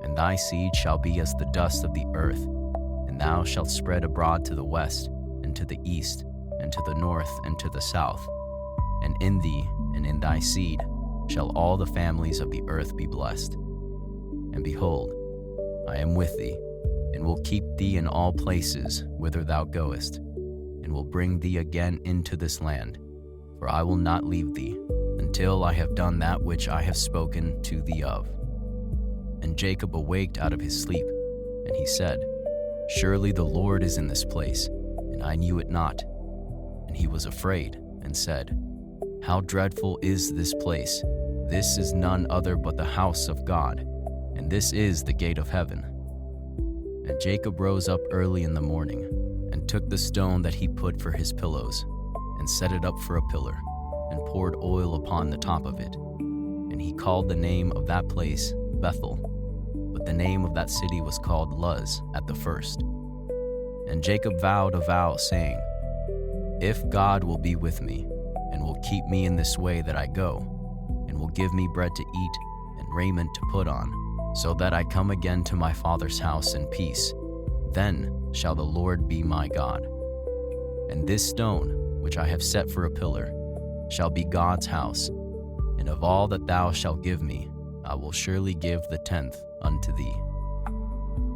And thy seed shall be as the dust of the earth, and thou shalt spread abroad to the west, and to the east, and to the north, and to the south. And in thee, and in thy seed, shall all the families of the earth be blessed. And behold, I am with thee, and will keep thee in all places whither thou goest, and will bring thee again into this land, for I will not leave thee, until I have done that which I have spoken to thee of. And Jacob awaked out of his sleep, and he said, Surely the Lord is in this place, and I knew it not. And he was afraid, and said, How dreadful is this place! This is none other but the house of God, and this is the gate of heaven. And Jacob rose up early in the morning, and took the stone that he put for his pillows, and set it up for a pillar, and poured oil upon the top of it. And he called the name of that place Bethel, but the name of that city was called Luz at the first. And Jacob vowed a vow, saying, If God will be with me, and will keep me in this way that I go, and will give me bread to eat and raiment to put on, so that I come again to my father's house in peace, then shall the Lord be my God. And this stone, which I have set for a pillar, shall be God's house, and of all that thou shalt give me, I will surely give the 10th unto thee.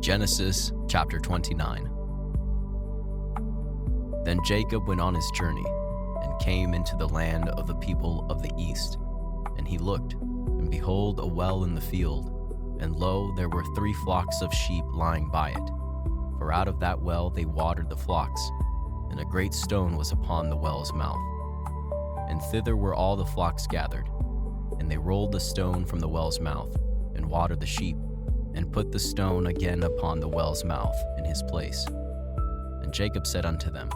Genesis chapter 29. Then Jacob went on his journey, and came into the land of the people of the east. And he looked, and behold, a well in the field, and lo, there were 3 flocks of sheep lying by it. For out of that well they watered the flocks, and a great stone was upon the well's mouth. And thither were all the flocks gathered. And they rolled the stone from the well's mouth, and watered the sheep, and put the stone again upon the well's mouth in his place. And Jacob said unto them,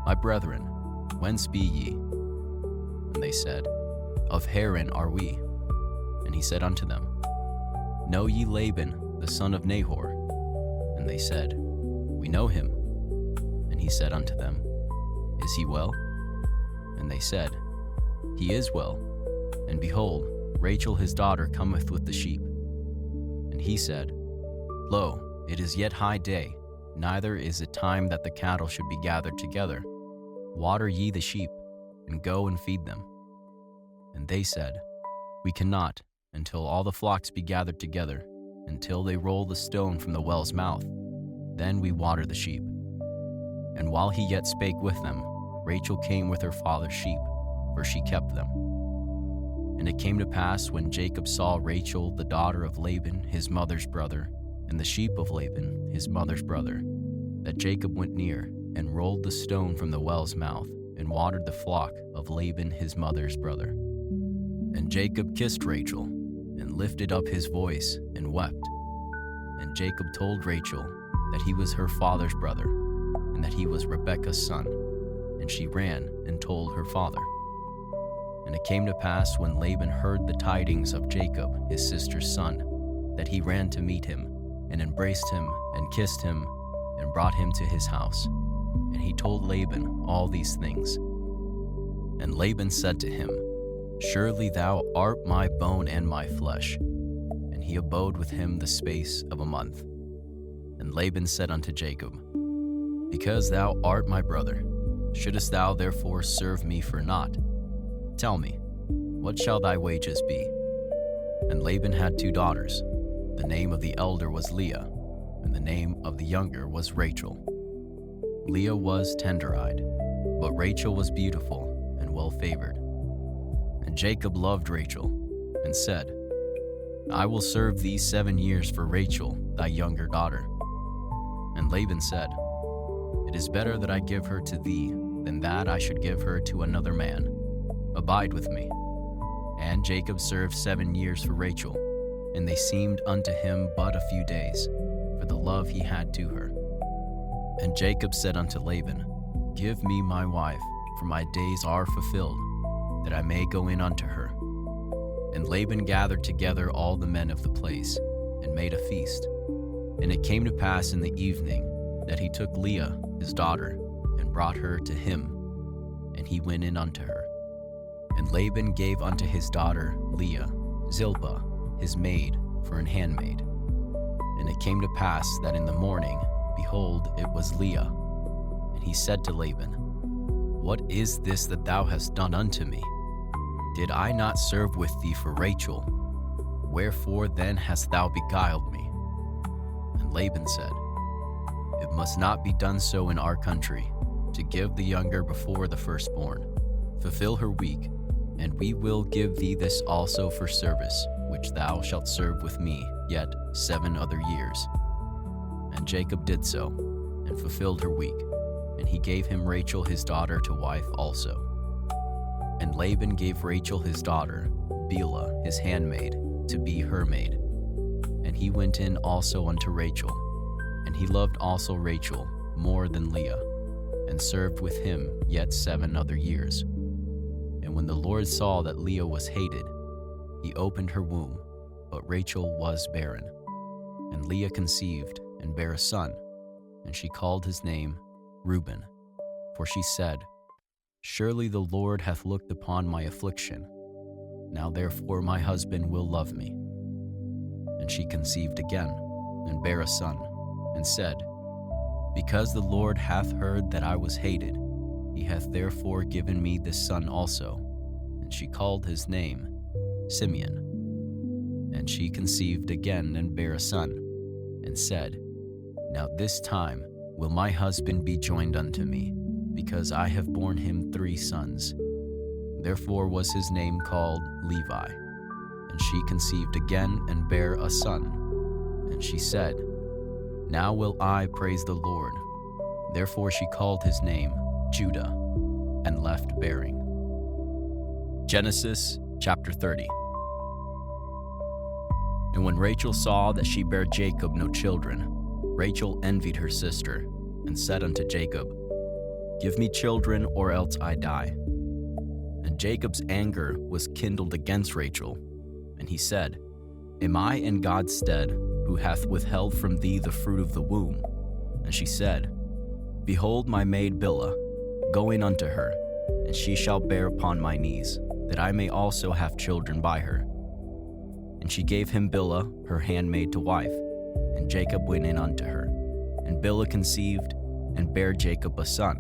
My brethren, whence be ye? And they said, Of Haran are we. And he said unto them, Know ye Laban, the son of Nahor? And they said, We know him. And he said unto them, Is he well? And they said, He is well. And behold, Rachel his daughter cometh with the sheep. And he said, Lo, it is yet high day, neither is it time that the cattle should be gathered together. Water ye the sheep, and go and feed them. And they said, We cannot, until all the flocks be gathered together, until they roll the stone from the well's mouth. Then we water the sheep. And while he yet spake with them, Rachel came with her father's sheep, for she kept them. And it came to pass, when Jacob saw Rachel, the daughter of Laban, his mother's brother, and the sheep of Laban, his mother's brother, that Jacob went near, and rolled the stone from the well's mouth, and watered the flock of Laban his mother's brother. And Jacob kissed Rachel, and lifted up his voice, and wept. And Jacob told Rachel that he was her father's brother, and that he was Rebekah's son. And she ran and told her father. And it came to pass, when Laban heard the tidings of Jacob his sister's son, that he ran to meet him, and embraced him, and kissed him, and brought him to his house. And he told Laban all these things. And Laban said to him, Surely thou art my bone and my flesh. And he abode with him the space of a month. And Laban said unto Jacob, Because thou art my brother, shouldest thou therefore serve me for naught? Tell me, what shall thy wages be? And Laban had 2 daughters. The name of the elder was Leah, and the name of the younger was Rachel. Leah was tender-eyed, but Rachel was beautiful and well-favored. And Jacob loved Rachel, and said, I will serve thee 7 years for Rachel, thy younger daughter. And Laban said, It is better that I give her to thee, than that I should give her to another man. Abide with me. And Jacob served 7 years for Rachel, and they seemed unto him but a few days, for the love he had to her. And Jacob said unto Laban, Give me my wife, for my days are fulfilled, that I may go in unto her. And Laban gathered together all the men of the place, and made a feast. And it came to pass in the evening, that he took Leah his daughter, and brought her to him, and he went in unto her. And Laban gave unto his daughter Leah Zilpah his maid for an handmaid. And it came to pass that in the morning, behold, it was Leah. And he said to Laban, What is this that thou hast done unto me? Did I not serve with thee for Rachel? Wherefore then hast thou beguiled me? And Laban said, It must not be done so in our country, to give the younger before the firstborn. Fulfill her week, and we will give thee this also for service, which thou shalt serve with me yet 7 other years. And Jacob did so, and fulfilled her week, and he gave him Rachel his daughter to wife also. And Laban gave Rachel his daughter, Bilhah his handmaid, to be her maid. And he went in also unto Rachel. And he loved also Rachel more than Leah, and served with him yet 7 other years. And when the Lord saw that Leah was hated, he opened her womb, but Rachel was barren. And Leah conceived and bare a son, and she called his name Reuben. For she said, Surely the Lord hath looked upon my affliction. Now therefore my husband will love me. And she conceived again, and bare a son, and said, Because the Lord hath heard that I was hated, he hath therefore given me this son also. And she called his name Simeon. And she conceived again, and bare a son, and said, Now this time will my husband be joined unto me, because I have borne him 3 sons. Therefore was his name called Levi. And she conceived again, and bare a son. And she said, Now will I praise the Lord. Therefore she called his name Judah, and left bearing. Genesis chapter 30. And when Rachel saw that she bare Jacob no children, Rachel envied her sister, and said unto Jacob, Give me children, or else I die. And Jacob's anger was kindled against Rachel, and he said, Am I in God's stead, who hath withheld from thee the fruit of the womb? And she said, Behold my maid Bilhah, going unto her, and she shall bear upon my knees, that I may also have children by her. And she gave him Bilhah, her handmaid, to wife, and Jacob went in unto her. And Bilhah conceived, and bare Jacob a son.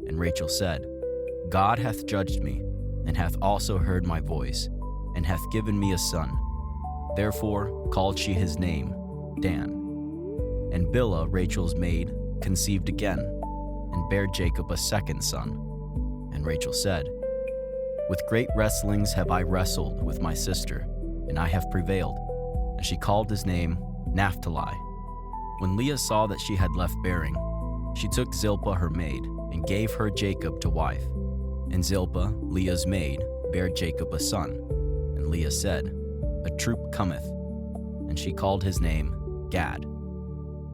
And Rachel said, God hath judged me, and hath also heard my voice, and hath given me a son. Therefore called she his name Dan. And Bilhah, Rachel's maid, conceived again, and bare Jacob a second son. And Rachel said, With great wrestlings have I wrestled with my sister, and I have prevailed. And she called his name Naphtali. When Leah saw that she had left bearing, she took Zilpah her maid, and gave her Jacob to wife. And Zilpah, Leah's maid, bare Jacob a son. And Leah said, A troop cometh. And she called his name Gad.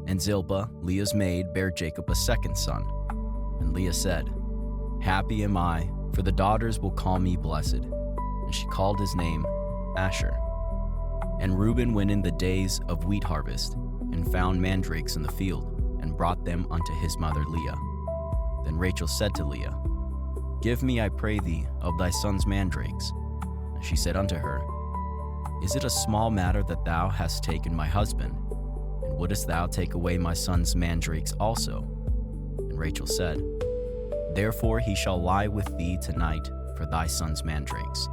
And Zilpah, Leah's maid, bare Jacob a second son. And Leah said, Happy am I, for the daughters will call me blessed. And she called his name Asher. And Reuben went in the days of wheat harvest, and found mandrakes in the field, and brought them unto his mother Leah. Then Rachel said to Leah, Give me, I pray thee, of thy son's mandrakes. And she said unto her, Is it a small matter that thou hast taken my husband? And wouldest thou take away my son's mandrakes also? And Rachel said, Therefore he shall lie with thee tonight for thy son's mandrakes.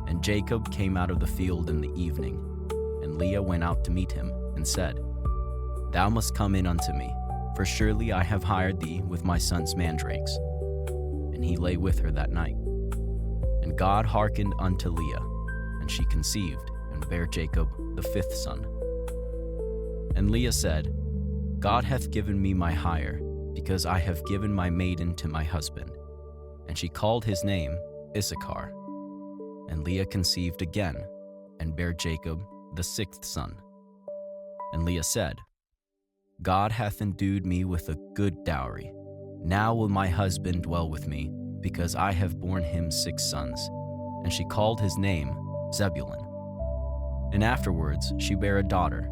And Jacob came out of the field in the evening, and Leah went out to meet him, and said, Thou must come in unto me, for surely I have hired thee with my son's mandrakes. And he lay with her that night. And God hearkened unto Leah, and she conceived, and bare Jacob the 5th son. And Leah said, God hath given me my hire, because I have given my maiden to my husband. And she called his name Issachar. And Leah conceived again, and bare Jacob the 6th son. And Leah said, God hath endued me with a good dowry. Now will my husband dwell with me, because I have borne him 6 sons. And she called his name Zebulun. And afterwards she bare a daughter,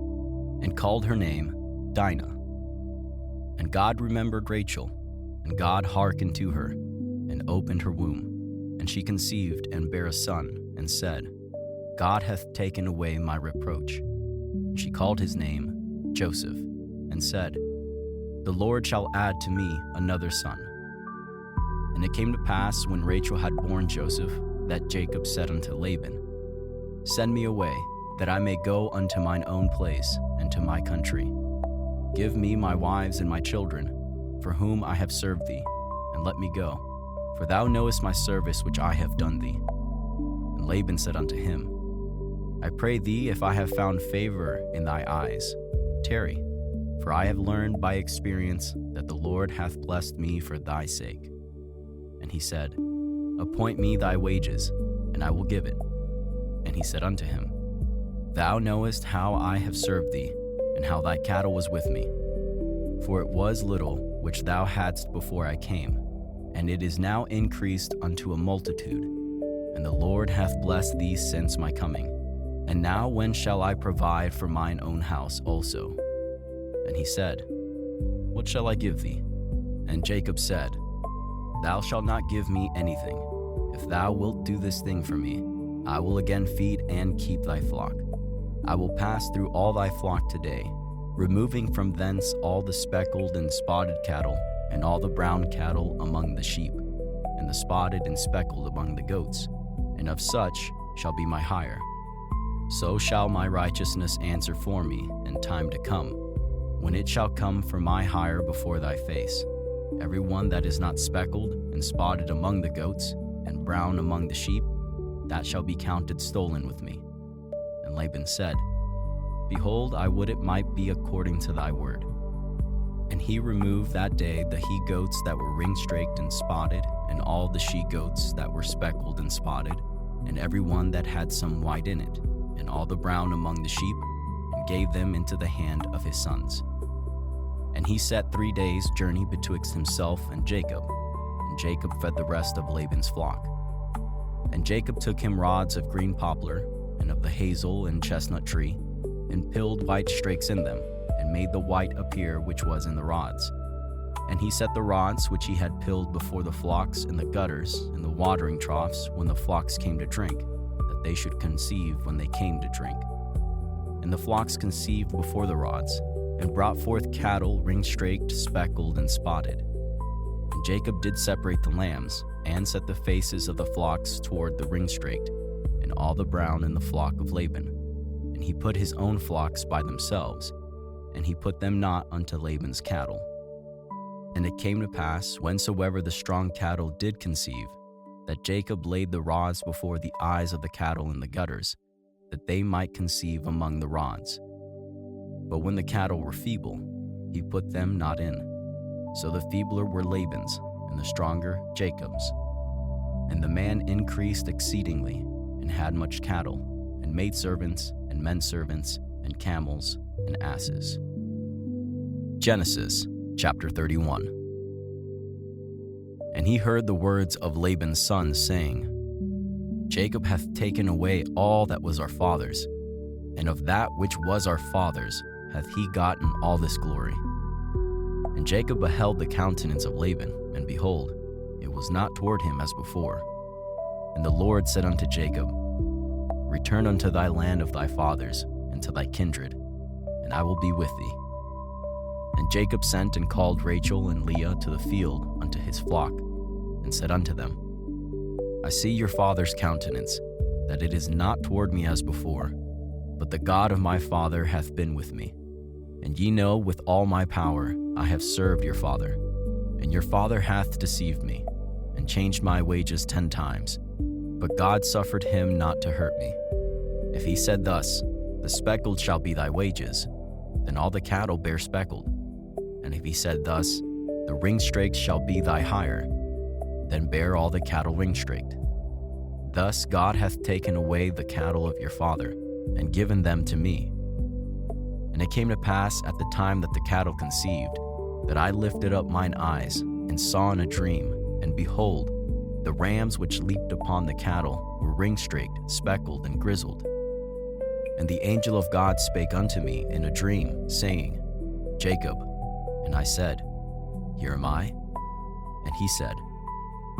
and called her name Dinah. And God remembered Rachel, and God hearkened to her, and opened her womb. And she conceived, and bare a son, and said, God hath taken away my reproach. And she called his name Joseph, and said, The Lord shall add to me another son. And it came to pass, when Rachel had borne Joseph, that Jacob said unto Laban, Send me away, that I may go unto mine own place, and to my country. Give me my wives and my children, for whom I have served thee, and let me go. For thou knowest my service which I have done thee. And Laban said unto him, I pray thee, if I have found favor in thy eyes, tarry, for I have learned by experience that the Lord hath blessed me for thy sake. And he said, Appoint me thy wages, and I will give it. And he said unto him, Thou knowest how I have served thee, and how thy cattle was with me. For it was little which thou hadst before I came, and it is now increased unto a multitude. And the Lord hath blessed thee since my coming. And now when shall I provide for mine own house also? And he said, What shall I give thee? And Jacob said, Thou shalt not give me anything. If thou wilt do this thing for me, I will again feed and keep thy flock. I will pass through all thy flock today, removing from thence all the speckled and spotted cattle, and all the brown cattle among the sheep, and the spotted and speckled among the goats, and of such shall be my hire. So shall my righteousness answer for me in time to come, when it shall come for my hire before thy face. Every one that is not speckled and spotted among the goats, and brown among the sheep, that shall be counted stolen with me. And Laban said, Behold, I would it might be according to thy word. And he removed that day the he-goats that were ring-straked and spotted, and all the she-goats that were speckled and spotted, and every one that had some white in it, and all the brown among the sheep, and gave them into the hand of his sons. And he set 3 days' journey betwixt himself and Jacob, and Jacob fed the rest of Laban's flock. And Jacob took him rods of green poplar, and of the hazel and chestnut tree, and pilled white strakes in them, and made the white appear which was in the rods. And he set the rods which he had pilled before the flocks in the gutters and the watering troughs when the flocks came to drink, that they should conceive when they came to drink. And the flocks conceived before the rods, and brought forth cattle ring-straked, speckled, and spotted. And Jacob did separate the lambs, and set the faces of the flocks toward the ring-straked, and all the brown in the flock of Laban. And he put his own flocks by themselves, and he put them not unto Laban's cattle. And it came to pass, whensoever the strong cattle did conceive, that Jacob laid the rods before the eyes of the cattle in the gutters, that they might conceive among the rods. But when the cattle were feeble, he put them not in. So the feebler were Laban's, and the stronger Jacob's. And the man increased exceedingly, and had much cattle, and maidservants, and menservants, and camels, and asses. Genesis chapter 31. And he heard the words of Laban's sons, saying, Jacob hath taken away all that was our father's, and of that which was our father's hath he gotten all this glory. And Jacob beheld the countenance of Laban, and behold, it was not toward him as before. And the Lord said unto Jacob, Return unto thy land of thy fathers, and to thy kindred, and I will be with thee. And Jacob sent and called Rachel and Leah to the field unto his flock, and said unto them, I see your father's countenance, that it is not toward me as before, but the God of my father hath been with me. And ye know with all my power I have served your father, and your father hath deceived me, and changed my wages 10 times. But God suffered him not to hurt me. If he said thus, The speckled shall be thy wages, then all the cattle bear speckled. And if he said thus, The ring-straked shall be thy hire, then bear all the cattle ring-straked. Thus God hath taken away the cattle of your father, and given them to me. And it came to pass at the time that the cattle conceived, that I lifted up mine eyes, and saw in a dream, and behold, the rams which leaped upon the cattle were ring-straked, speckled, and grizzled. And the angel of God spake unto me in a dream, saying, Jacob. And I said, Here am I. And he said,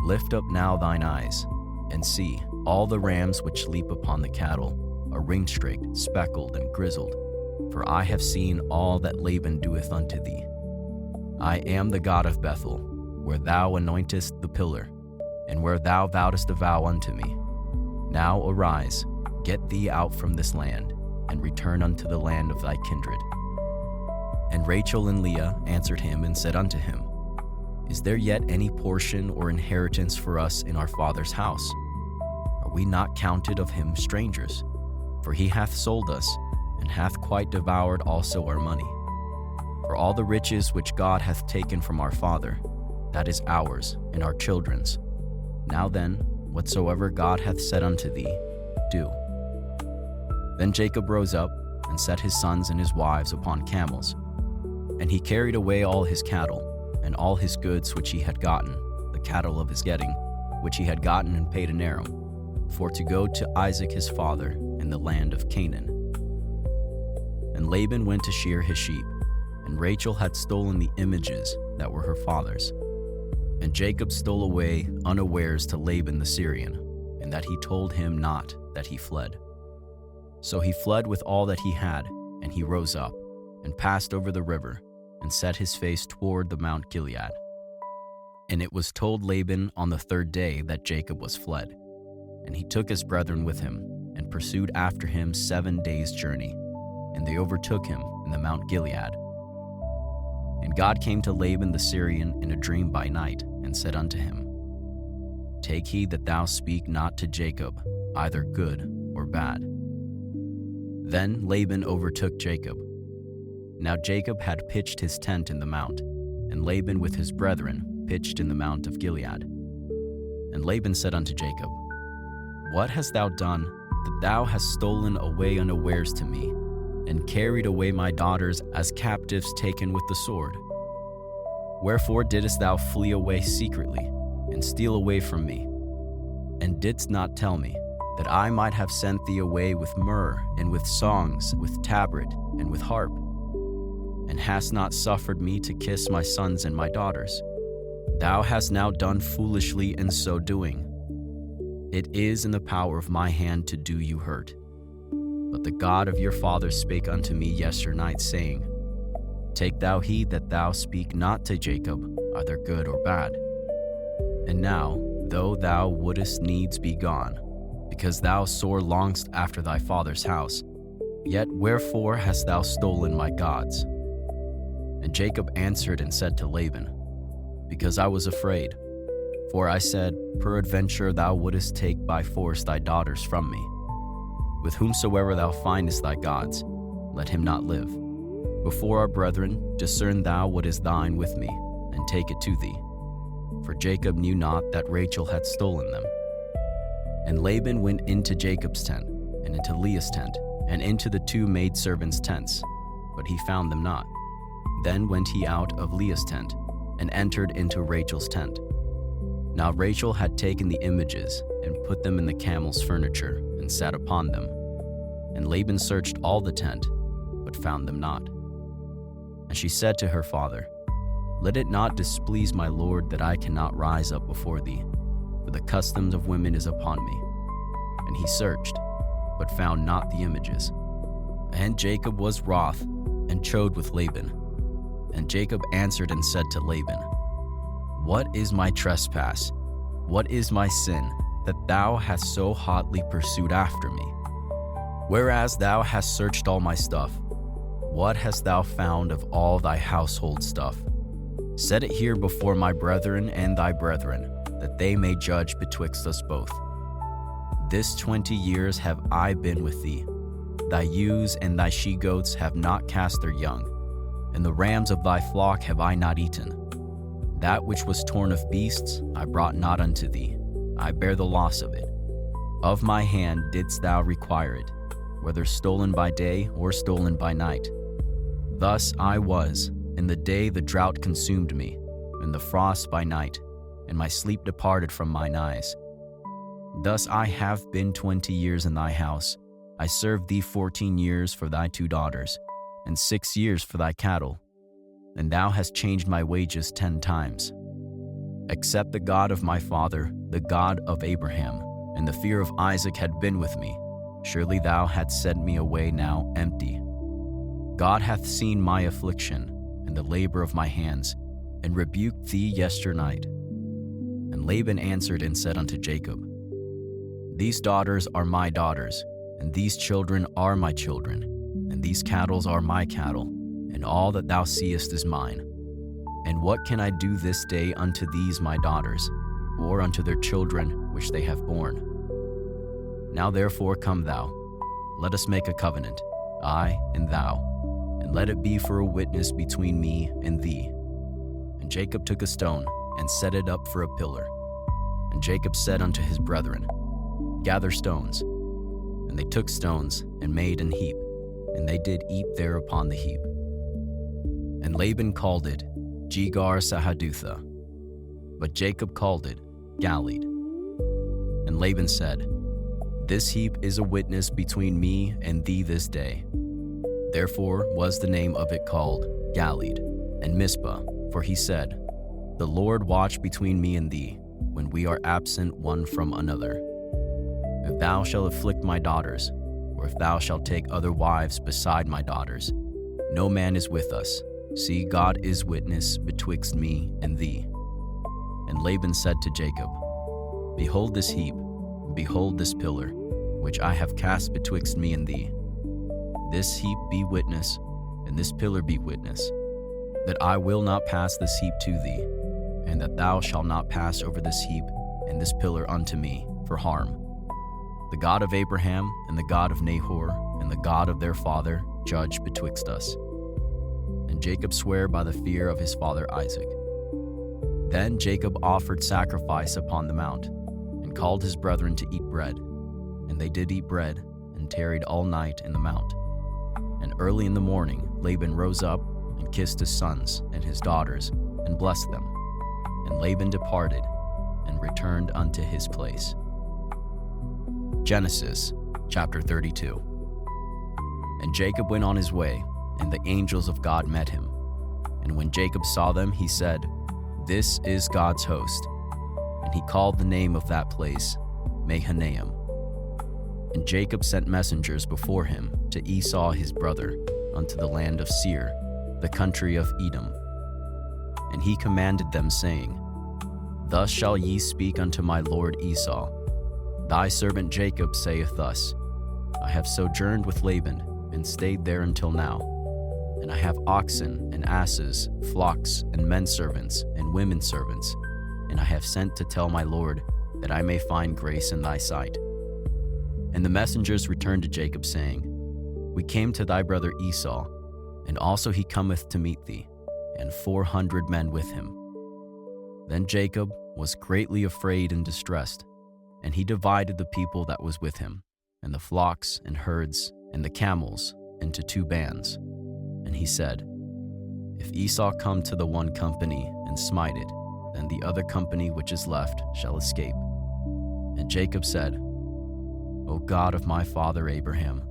Lift up now thine eyes, and see, all the rams which leap upon the cattle are ring-straked, speckled, and grizzled. For I have seen all that Laban doeth unto thee. I am the God of Bethel, where thou anointest the pillar, and where thou vowedest a vow unto me. Now arise, get thee out from this land, and return unto the land of thy kindred. And Rachel and Leah answered him and said unto him, Is there yet any portion or inheritance for us in our father's house? Are we not counted of him strangers? For he hath sold us, and hath quite devoured also our money. For all the riches which God hath taken from our father, that is ours and our children's. Now then, whatsoever God hath said unto thee, do. Then Jacob rose up, and set his sons and his wives upon camels. And he carried away all his cattle, and all his goods which he had gotten, the cattle of his getting, which he had gotten in Padan Aram, for to go to Isaac his father in the land of Canaan. And Laban went to shear his sheep, and Rachel had stolen the images that were her father's. And Jacob stole away unawares to Laban the Syrian, and that he told him not that he fled. So he fled with all that he had, and he rose up, and passed over the river, and set his face toward the Mount Gilead. And it was told Laban on the third day that Jacob was fled. And he took his brethren with him, and pursued after him 7 days' journey, and they overtook him in the Mount Gilead. And God came to Laban the Syrian in a dream by night, and said unto him, Take heed that thou speak not to Jacob, either good or bad. Then Laban overtook Jacob. Now Jacob had pitched his tent in the mount, and Laban with his brethren pitched in the mount of Gilead. And Laban said unto Jacob, What hast thou done, that thou hast stolen away unawares to me, and carried away my daughters as captives taken with the sword? Wherefore didst thou flee away secretly, and steal away from me, and didst not tell me, that I might have sent thee away with myrrh, and with songs, with tabret, and with harp, and hast not suffered me to kiss my sons and my daughters? Thou hast now done foolishly in so doing. It is in the power of my hand to do you hurt. But the God of your fathers spake unto me yesternight, saying, Take thou heed that thou speak not to Jacob, either good or bad. And now, though thou wouldest needs be gone, because thou sore longest after thy father's house, yet wherefore hast thou stolen my gods? And Jacob answered and said to Laban, Because I was afraid. For I said, Peradventure thou wouldest take by force thy daughters from me. With whomsoever thou findest thy gods, let him not live. Before our brethren, discern thou what is thine with me, and take it to thee. For Jacob knew not that Rachel had stolen them. And Laban went into Jacob's tent, and into Leah's tent, and into the 2 maidservants' tents, but he found them not. Then went he out of Leah's tent, and entered into Rachel's tent. Now Rachel had taken the images, and put them in the camel's furniture, and sat upon them. And Laban searched all the tent, but found them not. And she said to her father, Let it not displease my lord that I cannot rise up before thee, for the customs of women is upon me. And he searched, but found not the images. And Jacob was wroth, and chode with Laban. And Jacob answered and said to Laban, What is my trespass? What is my sin, that thou hast so hotly pursued after me? Whereas thou hast searched all my stuff, what hast thou found of all thy household stuff? Set it here before my brethren and thy brethren, that they may judge betwixt us both. This 20 years have I been with thee. Thy ewes and thy she-goats have not cast their young, and the rams of thy flock have I not eaten. That which was torn of beasts I brought not unto thee. I bear the loss of it. Of my hand didst thou require it, whether stolen by day or stolen by night. Thus I was, in the day the drought consumed me, and the frost by night, and my sleep departed from mine eyes. Thus I have been 20 years in thy house. I served thee 14 years for thy 2 daughters, and 6 years for thy cattle. And thou hast changed my wages 10 times. Except the God of my father, the God of Abraham, and the fear of Isaac had been with me, surely thou hadst sent me away now empty. God hath seen my affliction, and the labor of my hands, and rebuked thee yesternight. And Laban answered and said unto Jacob, These daughters are my daughters, and these children are my children, and these cattle are my cattle, and all that thou seest is mine. And what can I do this day unto these my daughters, or unto their children which they have borne? Now therefore come thou, let us make a covenant, I and thou, and let it be for a witness between me and thee. And Jacob took a stone, and set it up for a pillar. And Jacob said unto his brethren, Gather stones. And they took stones, and made an heap, and they did eat there upon the heap. And Laban called it Jegar Sahadutha, but Jacob called it Galeed. And Laban said, This heap is a witness between me and thee this day. Therefore was the name of it called Galeed, and Mizpah, for he said, The Lord watch between me and thee, when we are absent one from another. If thou shalt afflict my daughters, or if thou shalt take other wives beside my daughters, no man is with us. See, God is witness betwixt me and thee. And Laban said to Jacob, Behold this heap, and behold this pillar, which I have cast betwixt me and thee. This heap be witness, and this pillar be witness, that I will not pass this heap to thee, and that thou shalt not pass over this heap and this pillar unto me for harm. The God of Abraham and the God of Nahor and the God of their father judge betwixt us. And Jacob sware by the fear of his father Isaac. Then Jacob offered sacrifice upon the mount, and called his brethren to eat bread. And they did eat bread, and tarried all night in the mount. And early in the morning Laban rose up, and kissed his sons and his daughters, and blessed them. And Laban departed, and returned unto his place. Genesis chapter 32. And Jacob went on his way, and the angels of God met him. And when Jacob saw them, he said, This is God's host. And he called the name of that place Mahanaim. And Jacob sent messengers before him to Esau his brother unto the land of Seir, the country of Edom. And he commanded them, saying, Thus shall ye speak unto my lord Esau. Thy servant Jacob saith thus, I have sojourned with Laban, and stayed there until now. And I have oxen and asses, flocks and men servants and women servants, and I have sent to tell my lord, that I may find grace in thy sight. And the messengers returned to Jacob, saying, We came to thy brother Esau, and also he cometh to meet thee, and 400 men with him. Then Jacob was greatly afraid and distressed, and he divided the people that was with him, and the flocks and herds and the camels, into 2 bands. And he said, If Esau come to the one company and smite it, then the other company which is left shall escape. And Jacob said, O God of my father Abraham,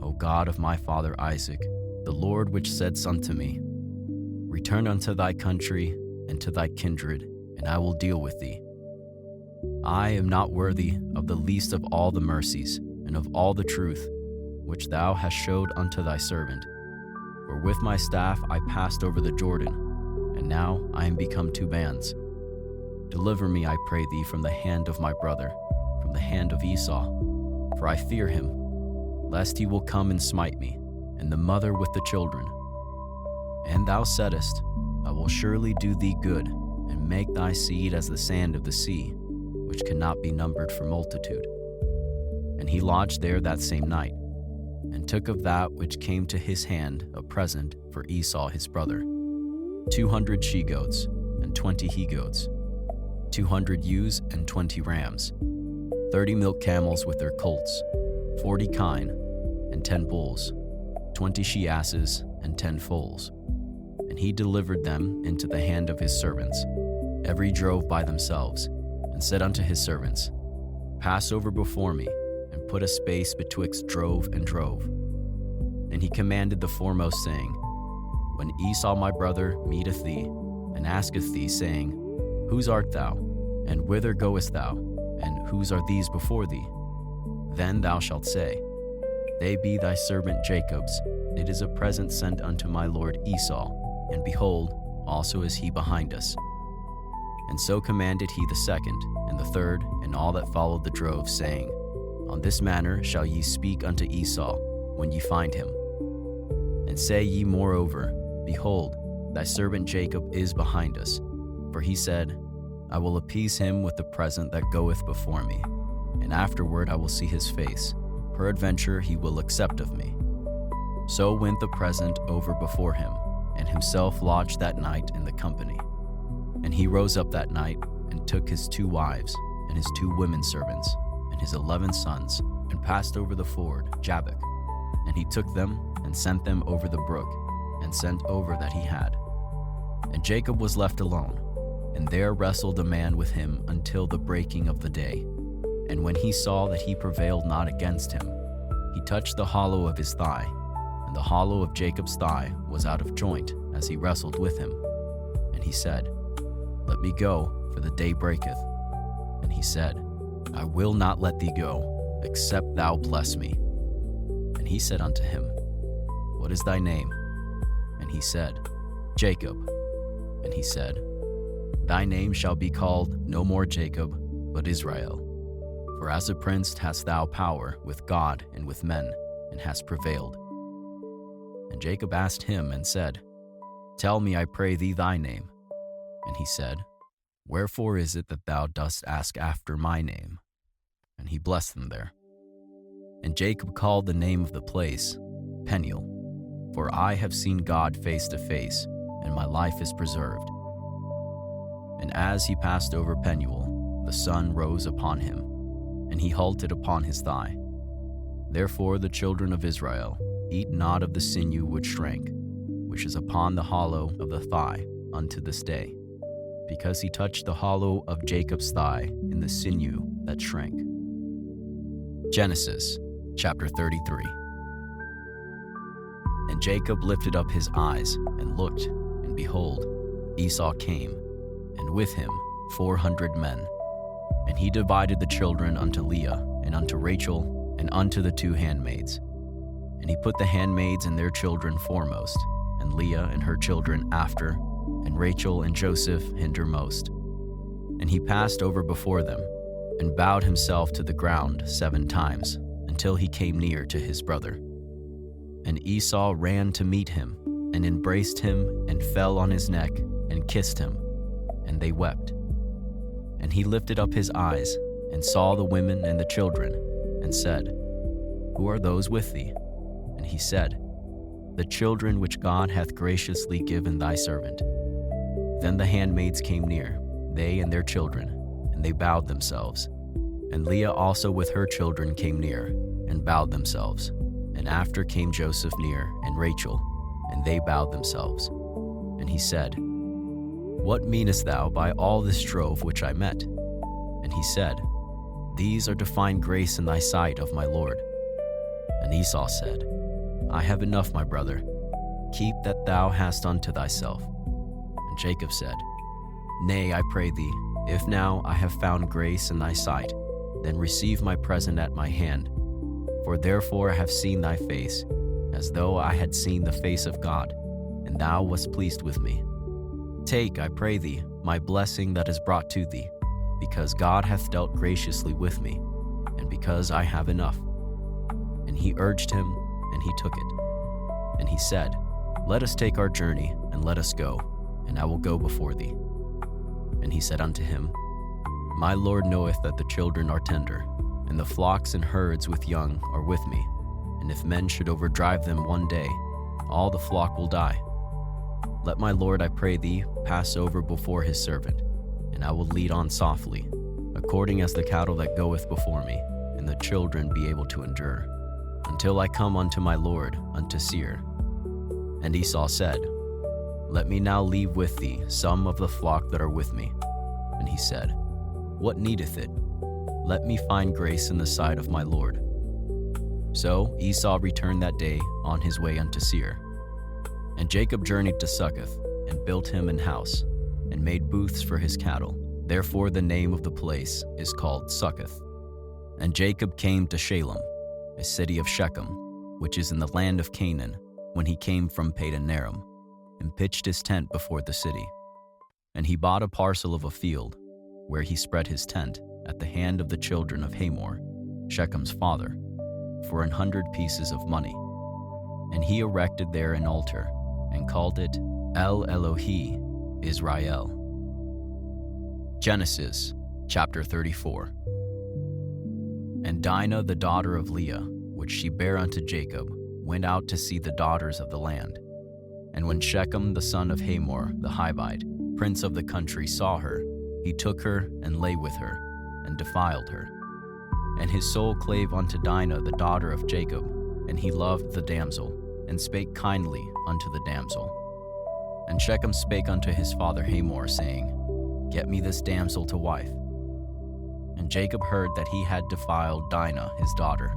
O God of my father Isaac, the Lord which saidst unto me, Return unto thy country and to thy kindred, and I will deal with thee. I am not worthy of the least of all the mercies and of all the truth which thou hast showed unto thy servant. For with my staff I passed over the Jordan, and now I am become 2 bands. Deliver me, I pray thee, from the hand of my brother, from the hand of Esau, for I fear him, lest he will come and smite me, and the mother with the children. And thou saidest, I will surely do thee good, and make thy seed as the sand of the sea, which cannot be numbered for multitude. And he lodged there that same night, and took of that which came to his hand a present for Esau his brother, 200 she-goats and 20 he-goats, 200 ewes and 20 rams, 30 milk camels with their colts, 40 kine and 10 bulls, 20 she-asses and 10 foals. And he delivered them into the hand of his servants, every drove by themselves, and said unto his servants, Pass over before me, and put a space betwixt drove and drove. And he commanded the foremost, saying, When Esau my brother meeteth thee, and asketh thee, saying, Whose art thou, and whither goest thou, and whose are these before thee? Then thou shalt say, They be thy servant Jacob's, it is a present sent unto my lord Esau, and behold, also is he behind us. And so commanded he the second, and the third, and all that followed the drove, saying, On this manner shall ye speak unto Esau, when ye find him. And say ye moreover, Behold, thy servant Jacob is behind us. For he said, I will appease him with the present that goeth before me, and afterward I will see his face. Peradventure he will accept of me. So went the present over before him, and himself lodged that night in the company. And he rose up that night, and took his 2 wives, and his 2 women servants, and his 11 sons, and passed over the ford Jabbok. And he took them and sent them over the brook, and sent over that he had. And Jacob was left alone, and there wrestled a man with him until the breaking of the day. And when he saw that he prevailed not against him, he touched the hollow of his thigh, and the hollow of Jacob's thigh was out of joint as he wrestled with him. And he said, Let me go, for the day breaketh. And he said, I will not let thee go, except thou bless me. And he said unto him, What is thy name? And he said, Jacob. And he said, Thy name shall be called no more Jacob, but Israel. For as a prince hast thou power with God and with men, and hast prevailed. And Jacob asked him and said, Tell me, I pray thee, thy name. And he said, Wherefore is it that thou dost ask after my name? And he blessed them there. And Jacob called the name of the place Peniel, for I have seen God face to face, and my life is preserved. And as he passed over Peniel, the sun rose upon him, and he halted upon his thigh. Therefore the children of Israel eat not of the sinew which shrank, which is upon the hollow of the thigh unto this day, because he touched the hollow of Jacob's thigh in the sinew that shrank. Genesis chapter 33. And Jacob lifted up his eyes and looked, and behold, Esau came, and with him 400 men. And he divided the children unto Leah, and unto Rachel, and unto the 2 handmaids. And he put the handmaids and their children foremost, and Leah and her children after, and Rachel and Joseph hindermost. And he passed over before them, and bowed himself to the ground 7 times, until he came near to his brother. And Esau ran to meet him, and embraced him, and fell on his neck, and kissed him, and they wept. And he lifted up his eyes, and saw the women and the children, and said, Who are those with thee? And he said, The children which God hath graciously given thy servant. Then the handmaids came near, they and their children, and they bowed themselves. And Leah also with her children came near, and bowed themselves. And after came Joseph near, and Rachel, and they bowed themselves. And he said, What meanest thou by all this drove which I met? And he said, These are to find grace in thy sight of my Lord. And Esau said, I have enough, my brother. Keep that thou hast unto thyself. And Jacob said, Nay, I pray thee, if now I have found grace in thy sight, then receive my present at my hand. For therefore I have seen thy face, as though I had seen the face of God, and thou wast pleased with me. Take, I pray thee, my blessing that is brought to thee, because God hath dealt graciously with me, and because I have enough. And he urged him, and he took it. And he said, Let us take our journey, and let us go, and I will go before thee. And he said unto him, My Lord knoweth that the children are tender, and the flocks and herds with young are with me, and if men should overdrive them one day, all the flock will die. Let my Lord, I pray thee, pass over before his servant, and I will lead on softly, according as the cattle that goeth before me, and the children be able to endure, until I come unto my Lord, unto Seir. And Esau said, Let me now leave with thee some of the flock that are with me. And he said, What needeth it? Let me find grace in the sight of my Lord. So Esau returned that day on his way unto Seir. And Jacob journeyed to Succoth, and built him an house, and made booths for his cattle. Therefore the name of the place is called Succoth. And Jacob came to Shalem, a city of Shechem, which is in the land of Canaan, when he came from Padan-aram, and pitched his tent before the city. And he bought a parcel of a field, where he spread his tent, at the hand of the children of Hamor, Shechem's father, for 100 pieces of money. And he erected there an altar, and called it El Elohi Israel. Genesis chapter 34. And Dinah the daughter of Leah, which she bare unto Jacob, went out to see the daughters of the land. And when Shechem the son of Hamor the Hivite, prince of the country, saw her, he took her and lay with her, and defiled her. And his soul clave unto Dinah the daughter of Jacob, and he loved the damsel, and spake kindly unto the damsel. And Shechem spake unto his father Hamor, saying, Get me this damsel to wife. And Jacob heard that he had defiled Dinah his daughter.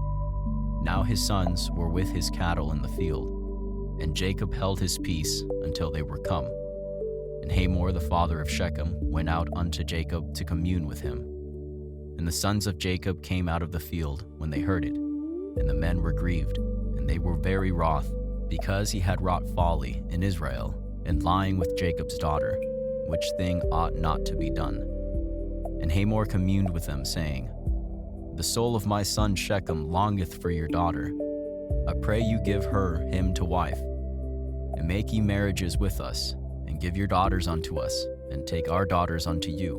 Now his sons were with his cattle in the field, and Jacob held his peace until they were come. And Hamor the father of Shechem went out unto Jacob to commune with him. And the sons of Jacob came out of the field when they heard it, and the men were grieved, and they were very wroth, because he had wrought folly in Israel, in lying with Jacob's daughter, which thing ought not to be done. And Hamor communed with them, saying, The soul of my son Shechem longeth for your daughter. I pray you give him to wife, and make ye marriages with us, and give your daughters unto us, and take our daughters unto you.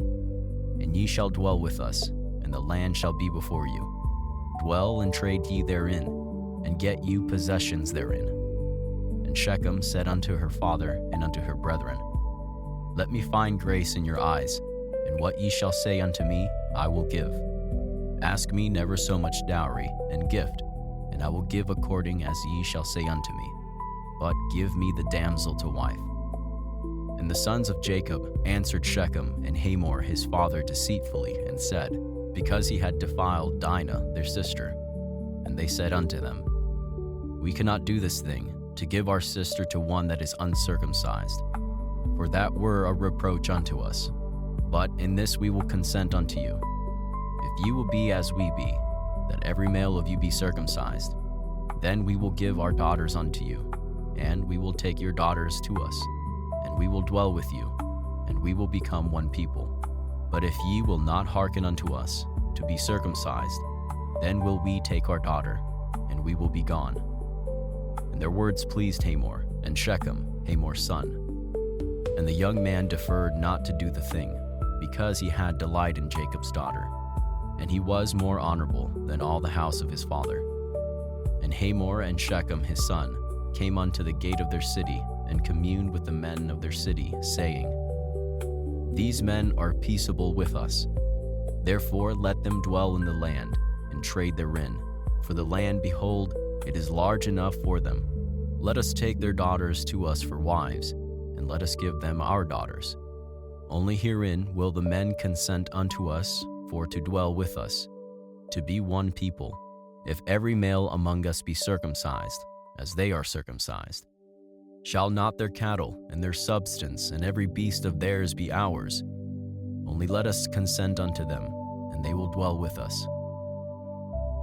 And ye shall dwell with us, and the land shall be before you. Dwell and trade ye therein, and get you possessions therein. And Shechem said unto her father and unto her brethren, Let me find grace in your eyes, and what ye shall say unto me, I will give. Ask me never so much dowry and gift, and I will give according as ye shall say unto me. But give me the damsel to wife. And the sons of Jacob answered Shechem and Hamor his father deceitfully, and said, Because he had defiled Dinah their sister. And they said unto them, We cannot do this thing, to give our sister to one that is uncircumcised, for that were a reproach unto us. But in this we will consent unto you. If you will be as we be, that every male of you be circumcised, then we will give our daughters unto you, and we will take your daughters to us, and we will dwell with you, and we will become one people. But if ye will not hearken unto us, to be circumcised, then will we take our daughter, and we will be gone. And their words pleased Hamor, and Shechem, Hamor's son. And the young man deferred not to do the thing, because he had delight in Jacob's daughter, and he was more honorable than all the house of his father. And Hamor and Shechem his son came unto the gate of their city, and communed with the men of their city, saying, These men are peaceable with us. Therefore let them dwell in the land, and trade therein. For the land, behold, it is large enough for them. Let us take their daughters to us for wives, and let us give them our daughters. Only herein will the men consent unto us for to dwell with us, to be one people, if every male among us be circumcised, as they are circumcised. Shall not their cattle and their substance and every beast of theirs be ours? Only let us consent unto them, and they will dwell with us.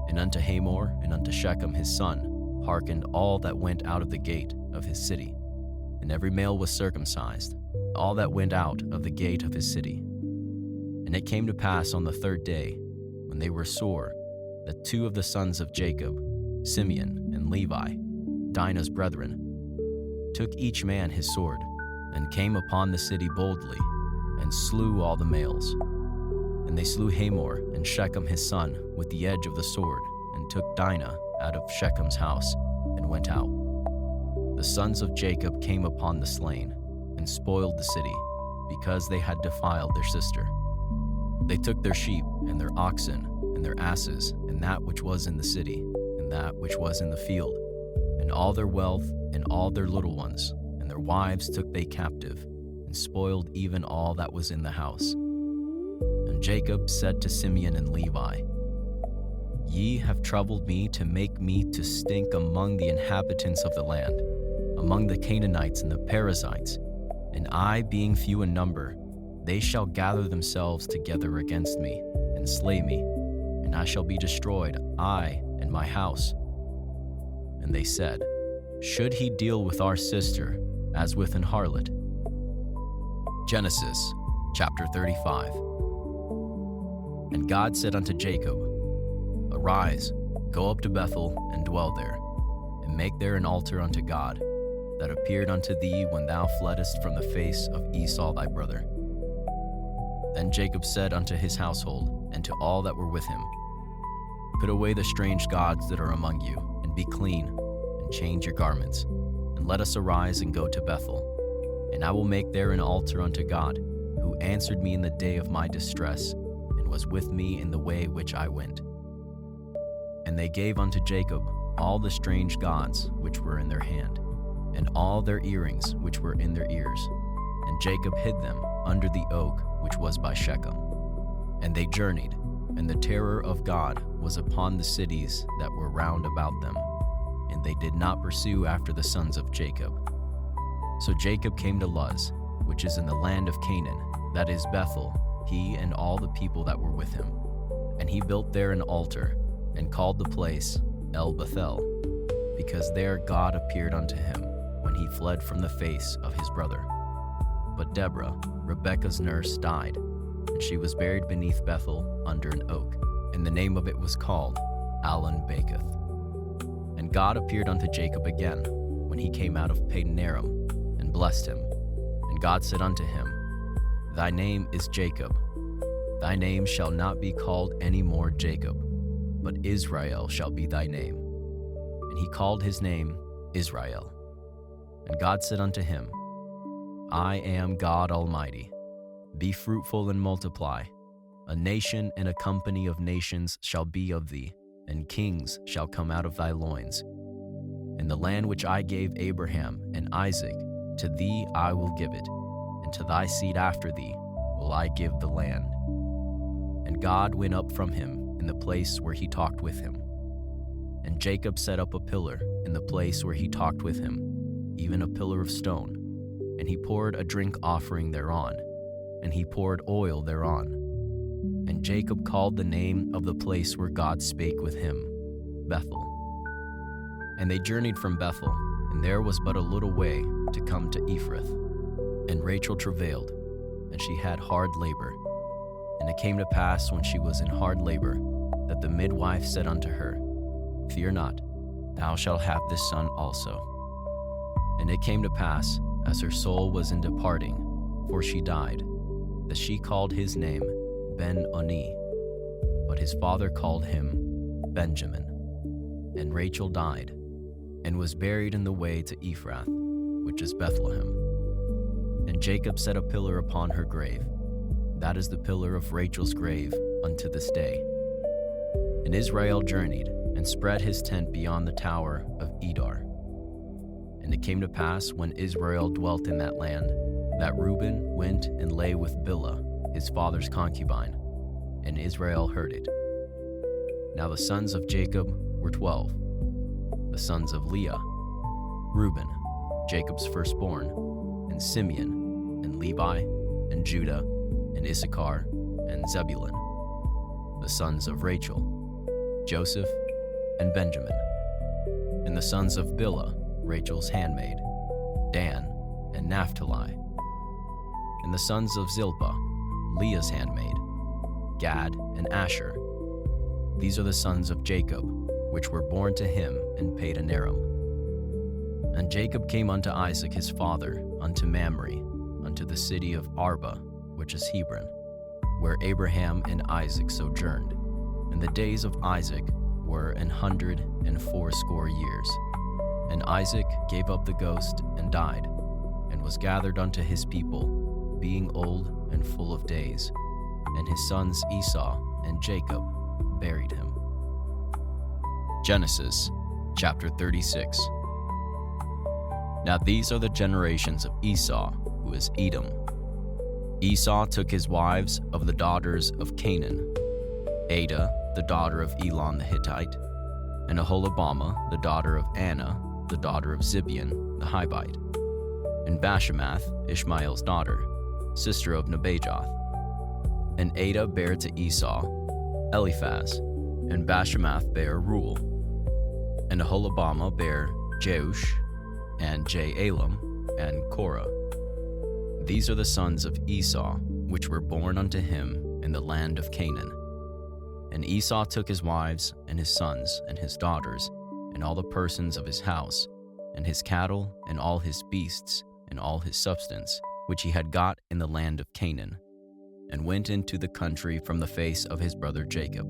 And unto Hamor and unto Shechem his son hearkened all that went out of the gate of his city, and every male was circumcised, all that went out of the gate of his city. And it came to pass on the third day, when they were sore, that two of the sons of Jacob, Simeon and Levi, Dinah's brethren, took each man his sword, and came upon the city boldly, and slew all the males. And they slew Hamor and Shechem his son with the edge of the sword, and took Dinah out of Shechem's house, and went out. The sons of Jacob came upon the slain, and spoiled the city, because they had defiled their sister. They took their sheep, and their oxen, and their asses, and that which was in the city, and that which was in the field, and all their wealth, and all their little ones, and their wives took they captive, and spoiled even all that was in the house. And Jacob said to Simeon and Levi, Ye have troubled me to make me to stink among the inhabitants of the land, among the Canaanites and the Perizzites, and I, being few in number, they shall gather themselves together against me, and slay me, and I shall be destroyed, I and my house. And they said, Should he deal with our sister as with an harlot? Genesis chapter 35. And God said unto Jacob, Arise, go up to Bethel, and dwell there, and make there an altar unto God, that appeared unto thee when thou fleddest from the face of Esau thy brother. Then Jacob said unto his household, and to all that were with him, Put away the strange gods that are among you, and be clean, and change your garments, and let us arise and go to Bethel. And I will make there an altar unto God, who answered me in the day of my distress, and was with me in the way which I went. And they gave unto Jacob all the strange gods which were in their hand, and all their earrings which were in their ears. And Jacob hid them under the oak which was by Shechem. And they journeyed, and the terror of God was upon the cities that were round about them, and they did not pursue after the sons of Jacob. So Jacob came to Luz, which is in the land of Canaan, that is Bethel, he and all the people that were with him. And he built there an altar, and called the place El Bethel, because there God appeared unto him when he fled from the face of his brother. But Deborah, Rebekah's nurse, died, and she was buried beneath Bethel under an oak, and the name of it was called Allon-Bachuth. And God appeared unto Jacob again when he came out of Padanaram, and blessed him. And God said unto him, Thy name is Jacob. Thy name shall not be called any more Jacob, but Israel shall be thy name. And he called his name Israel. And God said unto him, I am God Almighty. Be fruitful and multiply. A nation and a company of nations shall be of thee, and kings shall come out of thy loins. And the land which I gave Abraham and Isaac, to thee I will give it, and to thy seed after thee will I give the land. And God went up from him in the place where he talked with him. And Jacob set up a pillar in the place where he talked with him, even a pillar of stone. And he poured a drink offering thereon, and he poured oil thereon. And Jacob called the name of the place where God spake with him, Bethel. And they journeyed from Bethel, and there was but a little way to come to Ephrath. And Rachel travailed, and she had hard labor. And it came to pass when she was in hard labor, that the midwife said unto her, Fear not, thou shalt have this son also. And it came to pass, as her soul was in departing, for she died, that she called his name Ben-Oni, but his father called him Benjamin. And Rachel died, and was buried in the way to Ephrath, which is Bethlehem. And Jacob set a pillar upon her grave. That is the pillar of Rachel's grave unto this day. And Israel journeyed, and spread his tent beyond the tower of Edar. And it came to pass, when Israel dwelt in that land, that Reuben went and lay with Bilhah, his father's concubine, and Israel heard it. Now the sons of Jacob were 12. The sons of Leah, Reuben, Jacob's firstborn, and Simeon, and Levi, and Judah, and Issachar, and Zebulun. The sons of Rachel, Joseph, and Benjamin. And the sons of Bilhah, Rachel's handmaid, Dan, and Naphtali. And the sons of Zilpah, Leah's handmaid, Gad, and Asher. These are the sons of Jacob, which were born to him in Padanaram. And Jacob came unto Isaac his father, unto Mamre, unto the city of Arba, which is Hebron, where Abraham and Isaac sojourned. And the days of Isaac were 180 years. And Isaac gave up the ghost and died, and was gathered unto his people, being old and full of days. And his sons Esau and Jacob buried him. Genesis chapter 36. Now these are the generations of Esau, who is Edom. Esau took his wives of the daughters of Canaan, Adah, the daughter of Elon the Hittite, and Aholibamah, the daughter of Anna, the daughter of Zibeon the Hivite, and Bashemath, Ishmael's daughter, sister of Nebajoth. And Adah bare to Esau Eliphaz, and Bashemath bare Reuel, and Aholibamah bare Jeush, and Jaalam, and Korah. These are the sons of Esau, which were born unto him in the land of Canaan. And Esau took his wives, and his sons, and his daughters, and all the persons of his house, and his cattle, and all his beasts, and all his substance, which he had got in the land of Canaan, and went into the country from the face of his brother Jacob.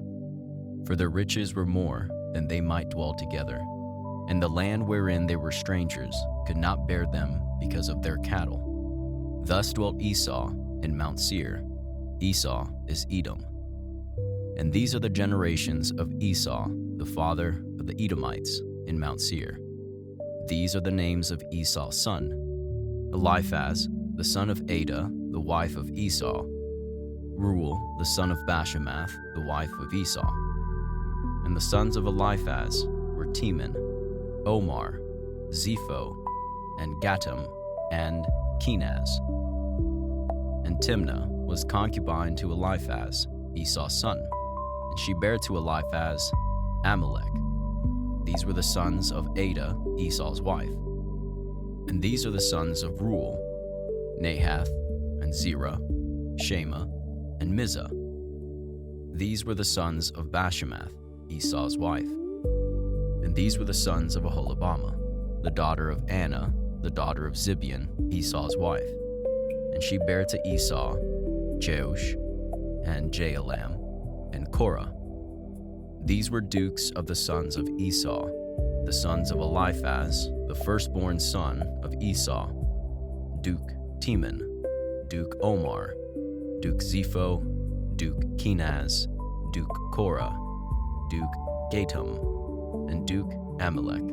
For their riches were more than they might dwell together, and the land wherein they were strangers could not bear them because of their cattle. Thus dwelt Esau in Mount Seir. Esau is Edom. And these are the generations of Esau, the father of the Edomites, in Mount Seir. These are the names of Esau's son: Eliphaz, the son of Adah, the wife of Esau; Reuel, the son of Bashemath, the wife of Esau. And the sons of Eliphaz were Teman, Omar, Zepho, and Gatam, and Kenaz. And Timnah was concubine to Eliphaz, Esau's son, and she bare to Eliphaz Amalek. These were the sons of Adah, Esau's wife. And these are the sons of Reuel: Nahath, and Zerah, Shema, and Mizah. These were the sons of Bashemath, Esau's wife. And these were the sons of Aholibamah, the daughter of Anna, the daughter of Zibeon, Esau's wife. And she bare to Esau Jeush, and Jaalam, and Korah. These were dukes of the sons of Esau, the sons of Eliphaz, the firstborn son of Esau: Duke Teman, Duke Omar, Duke Zepho, Duke Kenaz, Duke Korah, Duke Gatam, and Duke Amalek.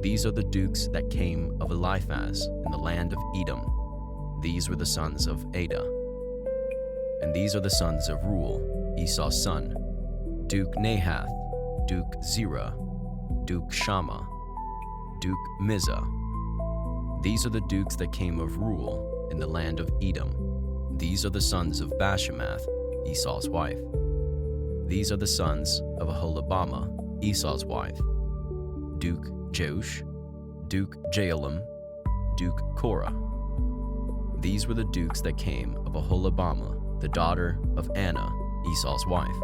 These are the dukes that came of Eliphaz in the land of Edom. These were the sons of Adah. And these are the sons of Reuel, Esau's son: Duke Nahath, Duke Zerah, Duke Shammah, Duke Mizah. These are the dukes that came of Reuel in the land of Edom. These are the sons of Bashemath, Esau's wife. These are the sons of Aholibamah, Esau's wife: Duke Jeush, Duke Jaalam, Duke Korah. These were the dukes that came of Aholibamah, the daughter of Anna, Esau's wife.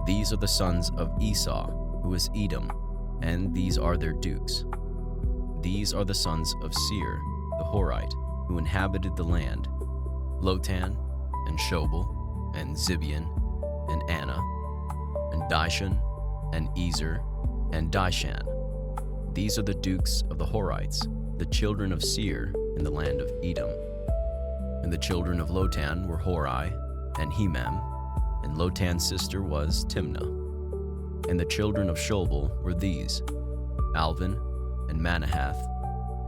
These are the sons of Esau, who is Edom, and these are their dukes. These are the sons of Seir, the Horite, who inhabited the land: Lotan, and Shobal, and Zibeon, and Anna, and Dishon, and Ezer, and Dishan. These are the dukes of the Horites, the children of Seir in the land of Edom. And the children of Lotan were Hori, and Hemam, and Lotan's sister was Timnah. And the children of Shobal were these: Alvin, and Manahath,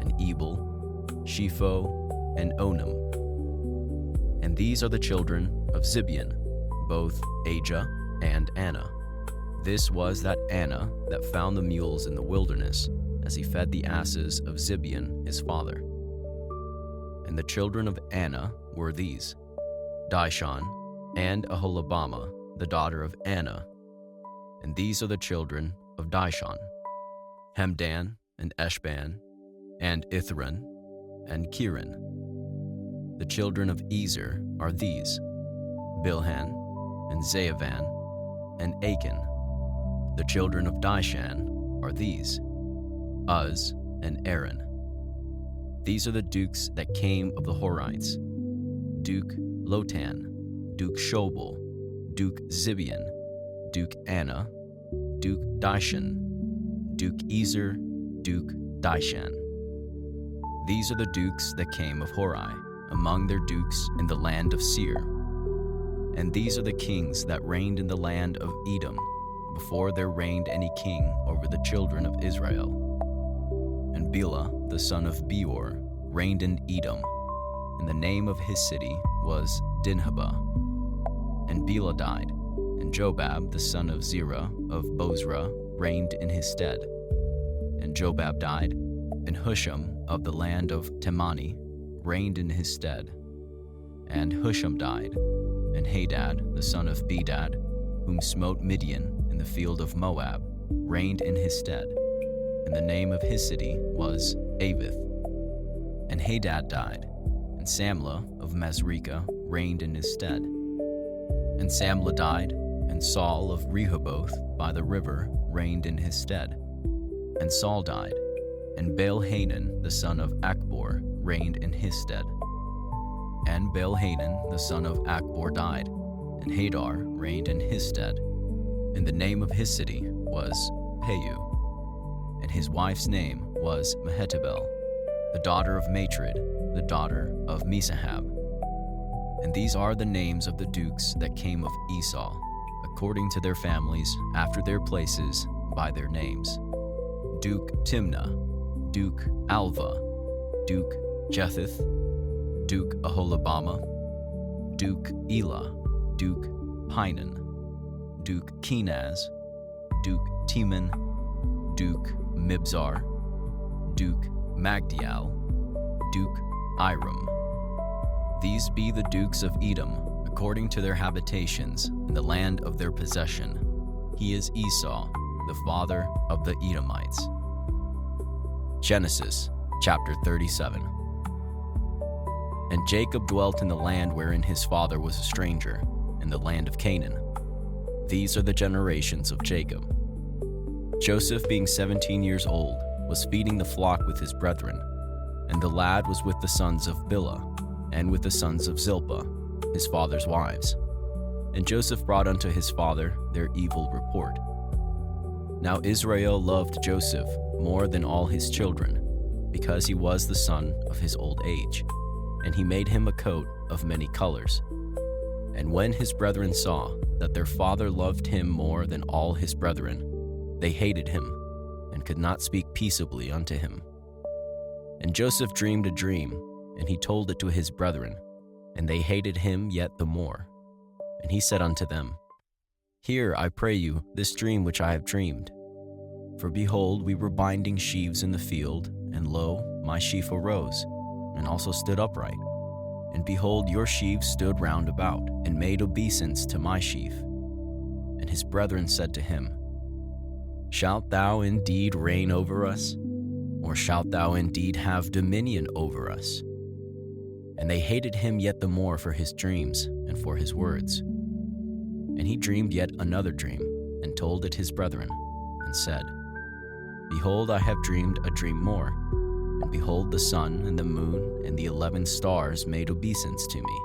and Ebal, Shepho, and Onam. And these are the children of Zibeon, both Ajah and Anna. This was that Anna that found the mules in the wilderness, as he fed the asses of Zibeon his father. And the children of Anna were these: Dishon, and Aholibamah, the daughter of Anna. And these are the children of Dishon: Hemdan, and Eshban, and Ithran, and Kiran. The children of Ezer are these: Bilhan, and Zaavan, and Achan. The children of Dishan are these: Uz, and Aaron. These are the dukes that came of the Horites: Duke Lotan, Duke Shobal, Duke Zibeon, Duke Anna, Duke Dishon, Duke Ezer, Duke Dishan. These are the dukes that came of Hori, among their dukes in the land of Seir. And these are the kings that reigned in the land of Edom, before there reigned any king over the children of Israel. And Bela, the son of Beor, reigned in Edom, and the name of his city was Dinhabah. And Bela died, and Jobab, the son of Zerah of Bozrah, reigned in his stead. And Jobab died, and Husham of the land of Temani reigned in his stead. And Husham died, and Hadad, the son of Bedad, whom smote Midian in the field of Moab, reigned in his stead. And the name of his city was Avith. And Hadad died, and Samlah of Masrekah reigned in his stead. And Samlah died, and Saul of Rehoboth by the river reigned in his stead. And Saul died, and Baal-Hanan the son of Achbor reigned in his stead. And Baal-Hanan the son of Achbor died, and Hadar reigned in his stead. And the name of his city was Peu. And his wife's name was Mehetabel, the daughter of Matred, the daughter of Mesahab. And these are the names of the dukes that came of Esau, according to their families, after their places, by their names. Duke Timnah, Duke Alva, Duke Jetheth, Duke Aholibama, Duke Elah, Duke Pinan, Duke Kenaz, Duke Teman, Duke Mibzar, Duke Magdiel, Duke Iram. These be the dukes of Edom, according to their habitations, in the land of their possession. He is Esau, the father of the Edomites. Genesis chapter 37. And Jacob dwelt in the land wherein his father was a stranger, in the land of Canaan. These are the generations of Jacob. Joseph, being 17 years old, was feeding the flock with his brethren, and the lad was with the sons of Bilhah, and with the sons of Zilpah, his father's wives. And Joseph brought unto his father their evil report. Now Israel loved Joseph more than all his children, because he was the son of his old age, and he made him a coat of many colors. And when his brethren saw that their father loved him more than all his brethren, they hated him, and could not speak peaceably unto him. And Joseph dreamed a dream, and he told it to his brethren, and they hated him yet the more. And he said unto them, Hear, I pray you, this dream which I have dreamed. For behold, we were binding sheaves in the field, and lo, my sheaf arose, and also stood upright. And behold, your sheaves stood round about, and made obeisance to my sheaf. And his brethren said to him, Shalt thou indeed reign over us? Or shalt thou indeed have dominion over us? And they hated him yet the more for his dreams and for his words. And he dreamed yet another dream, and told it his brethren, and said, Behold, I have dreamed a dream more. And behold, the sun and the moon and the 11 stars made obeisance to me.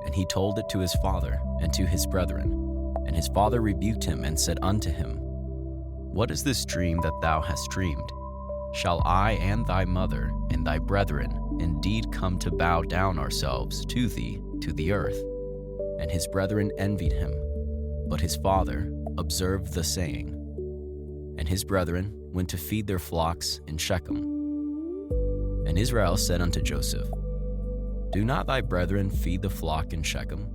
And he told it to his father and to his brethren. And his father rebuked him and said unto him, What is this dream that thou hast dreamed? Shall I and thy mother and thy brethren indeed come to bow down ourselves to thee to the earth? And his brethren envied him, but his father observed the saying. And his brethren went to feed their flocks in Shechem. And Israel said unto Joseph, Do not thy brethren feed the flock in Shechem?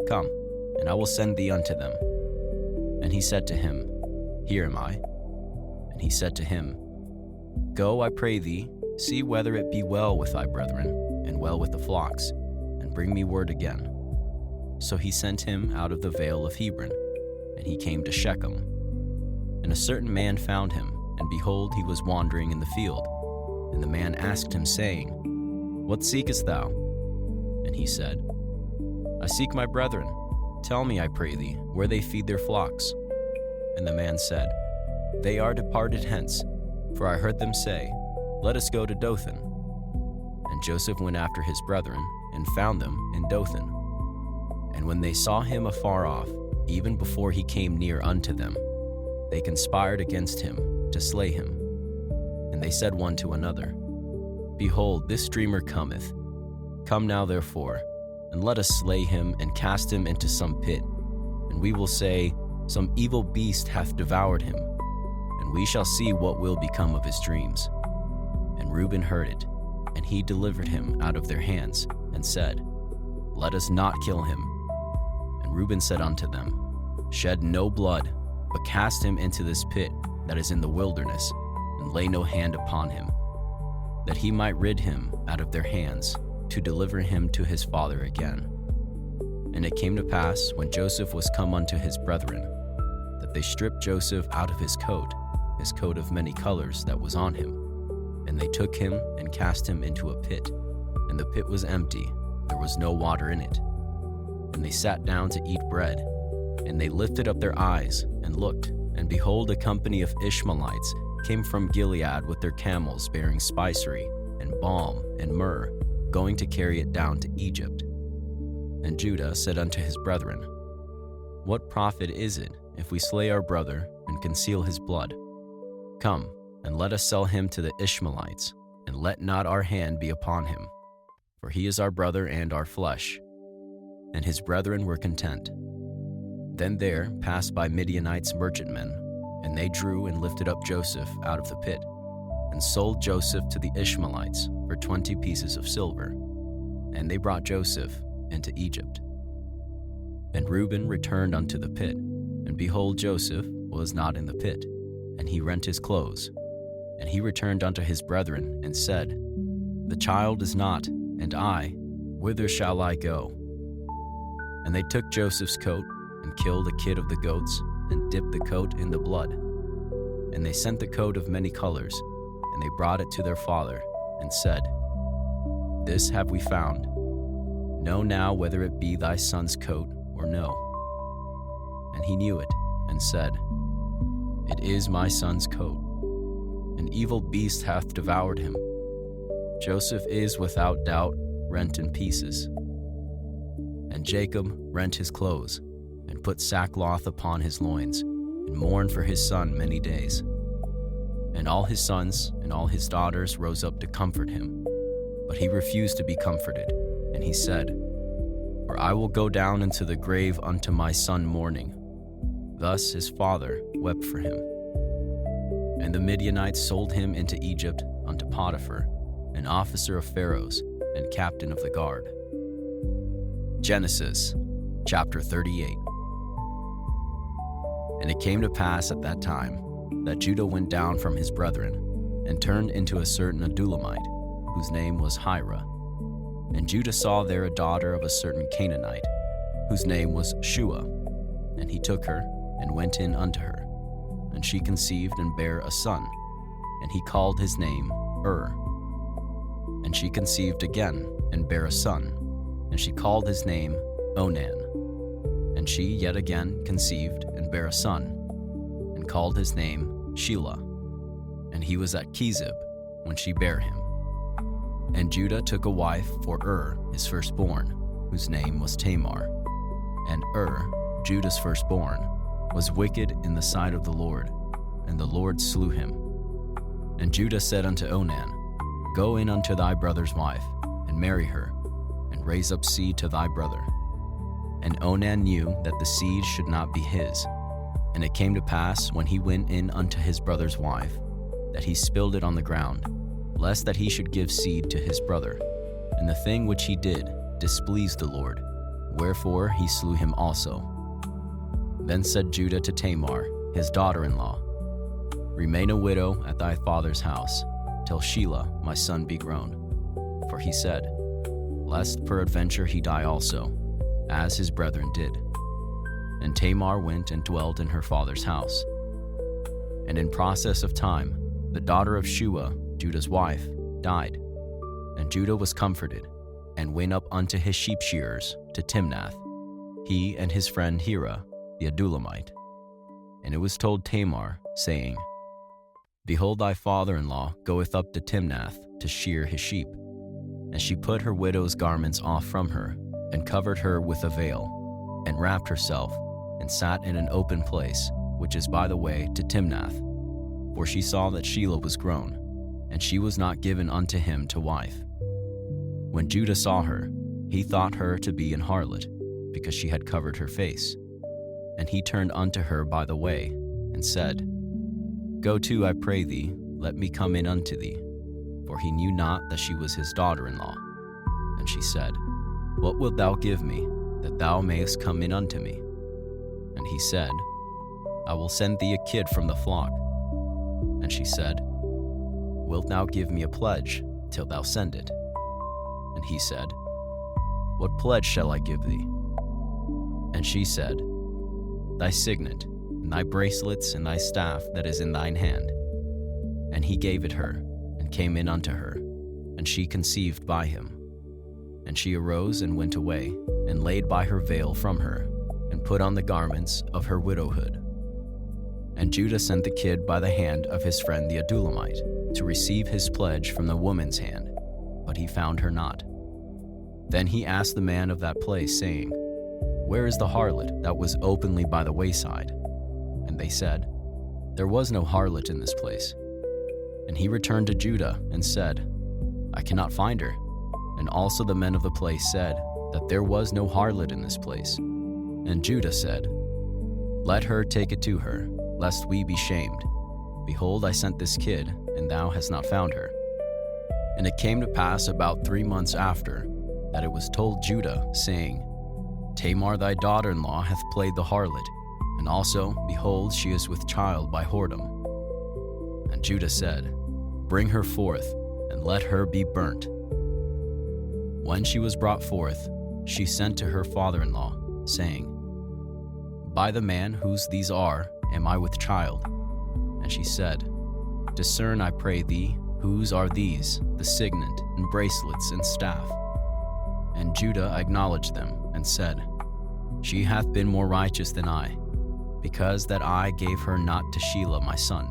Come, and I will send thee unto them. And he said to him, Here am I. And he said to him, Go, I pray thee, see whether it be well with thy brethren, and well with the flocks, and bring me word again. So he sent him out of the vale of Hebron, and he came to Shechem. And a certain man found him, and behold, he was wandering in the field. And the man asked him, saying, What seekest thou? And he said, I seek my brethren. Tell me, I pray thee, where they feed their flocks. And the man said, They are departed hence, for I heard them say, Let us go to Dothan. And Joseph went after his brethren, and found them in Dothan. And when they saw him afar off, even before he came near unto them, they conspired against him to slay him. And they said one to another, Behold, this dreamer cometh. Come now therefore, and let us slay him and cast him into some pit. And we will say, Some evil beast hath devoured him. And we shall see what will become of his dreams. And Reuben heard it, and he delivered him out of their hands, and said, Let us not kill him. And Reuben said unto them, Shed no blood, but cast him into this pit that is in the wilderness, and lay no hand upon him, that he might rid him out of their hands, to deliver him to his father again. And it came to pass, when Joseph was come unto his brethren, that they stripped Joseph out of his coat of many colors that was on him. And they took him and cast him into a pit, and the pit was empty, there was no water in it. And they sat down to eat bread, and they lifted up their eyes and looked, and behold, a company of Ishmaelites came from Gilead with their camels bearing spicery, and balm, and myrrh, going to carry it down to Egypt. And Judah said unto his brethren, What profit is it if we slay our brother and conceal his blood? Come, and let us sell him to the Ishmaelites, and let not our hand be upon him, for he is our brother and our flesh. And his brethren were content. Then there passed by Midianites merchantmen, And they drew and lifted up Joseph out of the pit, and sold Joseph to the Ishmaelites for 20 pieces of silver. And they brought Joseph into Egypt. And Reuben returned unto the pit, and behold, Joseph was not in the pit, and he rent his clothes. And he returned unto his brethren, and said, The child is not, and I, whither shall I go? And they took Joseph's coat, and killed a kid of the goats, and dipped the coat in the blood. And they sent the coat of many colors, and they brought it to their father, and said, This have we found. Know now whether it be thy son's coat or no. And he knew it, and said, It is my son's coat. An evil beast hath devoured him. Joseph is without doubt rent in pieces. And Jacob rent his clothes, and put sackcloth upon his loins, and mourned for his son many days. And all his sons and all his daughters rose up to comfort him. But he refused to be comforted, and he said, For I will go down into the grave unto my son mourning. Thus his father wept for him. And the Midianites sold him into Egypt unto Potiphar, an officer of Pharaoh's, and captain of the guard. Genesis chapter 38. And it came to pass at that time that Judah went down from his brethren, and turned into a certain Adulamite, whose name was Hira. And Judah saw there a daughter of a certain Canaanite, whose name was Shua. And he took her, and went in unto her. And she conceived and bare a son, and he called his name And she conceived again, and bare a son, and she called his name Onan. And she yet again conceived and bare a son, and called his name Shelah. And he was at Kezib when she bare him. And Judah took a wife for his firstborn, whose name was Tamar. And Judah's firstborn, was wicked in the sight of the Lord, and the Lord slew him. And Judah said unto Onan, Go in unto thy brother's wife, and marry her, and raise up seed to thy brother. And Onan knew that the seed should not be his. And it came to pass, when he went in unto his brother's wife, that he spilled it on the ground, lest that he should give seed to his brother. And the thing which he did displeased the Lord, wherefore he slew him also. Then said Judah to Tamar, his daughter-in-law, Remain a widow at thy father's house, till Shelah my son be grown. For he said, Lest peradventure he die also, as his brethren did. And Tamar went and dwelt in her father's house. And in process of time, the daughter of Shua, Judah's wife, died. And Judah was comforted, and went up unto his sheep shearers to Timnath, he and his friend Hira, the Adulamite. And it was told Tamar, saying, Behold, thy father-in-law goeth up to Timnath to shear his sheep. And she put her widow's garments off from her, and covered her with a veil, and wrapped herself, and sat in an open place, which is by the way to Timnath. For she saw that Shelah was grown, and she was not given unto him to wife. When Judah saw her, he thought her to be an harlot, because she had covered her face. And he turned unto her by the way, and said, Go to, I pray thee, let me come in unto thee. For he knew not that she was his daughter-in-law. And she said, What wilt thou give me, that thou mayest come in unto me? And he said, I will send thee a kid from the flock. And she said, Wilt thou give me a pledge, till thou send it? And he said, What pledge shall I give thee? And she said, Thy signet, and thy bracelets, and thy staff that is in thine hand. And he gave it her, and came in unto her, and she conceived by him. And she arose and went away, and laid by her veil from her, and put on the garments of her widowhood. And Judah sent the kid by the hand of his friend the Adulamite, to receive his pledge from the woman's hand, but he found her not. Then he asked the man of that place, saying, Where is the harlot that was openly by the wayside? And they said, There was no harlot in this place. And he returned to Judah and said, I cannot find her. And also the men of the place said that there was no harlot in this place. And Judah said, Let her take it to her, lest we be shamed. Behold, I sent this kid, and thou hast not found her. And it came to pass about 3 months after, that it was told Judah, saying, Tamar thy daughter-in-law hath played the harlot, and also, behold, she is with child by whoredom. And Judah said, Bring her forth, and let her be burnt. When she was brought forth, she sent to her father-in-law, saying, By the man whose these are, am I with child? And she said, Discern, I pray thee, whose are these, the signet, and bracelets, and staff? And Judah acknowledged them, and said, She hath been more righteous than I, because that I gave her not to Shelah my son.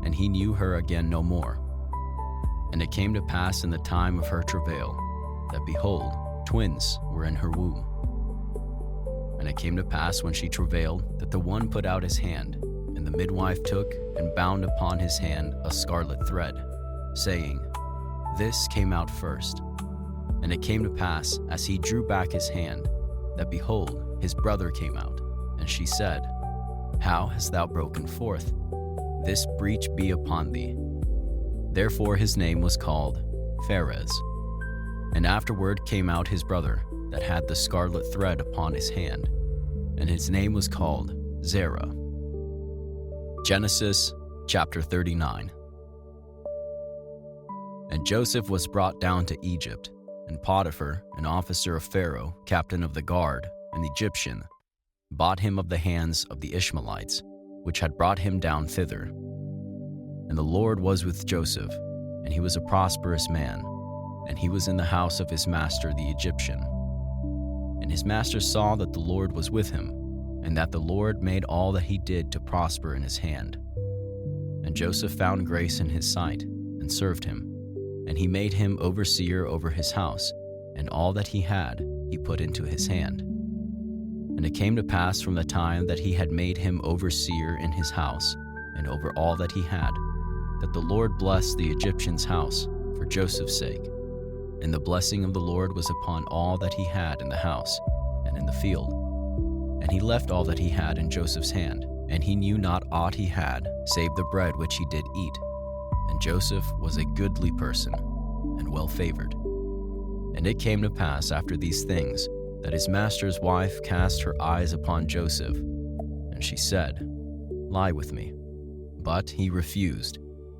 And he knew her again no more. And it came to pass in the time of her travail, that behold, twins were in her womb. And it came to pass when she travailed, that the one put out his hand, and the midwife took and bound upon his hand a scarlet thread, saying, This came out first. And it came to pass, as he drew back his hand, that behold, his brother came out. And she said, How hast thou broken forth? This breach be upon thee. Therefore his name was called Pharez. And afterward came out his brother, that had the scarlet thread upon his hand, and his name was called Zerah. Genesis chapter 39. And Joseph was brought down to Egypt, and Potiphar, an officer of Pharaoh, captain of the guard, an Egyptian, bought him of the hands of the Ishmaelites, which had brought him down thither. And the Lord was with Joseph, and he was a prosperous man, and he was in the house of his master the Egyptian. And his master saw that the Lord was with him, and that the Lord made all that he did to prosper in his hand. And Joseph found grace in his sight, and served him. And he made him overseer over his house, and all that he had he put into his hand. And it came to pass from the time that he had made him overseer in his house, and over all that he had, that the Lord blessed the Egyptian's house for Joseph's sake. And the blessing of the Lord was upon all that he had in the house and in the field. And he left all that he had in Joseph's hand, and he knew not aught he had, save the bread which he did eat. And Joseph was a goodly person, and well favored. And it came to pass after these things, that his master's wife cast her eyes upon Joseph, and she said, Lie with me. But he refused,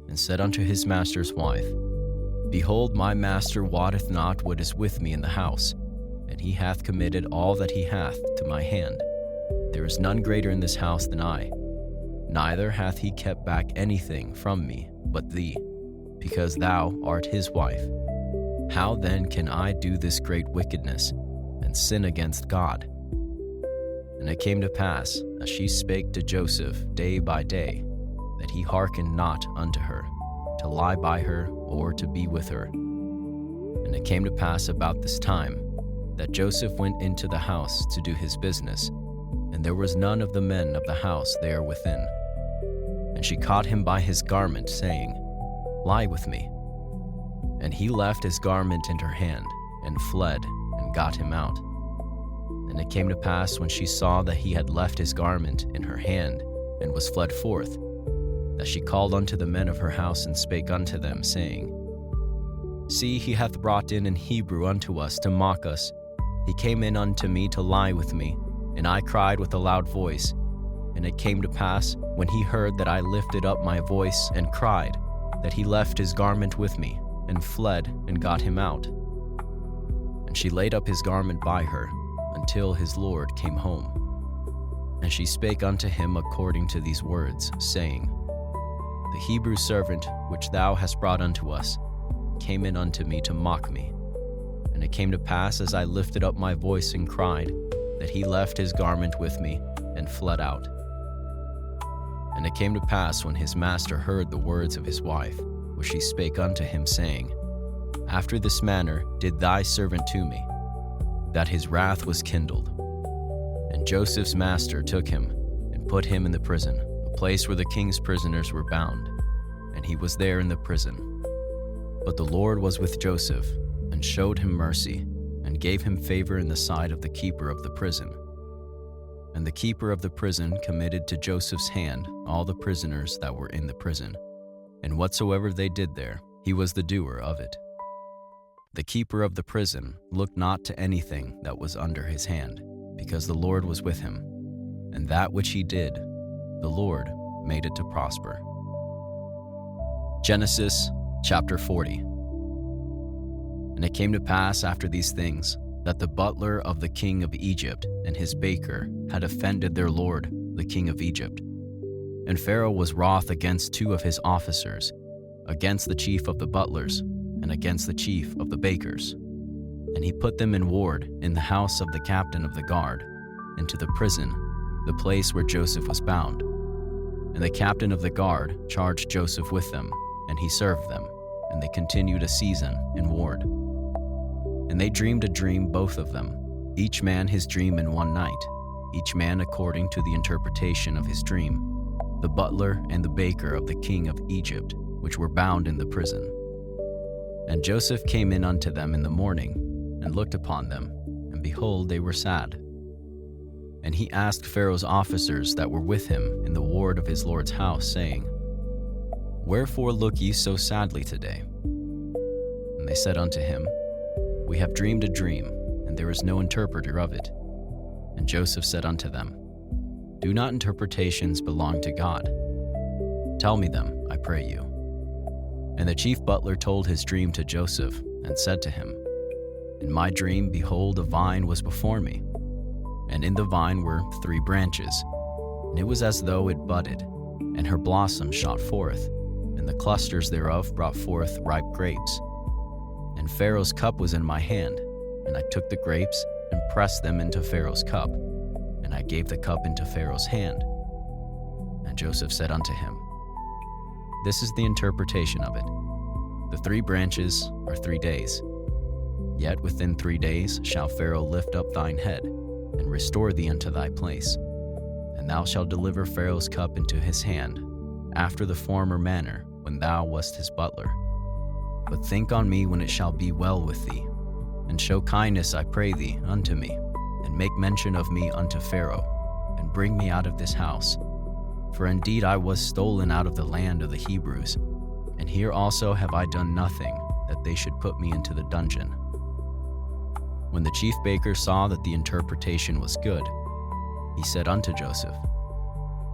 and said unto his master's wife, Behold, my master wotteth not what is with me in the house, and he hath committed all that he hath to my hand. There is none greater in this house than I. Neither hath he kept back anything from me but thee, because thou art his wife. How then can I do this great wickedness, and sin against God? And it came to pass, as she spake to Joseph day by day, that he hearkened not unto her, to lie by her or to be with her. And it came to pass about this time, that Joseph went into the house to do his business, and there was none of the men of the house there within. And she caught him by his garment, saying, Lie with me. And he left his garment in her hand, and fled, and got him out. And it came to pass, when she saw that he had left his garment in her hand, and was fled forth, that she called unto the men of her house, and spake unto them, saying, See, he hath brought in an Hebrew unto us to mock us. He came in unto me to lie with me, and I cried with a loud voice. And it came to pass, when he heard that I lifted up my voice and cried, that he left his garment with me, and fled, and got him out. And she laid up his garment by her, until his Lord came home. And she spake unto him according to these words, saying, The Hebrew servant which thou hast brought unto us came in unto me to mock me. And it came to pass, as I lifted up my voice and cried, that he left his garment with me, and fled out. And it came to pass, when his master heard the words of his wife, which she spake unto him, saying, After this manner did thy servant to me, that his wrath was kindled. And Joseph's master took him, and put him in the prison, a place where the king's prisoners were bound, and he was there in the prison. But the Lord was with Joseph, and showed him mercy, and gave him favor in the sight of the keeper of the prison. And the keeper of the prison committed to Joseph's hand all the prisoners that were in the prison, and whatsoever they did there, he was the doer of it. The keeper of the prison looked not to anything that was under his hand, because the Lord was with him, and that which he did, the Lord made it to prosper. Genesis chapter 40. And it came to pass after these things, that the butler of the king of Egypt and his baker had offended their lord, the king of Egypt. And Pharaoh was wroth against two of his officers, against the chief of the butlers, and against the chief of the bakers. And he put them in ward in the house of the captain of the guard, into the prison, the place where Joseph was bound. And the captain of the guard charged Joseph with them, and he served them, and they continued a season in ward. And they dreamed a dream, both of them, each man his dream in one night, each man according to the interpretation of his dream, the butler and the baker of the king of Egypt, which were bound in the prison. And Joseph came in unto them in the morning, and looked upon them, and behold, they were sad. And he asked Pharaoh's officers that were with him in the ward of his lord's house, saying, Wherefore look ye so sadly today? And they said unto him, We have dreamed a dream, and there is no interpreter of it. And Joseph said unto them, Do not interpretations belong to God? Tell me them, I pray you. And the chief butler told his dream to Joseph, and said to him, In my dream, behold, a vine was before me, and in the vine were 3 branches, and it was as though it budded, and her blossoms shot forth, and the clusters thereof brought forth ripe grapes. And Pharaoh's cup was in my hand, and I took the grapes and pressed them into Pharaoh's cup, and I gave the cup into Pharaoh's hand. And Joseph said unto him, This is the interpretation of it. The 3 branches are 3 days. Yet within 3 days shall Pharaoh lift up thine head, and restore thee unto thy place. And thou shalt deliver Pharaoh's cup into his hand, after the former manner when thou wast his butler. But think on me when it shall be well with thee, and show kindness, I pray thee, unto me, and make mention of me unto Pharaoh, and bring me out of this house. For indeed I was stolen out of the land of the Hebrews, and here also have I done nothing, that they should put me into the dungeon. When the chief baker saw that the interpretation was good, he said unto Joseph,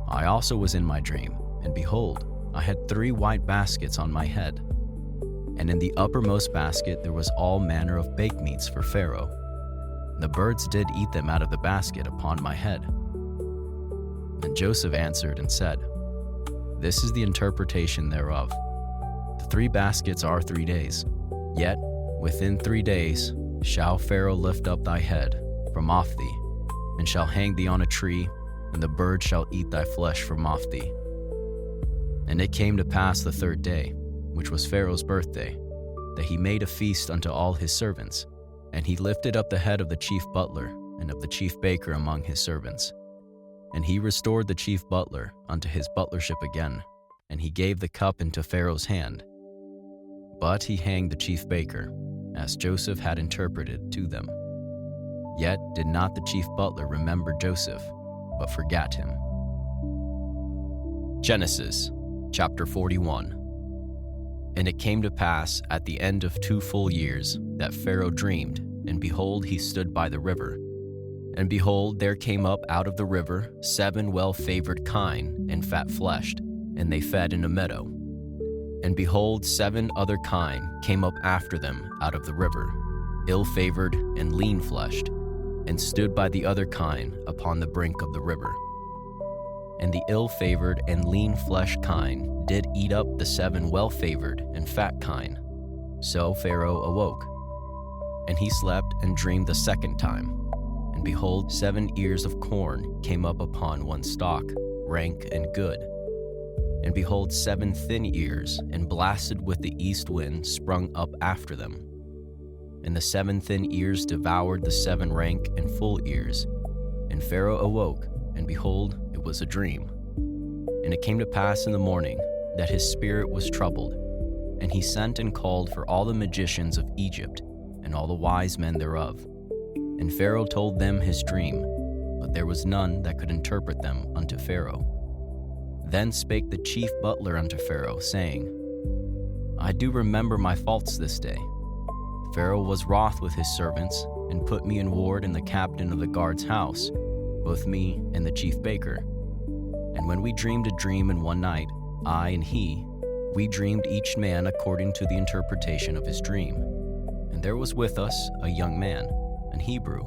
I also was in my dream, and behold, I had 3 white baskets on my head. And in the uppermost basket there was all manner of baked meats for Pharaoh. And the birds did eat them out of the basket upon my head. And Joseph answered and said, This is the interpretation thereof. The 3 baskets are 3 days. Yet within 3 days shall Pharaoh lift up thy head from off thee, and shall hang thee on a tree, and the birds shall eat thy flesh from off thee. And it came to pass the 3rd day, which was Pharaoh's birthday, that he made a feast unto all his servants, and he lifted up the head of the chief butler and of the chief baker among his servants. And he restored the chief butler unto his butlership again, and he gave the cup into Pharaoh's hand. But he hanged the chief baker, as Joseph had interpreted to them. Yet did not the chief butler remember Joseph, but forgat him. Genesis chapter 41. And it came to pass at the end of 2 full years that Pharaoh dreamed, and behold, he stood by the river. And behold, there came up out of the river 7 well-favored kine and fat-fleshed, and they fed in a meadow. And behold, 7 other kine came up after them out of the river, ill-favored and lean-fleshed, and stood by the other kine upon the brink of the river. And the ill-favored and lean-fleshed kine did eat up the 7 well-favored and fat kine. So Pharaoh awoke, and he slept and dreamed the 2nd time. And behold, 7 ears of corn came up upon one stalk, rank and good. And behold, 7 thin ears, and blasted with the east wind, sprung up after them. And the 7 thin ears devoured the 7 rank and full ears. And Pharaoh awoke, and behold, it was a dream. And it came to pass in the morning that his spirit was troubled, and he sent and called for all the magicians of Egypt, and all the wise men thereof. And Pharaoh told them his dream, but there was none that could interpret them unto Pharaoh. Then spake the chief butler unto Pharaoh, saying, I do remember my faults this day. Pharaoh was wroth with his servants, and put me in ward in the captain of the guard's house, both me and the chief baker. And when we dreamed a dream in one night, I and he, we dreamed each man according to the interpretation of his dream. And there was with us a young man, an Hebrew,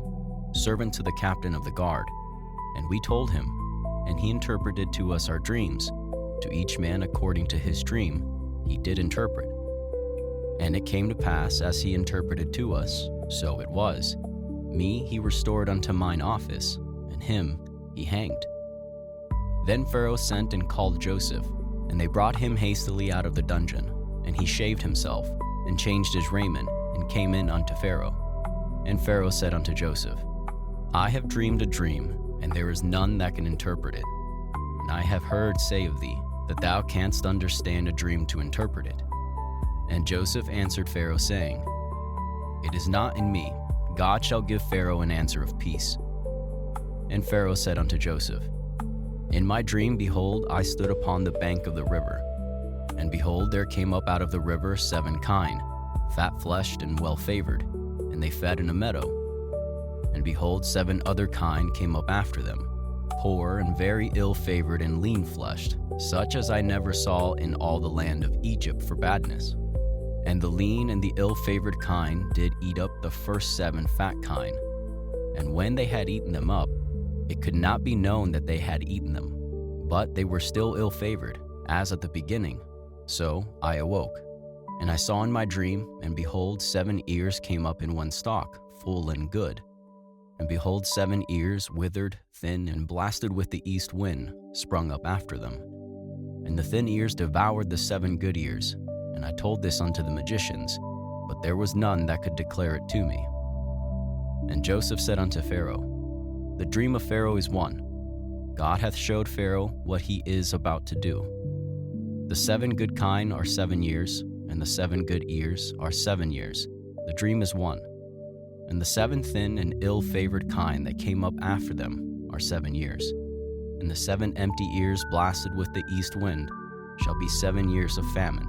servant to the captain of the guard. And we told him, and he interpreted to us our dreams. To each man according to his dream, he did interpret. And it came to pass as he interpreted to us, so it was. Me he restored unto mine office, and him he hanged. Then Pharaoh sent and called Joseph, and they brought him hastily out of the dungeon. And he shaved himself, and changed his raiment, and came in unto Pharaoh. And Pharaoh said unto Joseph, I have dreamed a dream, and there is none that can interpret it. And I have heard say of thee, that thou canst understand a dream to interpret it. And Joseph answered Pharaoh, saying, It is not in me. God shall give Pharaoh an answer of peace. And Pharaoh said unto Joseph, In my dream, behold, I stood upon the bank of the river. And behold, there came up out of the river 7 kine, fat-fleshed and well-favored, and they fed in a meadow. And behold, 7 other kine came up after them, poor and very ill-favored and lean-fleshed, such as I never saw in all the land of Egypt for badness. And the lean and the ill-favored kine did eat up the first 7 fat kine. And when they had eaten them up, it could not be known that they had eaten them, but they were still ill-favored, as at the beginning. So I awoke, and I saw in my dream, and behold, 7 ears came up in one stalk, full and good. And behold, 7 ears, withered, thin, and blasted with the east wind, sprung up after them. And the thin ears devoured the 7 good ears. And I told this unto the magicians, but there was none that could declare it to me. And Joseph said unto Pharaoh, The dream of Pharaoh is one. God hath showed Pharaoh what he is about to do. The 7 good kine are 7 years, and the 7 good ears are 7 years. The dream is one. And the 7 thin and ill-favored kine that came up after them are 7 years. And the 7 empty ears blasted with the east wind shall be 7 years of famine.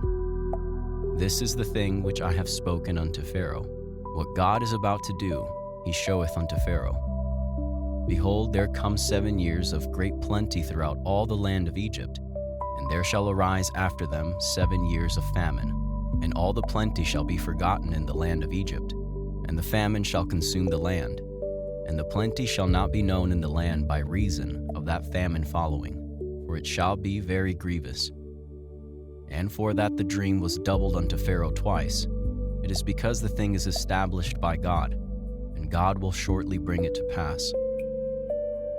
This is the thing which I have spoken unto Pharaoh. What God is about to do, he showeth unto Pharaoh. Behold, there come 7 years of great plenty throughout all the land of Egypt, and there shall arise after them 7 years of famine, and all the plenty shall be forgotten in the land of Egypt. And the famine shall consume the land, and the plenty shall not be known in the land by reason of that famine following, for it shall be very grievous. And for that the dream was doubled unto Pharaoh twice, it is because the thing is established by God, and God will shortly bring it to pass.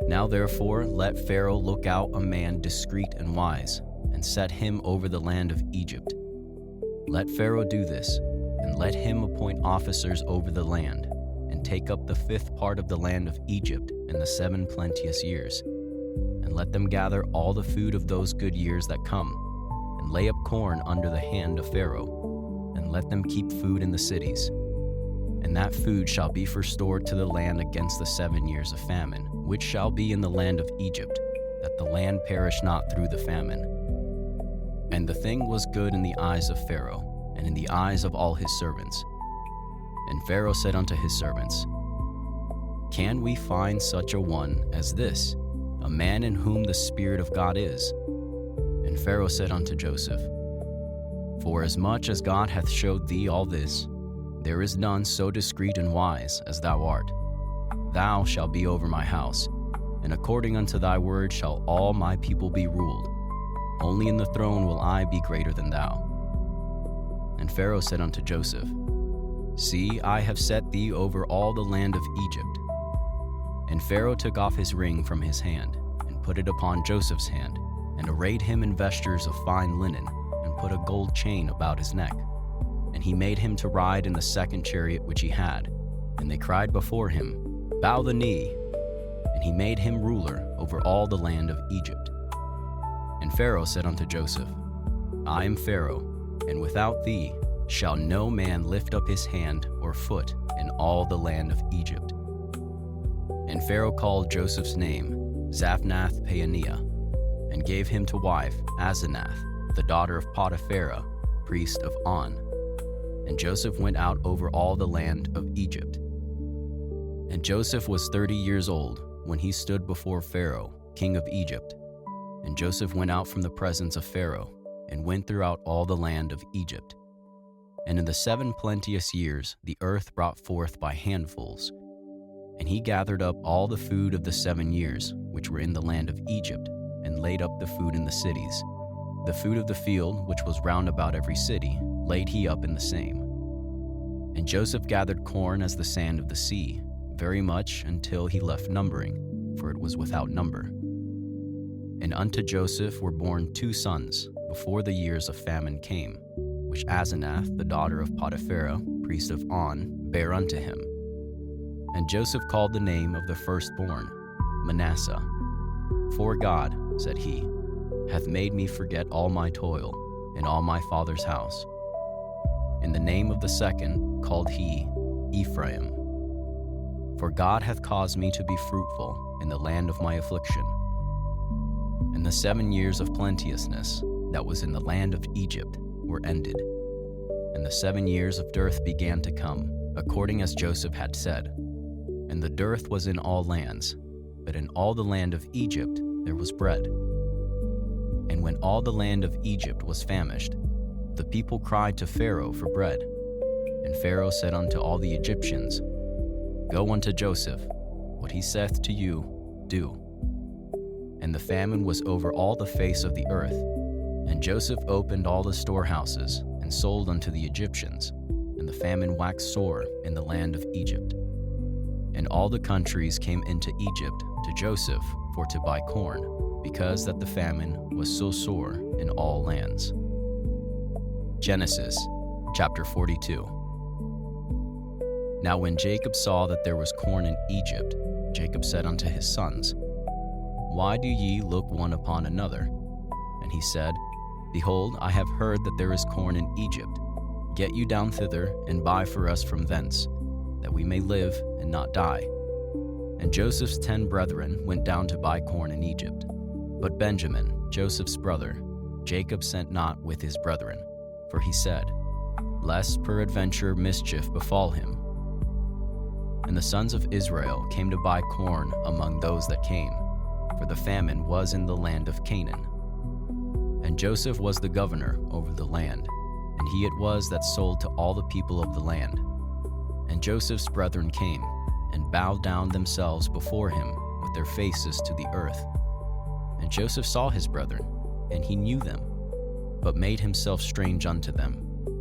Now therefore let Pharaoh look out a man discreet and wise, and set him over the land of Egypt. Let Pharaoh do this, and let him appoint officers over the land, and take up the 5th part of the land of Egypt in the 7 plenteous years. And let them gather all the food of those good years that come, and lay up corn under the hand of Pharaoh, and let them keep food in the cities. And that food shall be for store to the land against the 7 years of famine, which shall be in the land of Egypt, that the land perish not through the famine. And the thing was good in the eyes of Pharaoh, and in the eyes of all his servants. And Pharaoh said unto his servants, Can we find such a one as this, a man in whom the Spirit of God is? And Pharaoh said unto Joseph, Forasmuch as God hath showed thee all this, there is none so discreet and wise as thou art. Thou shalt be over my house, and according unto thy word shall all my people be ruled. Only in the throne will I be greater than thou. And Pharaoh said unto Joseph, See, I have set thee over all the land of Egypt. And Pharaoh took off his ring from his hand, and put it upon Joseph's hand, and arrayed him in vestures of fine linen, and put a gold chain about his neck. And he made him to ride in the 2nd chariot which he had. And they cried before him, Bow the knee. And he made him ruler over all the land of Egypt. And Pharaoh said unto Joseph, I am Pharaoh, and without thee shall no man lift up his hand or foot in all the land of Egypt. And Pharaoh called Joseph's name Zaphnath-Paaneah, and gave him to wife Asenath, the daughter of Potiphera, priest of On. And Joseph went out over all the land of Egypt. And Joseph was 30 years old when he stood before Pharaoh, king of Egypt. And Joseph went out from the presence of Pharaoh, and went throughout all the land of Egypt. And in the 7 plenteous years the earth brought forth by handfuls. And he gathered up all the food of the 7 years which were in the land of Egypt, and laid up the food in the cities. The food of the field, which was round about every city, laid he up in the same. And Joseph gathered corn as the sand of the sea, very much until he left numbering, for it was without number. And unto Joseph were born 2 sons before the years of famine came, which Asenath, the daughter of Potiphera, priest of On, bare unto him. And Joseph called the name of the firstborn Manasseh. For God, said he, hath made me forget all my toil and all my father's house. And the name of the second called he Ephraim. For God hath caused me to be fruitful in the land of my affliction. And the 7 years of plenteousness that was in the land of Egypt were ended. And the 7 years of dearth began to come, according as Joseph had said. And the dearth was in all lands, but in all the land of Egypt there was bread. And when all the land of Egypt was famished, the people cried to Pharaoh for bread. And Pharaoh said unto all the Egyptians, Go unto Joseph, what he saith to you, do. And the famine was over all the face of the earth. And Joseph opened all the storehouses, and sold unto the Egyptians. And the famine waxed sore in the land of Egypt. And all the countries came into Egypt to Joseph for to buy corn, because that the famine was so sore in all lands. Genesis chapter 42. Now when Jacob saw that there was corn in Egypt, Jacob said unto his sons, Why do ye look one upon another? And he said, Behold, I have heard that there is corn in Egypt. Get you down thither, and buy for us from thence, that we may live and not die. And Joseph's 10 brethren went down to buy corn in Egypt. But Benjamin, Joseph's brother, Jacob sent not with his brethren, for he said, Lest peradventure mischief befall him. And the sons of Israel came to buy corn among those that came, for the famine was in the land of Canaan. And Joseph was the governor over the land, and he it was that sold to all the people of the land. And Joseph's brethren came, and bowed down themselves before him with their faces to the earth. And Joseph saw his brethren, and he knew them, but made himself strange unto them,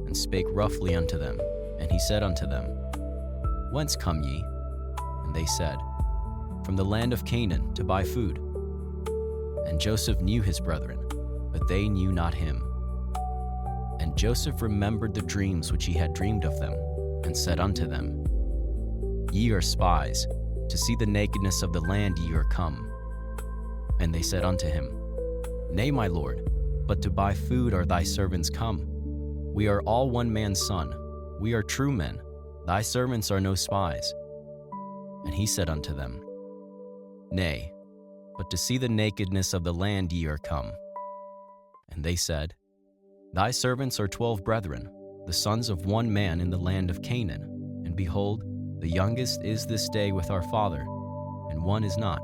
and spake roughly unto them. And he said unto them, Whence come ye? And they said, From the land of Canaan to buy food. And Joseph knew his brethren, but they knew not him. And Joseph remembered the dreams which he had dreamed of them, and said unto them, Ye are spies, to see the nakedness of the land ye are come. And they said unto him, Nay, my lord, but to buy food are thy servants come. We are all one man's son, we are true men, thy servants are no spies. And he said unto them, Nay, but to see the nakedness of the land ye are come. And they said, Thy servants are 12 brethren, the sons of one man in the land of Canaan, and behold, the youngest is this day with our father, and one is not.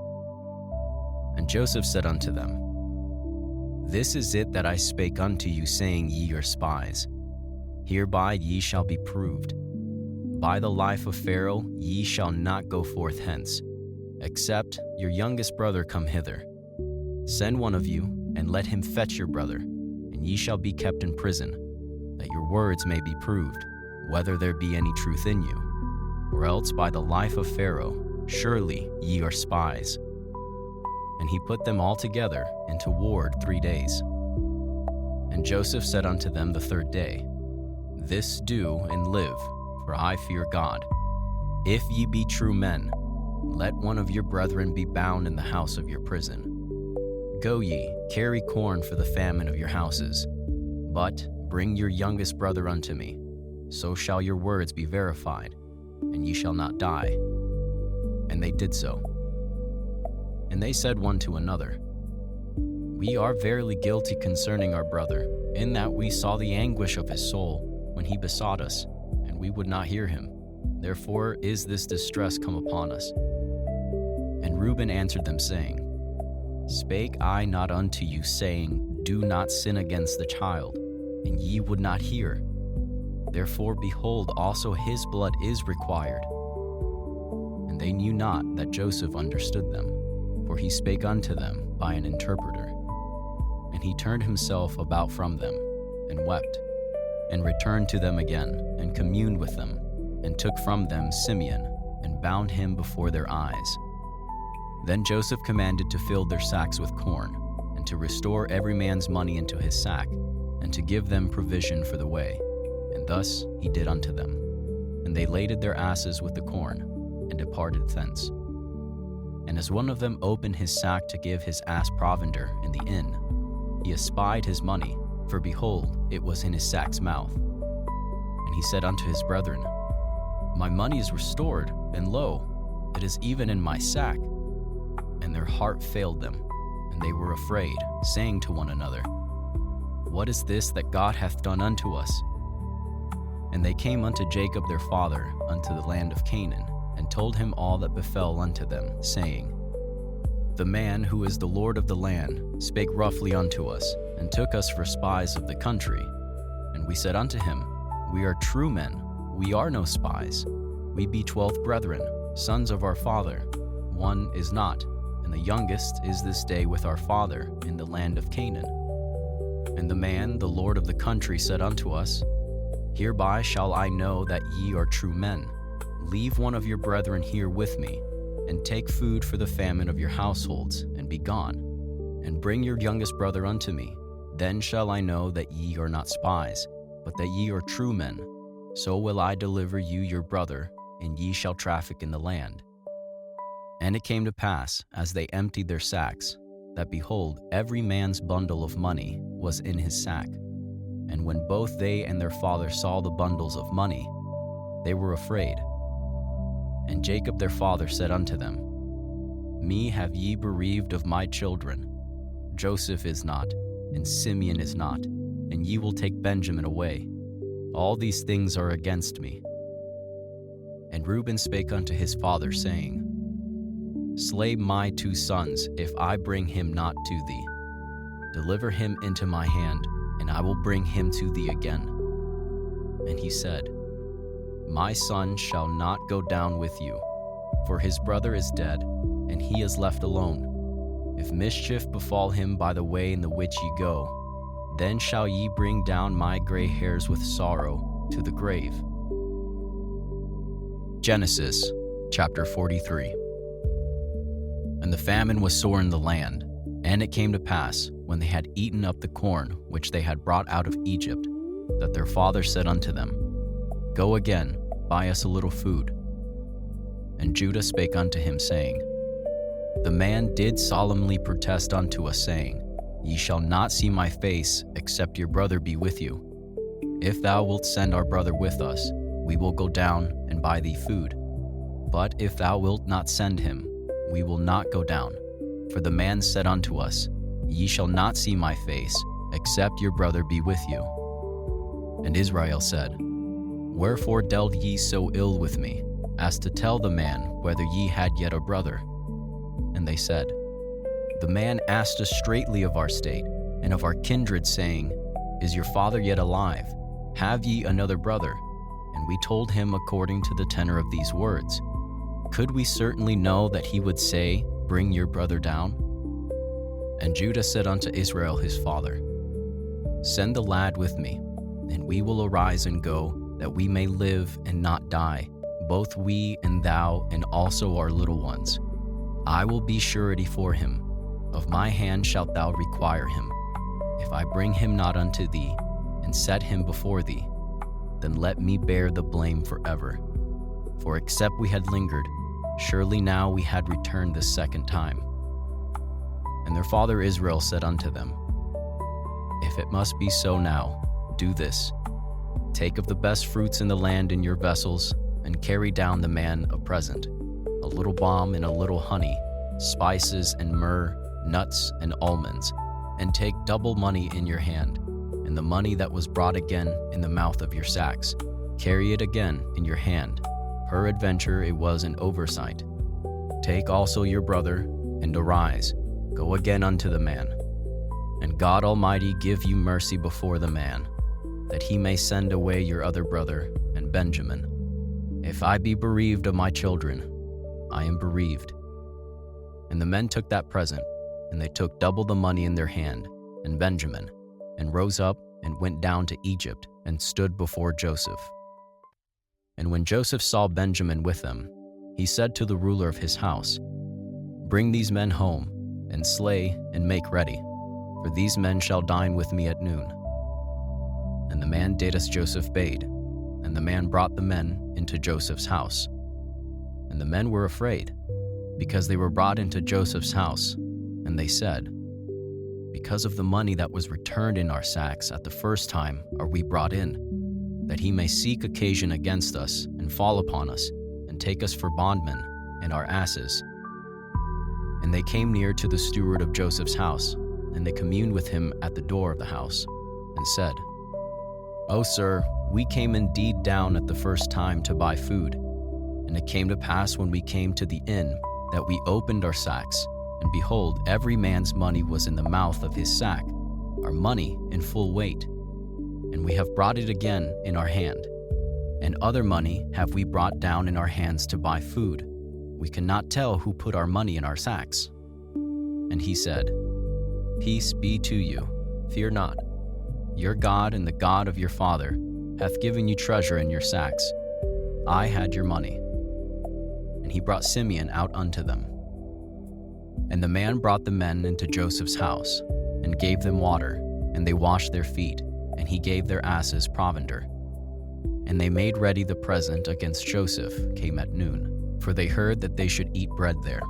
And Joseph said unto them, This is it that I spake unto you, saying, Ye are spies. Hereby ye shall be proved. By the life of Pharaoh ye shall not go forth hence, except your youngest brother come hither. Send one of you, and let him fetch your brother, and ye shall be kept in prison, that your words may be proved, whether there be any truth in you. Or else by the life of Pharaoh, surely ye are spies. And he put them all together into ward 3 days. And Joseph said unto them the 3rd day, This do and live, for I fear God. If ye be true men, let one of your brethren be bound in the house of your prison. Go ye, carry corn for the famine of your houses, but bring your youngest brother unto me, so shall your words be verified, and ye shall not die. And they did so. And they said one to another, "We are verily guilty concerning our brother, in that we saw the anguish of his soul when he besought us, and we would not hear him. Therefore is this distress come upon us." And Reuben answered them, saying, "Spake I not unto you, saying, Do not sin against the child, and ye would not hear? Therefore, behold, also his blood is required." And they knew not that Joseph understood them, for he spake unto them by an interpreter. And he turned himself about from them, and wept, and returned to them again, and communed with them, and took from them Simeon, and bound him before their eyes. Then Joseph commanded to fill their sacks with corn, and to restore every man's money into his sack, and to give them provision for the way. And thus he did unto them. And they laded their asses with the corn, and departed thence. And as one of them opened his sack to give his ass provender in the inn, he espied his money, for behold, it was in his sack's mouth. And he said unto his brethren, My money is restored, and lo, it is even in my sack. And their heart failed them, and they were afraid, saying to one another, What is this that God hath done unto us? And they came unto Jacob their father unto the land of Canaan, and told him all that befell unto them, saying, The man who is the Lord of the land spake roughly unto us, and took us for spies of the country. And we said unto him, We are true men, we are no spies. We be 12 brethren, sons of our father. One is not, and the youngest is this day with our father in the land of Canaan. And the man, the Lord of the country, said unto us, Hereby shall I know that ye are true men. Leave one of your brethren here with me, and take food for the famine of your households, and be gone. And bring your youngest brother unto me. Then shall I know that ye are not spies, but that ye are true men. So will I deliver you your brother, and ye shall traffic in the land. And it came to pass, as they emptied their sacks, that behold, every man's bundle of money was in his sack. And when both they and their father saw the bundles of money, they were afraid. And Jacob their father said unto them, Me have ye bereaved of my children. Joseph is not, and Simeon is not, and ye will take Benjamin away. All these things are against me. And Reuben spake unto his father, saying, Slay my 2 sons, if I bring him not to thee. Deliver him into my hand, and I will bring him to thee again. And he said, My son shall not go down with you, for his brother is dead, and he is left alone. If mischief befall him by the way in the which ye go, then shall ye bring down my gray hairs with sorrow to the grave. Genesis chapter 43. And the famine was sore in the land, and it came to pass, when they had eaten up the corn which they had brought out of Egypt, that their father said unto them, Go again, buy us a little food. And Judah spake unto him, saying, The man did solemnly protest unto us, saying, Ye shall not see my face, except your brother be with you. If thou wilt send our brother with us, we will go down and buy thee food. But if thou wilt not send him, we will not go down. For the man said unto us, Ye shall not see my face, except your brother be with you. And Israel said, Wherefore dealt ye so ill with me, as to tell the man whether ye had yet a brother? And they said, The man asked us straitly of our state, and of our kindred, saying, Is your father yet alive? Have ye another brother? And we told him according to the tenor of these words. Could we certainly know that he would say, Bring your brother down? And Judah said unto Israel his father, Send the lad with me, and we will arise and go, that we may live and not die, both we and thou, and also our little ones. I will be surety for him. Of my hand shalt thou require him. If I bring him not unto thee, and set him before thee, then let me bear the blame forever. For except we had lingered, surely now we had returned the second time. And their father Israel said unto them, If it must be so now, do this. Take of the best fruits in the land in your vessels, and carry down the man a present, a little balm and a little honey, spices and myrrh, nuts and almonds, and take double money in your hand, and the money that was brought again in the mouth of your sacks. Carry it again in your hand. Peradventure it was an oversight. Take also your brother, and arise, go again unto the man. And God Almighty give you mercy before the man, that he may send away your other brother and Benjamin. If I be bereaved of my children, I am bereaved. And the men took that present, and they took double the money in their hand, and Benjamin, and rose up and went down to Egypt, and stood before Joseph. And when Joseph saw Benjamin with them, he said to the ruler of his house, Bring these men home, and slay and make ready, for these men shall dine with me at noon. And the man did as Joseph bade, and the man brought the men into Joseph's house. And the men were afraid, because they were brought into Joseph's house, and they said, Because of the money that was returned in our sacks at the first time are we brought in, that he may seek occasion against us, and fall upon us, and take us for bondmen, and our asses. And they came near to the steward of Joseph's house, and they communed with him at the door of the house, and said, O sir, we came indeed down at the first time to buy food. And it came to pass when we came to the inn that we opened our sacks, and behold, every man's money was in the mouth of his sack, our money in full weight. And we have brought it again in our hand. And other money have we brought down in our hands to buy food. We cannot tell who put our money in our sacks. And he said, Peace be to you, fear not. Your God and the God of your father hath given you treasure in your sacks. I had your money. And he brought Simeon out unto them. And the man brought the men into Joseph's house, and gave them water, and they washed their feet, and he gave their asses provender. And they made ready the present against Joseph came at noon, for they heard that they should eat bread there.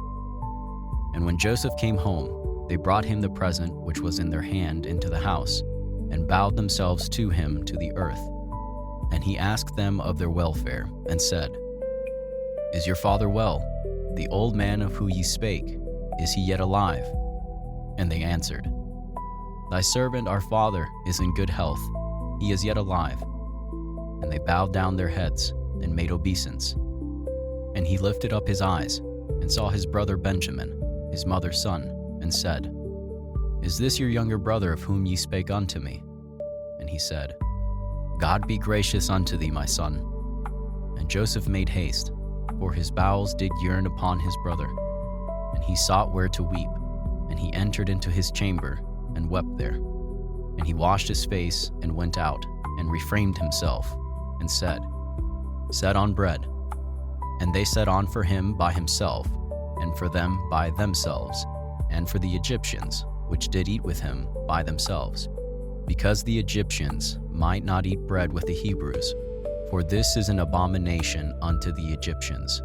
And when Joseph came home, they brought him the present which was in their hand into the house, and bowed themselves to him to the earth. And he asked them of their welfare, and said, Is your father well? The old man of who ye spake, is he yet alive? And they answered, Thy servant our father is in good health, he is yet alive. And they bowed down their heads, and made obeisance. And he lifted up his eyes, and saw his brother Benjamin, his mother's son, and said, Is this your younger brother of whom ye spake unto me? And he said, God be gracious unto thee, my son. And Joseph made haste, for his bowels did yearn upon his brother. And he sought where to weep, and he entered into his chamber, and wept there. And he washed his face, and went out, and refrained himself, and said, Set on bread. And they set on for him by himself, and for them by themselves, and for the Egyptians, which did eat with him by themselves, because the Egyptians might not eat bread with the Hebrews, for this is an abomination unto the Egyptians.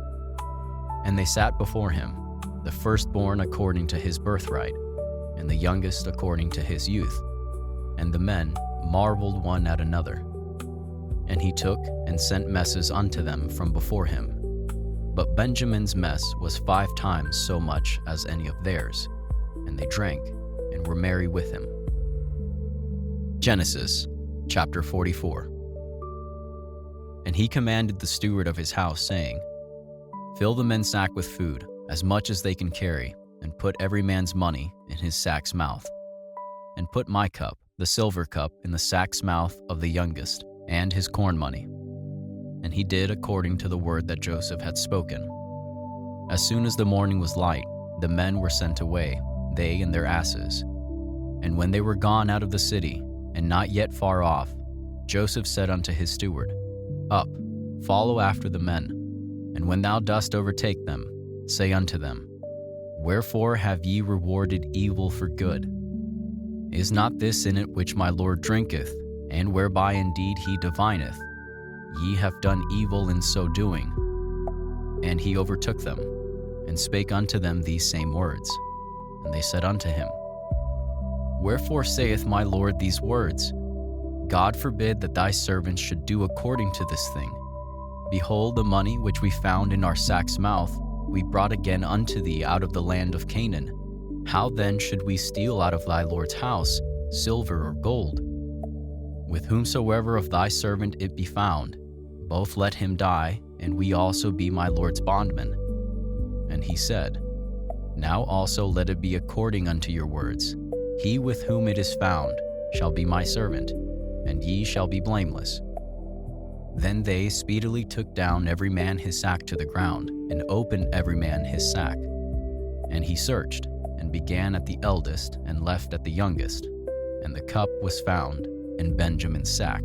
And they sat before him, the firstborn according to his birthright, and the youngest according to his youth. And the men marveled one at another. And he took and sent messes unto them from before him. But Benjamin's mess was 5 times so much as any of theirs, and they drank and were merry with him. Genesis chapter 44. And he commanded the steward of his house, saying, Fill the men's sack with food, as much as they can carry, and put every man's money in his sack's mouth. And put my cup, the silver cup, in the sack's mouth of the youngest, and his corn money. And he did according to the word that Joseph had spoken. As soon as the morning was light, the men were sent away, they and their asses. And when they were gone out of the city, and not yet far off, Joseph said unto his steward, Up, follow after the men, and when thou dost overtake them, say unto them, Wherefore have ye rewarded evil for good? Is not this in it which my Lord drinketh, and whereby indeed he divineth? Ye have done evil in so doing. And he overtook them, and spake unto them these same words. And they said unto him, Wherefore saith my Lord these words? God forbid that thy servants should do according to this thing. Behold, the money which we found in our sack's mouth we brought again unto thee out of the land of Canaan. How then should we steal out of thy Lord's house silver or gold? With whomsoever of thy servant it be found, both let him die, and we also be my Lord's bondmen. And he said, Now also let it be according unto your words. He with whom it is found shall be my servant, and ye shall be blameless. Then they speedily took down every man his sack to the ground, and opened every man his sack. And he searched, and began at the eldest, and left at the youngest. And the cup was found in Benjamin's sack.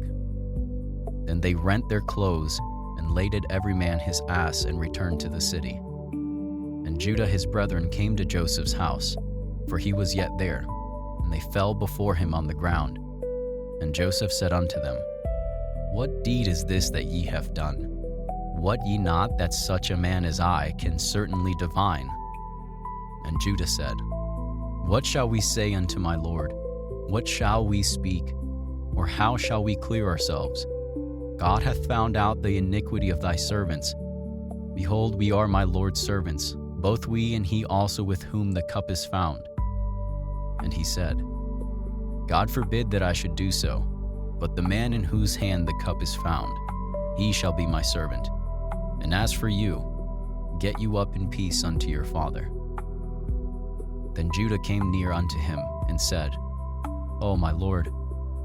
Then they rent their clothes, and laded every man his ass, and returned to the city. And Judah his brethren came to Joseph's house, for he was yet there, and they fell before him on the ground. And Joseph said unto them, What deed is this that ye have done? Wot ye not that such a man as I can certainly divine? And Judah said, What shall we say unto my Lord? What shall we speak? Or how shall we clear ourselves? God hath found out the iniquity of thy servants. Behold, we are my Lord's servants, both we and he also with whom the cup is found. And he said, God forbid that I should do so, but the man in whose hand the cup is found, he shall be my servant. And as for you, get you up in peace unto your father. Then Judah came near unto him, and said, O my Lord,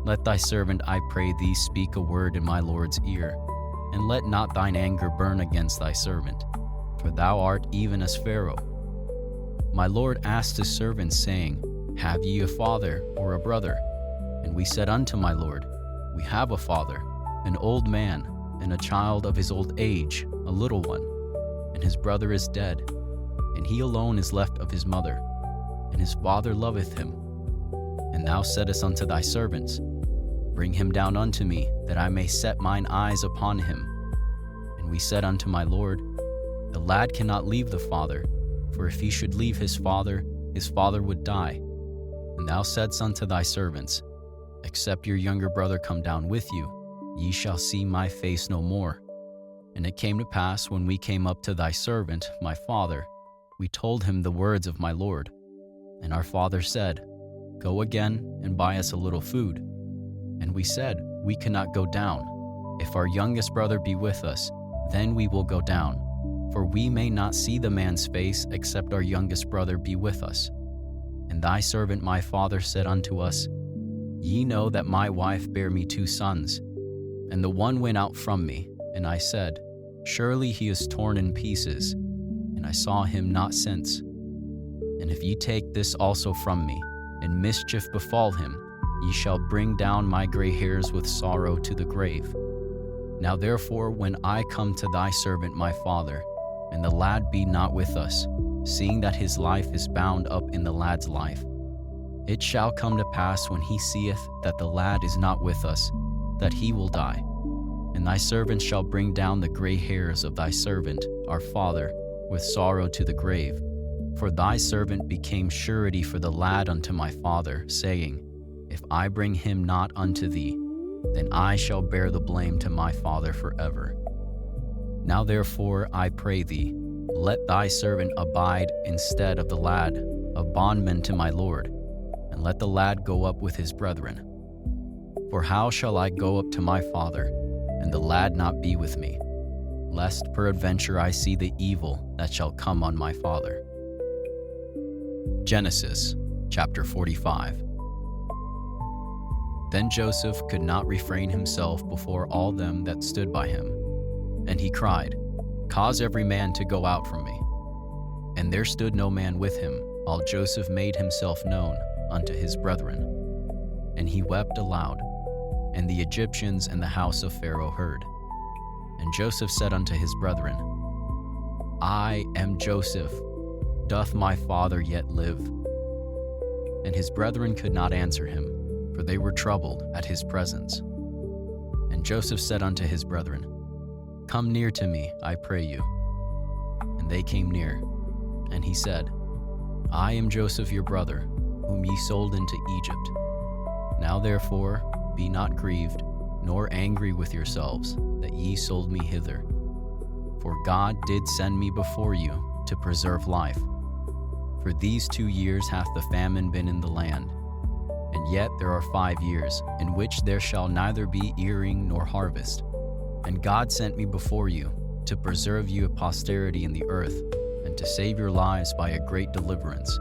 let thy servant, I pray thee, speak a word in my Lord's ear, and let not thine anger burn against thy servant, for thou art even as Pharaoh. My Lord asked his servants, saying, Have ye a father or a brother? And we said unto my Lord, We have a father, an old man, and a child of his old age, a little one, and his brother is dead, and he alone is left of his mother, and his father loveth him. And thou saidst unto thy servants, Bring him down unto me, that I may set mine eyes upon him. And we said unto my Lord, The lad cannot leave the father, for if he should leave his father would die. And thou saidst unto thy servants, Except your younger brother come down with you, ye shall see my face no more. And it came to pass, when we came up to thy servant, my father, we told him the words of my Lord. And our father said, Go again and buy us a little food. And we said, We cannot go down. If our youngest brother be with us, then we will go down. For we may not see the man's face, except our youngest brother be with us. And thy servant my father said unto us, Ye know that my wife bare me 2 sons. And the one went out from me, and I said, Surely he is torn in pieces, and I saw him not since. And if ye take this also from me, and mischief befall him, ye shall bring down my gray hairs with sorrow to the grave. Now therefore, when I come to thy servant my father, and the lad be not with us, seeing that his life is bound up in the lad's life, it shall come to pass when he seeth that the lad is not with us, that he will die. And thy servant shall bring down the gray hairs of thy servant, our father, with sorrow to the grave. For thy servant became surety for the lad unto my father, saying, If I bring him not unto thee, then I shall bear the blame to my father forever. Now therefore, I pray thee, let thy servant abide instead of the lad, a bondman to my Lord, and let the lad go up with his brethren. For how shall I go up to my father, and the lad not be with me, lest peradventure I see the evil that shall come on my father? Genesis chapter 45. Then Joseph could not refrain himself before all them that stood by him. And he cried, Cause every man to go out from me. And there stood no man with him, while Joseph made himself known unto his brethren. And he wept aloud. And the Egyptians and the house of Pharaoh heard. And Joseph said unto his brethren, I am Joseph. Doth my father yet live? And his brethren could not answer him, for they were troubled at his presence. And Joseph said unto his brethren, Come near to me, I pray you. And they came near. And he said, I am Joseph your brother, whom ye sold into Egypt. Now therefore, be not grieved, nor angry with yourselves, that ye sold me hither. For God did send me before you, to preserve life. For these 2 years hath the famine been in the land, and yet there are 5 years, in which there shall neither be earing nor harvest. And God sent me before you, to preserve you a posterity in the earth, and to save your lives by a great deliverance.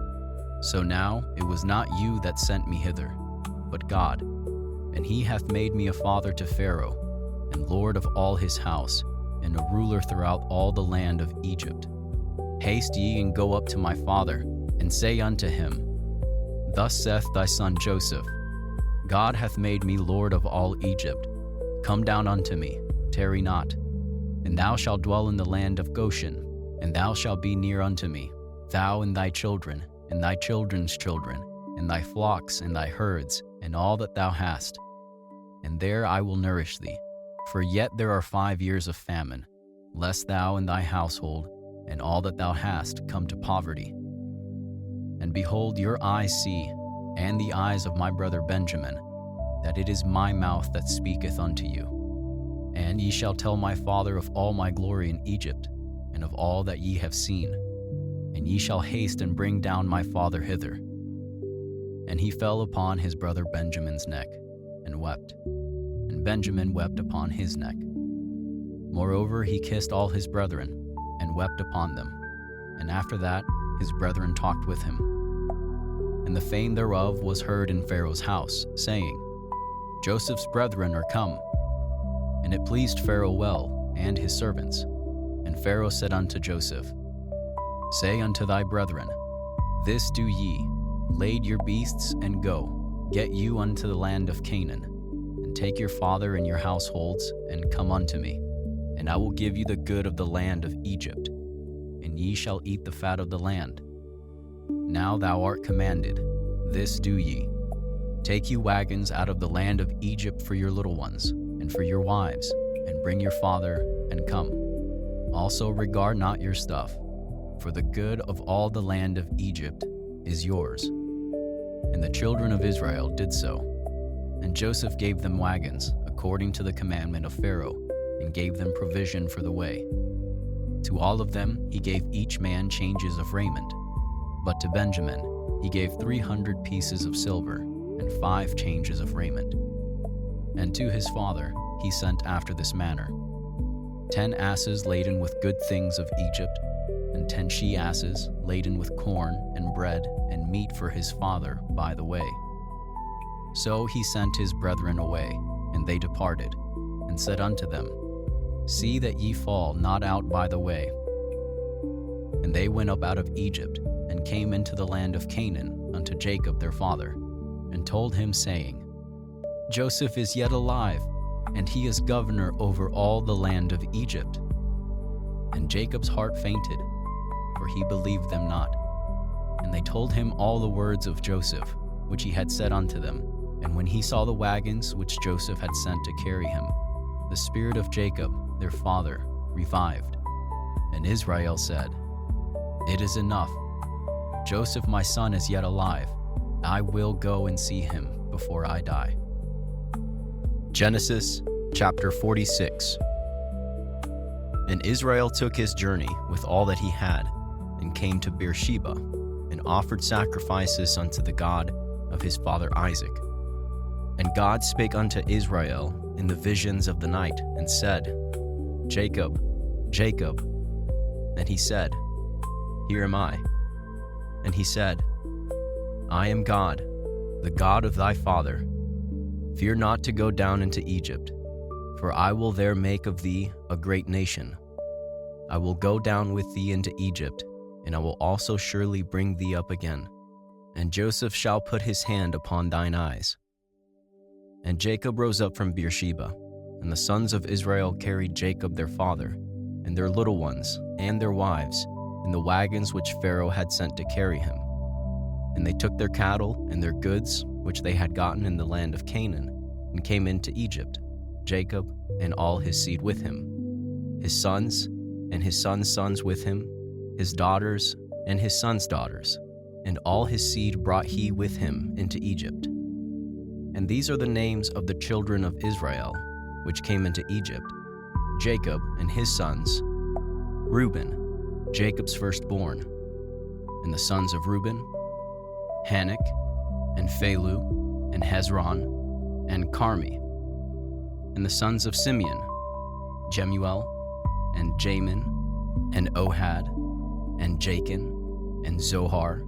So now it was not you that sent me hither, but God. And he hath made me a father to Pharaoh, and lord of all his house, and a ruler throughout all the land of Egypt. Haste ye and go up to my father, and say unto him, Thus saith thy son Joseph, God hath made me lord of all Egypt. Come down unto me, tarry not. And thou shalt dwell in the land of Goshen, and thou shalt be near unto me, thou and thy children, and thy children's children, and thy flocks and thy herds, and all that thou hast. And there I will nourish thee. For yet there are 5 years of famine, lest thou and thy household, and all that thou hast, come to poverty. And behold, your eyes see, and the eyes of my brother Benjamin, that it is my mouth that speaketh unto you. And ye shall tell my father of all my glory in Egypt, and of all that ye have seen. And ye shall haste and bring down my father hither. And he fell upon his brother Benjamin's neck, and wept. And Benjamin wept upon his neck. Moreover, he kissed all his brethren, and wept upon them. And after that, his brethren talked with him. And the fame thereof was heard in Pharaoh's house, saying, Joseph's brethren are come. And it pleased Pharaoh well, and his servants. And Pharaoh said unto Joseph, Say unto thy brethren, This do ye, lade your beasts, and go, get you unto the land of Canaan, and take your father and your households, and come unto me, and I will give you the good of the land of Egypt, and ye shall eat the fat of the land. Now thou art commanded, this do ye. Take you wagons out of the land of Egypt for your little ones, and for your wives, and bring your father, and come. Also regard not your stuff, for the good of all the land of Egypt is yours. And the children of Israel did so. And Joseph gave them wagons, according to the commandment of Pharaoh, and gave them provision for the way. To all of them he gave each man changes of raiment. But to Benjamin he gave 300 pieces of silver, and 5 changes of raiment. And to his father he sent after this manner: 10 asses laden with good things of Egypt, and 10 she-asses laden with corn and bread and meat for his father by the way. So he sent his brethren away, and they departed, and said unto them, See that ye fall not out by the way. And they went up out of Egypt, and came into the land of Canaan unto Jacob their father, and told him, saying, Joseph is yet alive, and he is governor over all the land of Egypt. And Jacob's heart fainted, for he believed them not. And they told him all the words of Joseph, which he had said unto them. And when he saw the wagons which Joseph had sent to carry him, the spirit of Jacob their father revived. And Israel said, It is enough. Joseph my son is yet alive. I will go and see him before I die. Genesis chapter 46. And Israel took his journey with all that he had, and came to Beersheba, and offered sacrifices unto the God of his father Isaac. And God spake unto Israel in the visions of the night, and said, Jacob, Jacob. And he said, Here am I. And he said, I am God, the God of thy father. Fear not to go down into Egypt, for I will there make of thee a great nation. I will go down with thee into Egypt, and I will also surely bring thee up again. And Joseph shall put his hand upon thine eyes. And Jacob rose up from Beersheba, and the sons of Israel carried Jacob their father, and their little ones, and their wives, in the wagons which Pharaoh had sent to carry him. And they took their cattle and their goods, which they had gotten in the land of Canaan, and came into Egypt, Jacob and all his seed with him, his sons and his sons' sons with him, his daughters and his sons' daughters, and all his seed brought he with him into Egypt. And these are the names of the children of Israel, which came into Egypt: Jacob and his sons, Reuben, Jacob's firstborn. And the sons of Reuben, Hanok, and Phalu, and Hezron, and Carmi. And the sons of Simeon, Jemuel, and Jamin, and Ohad, and Jachin, and Zohar,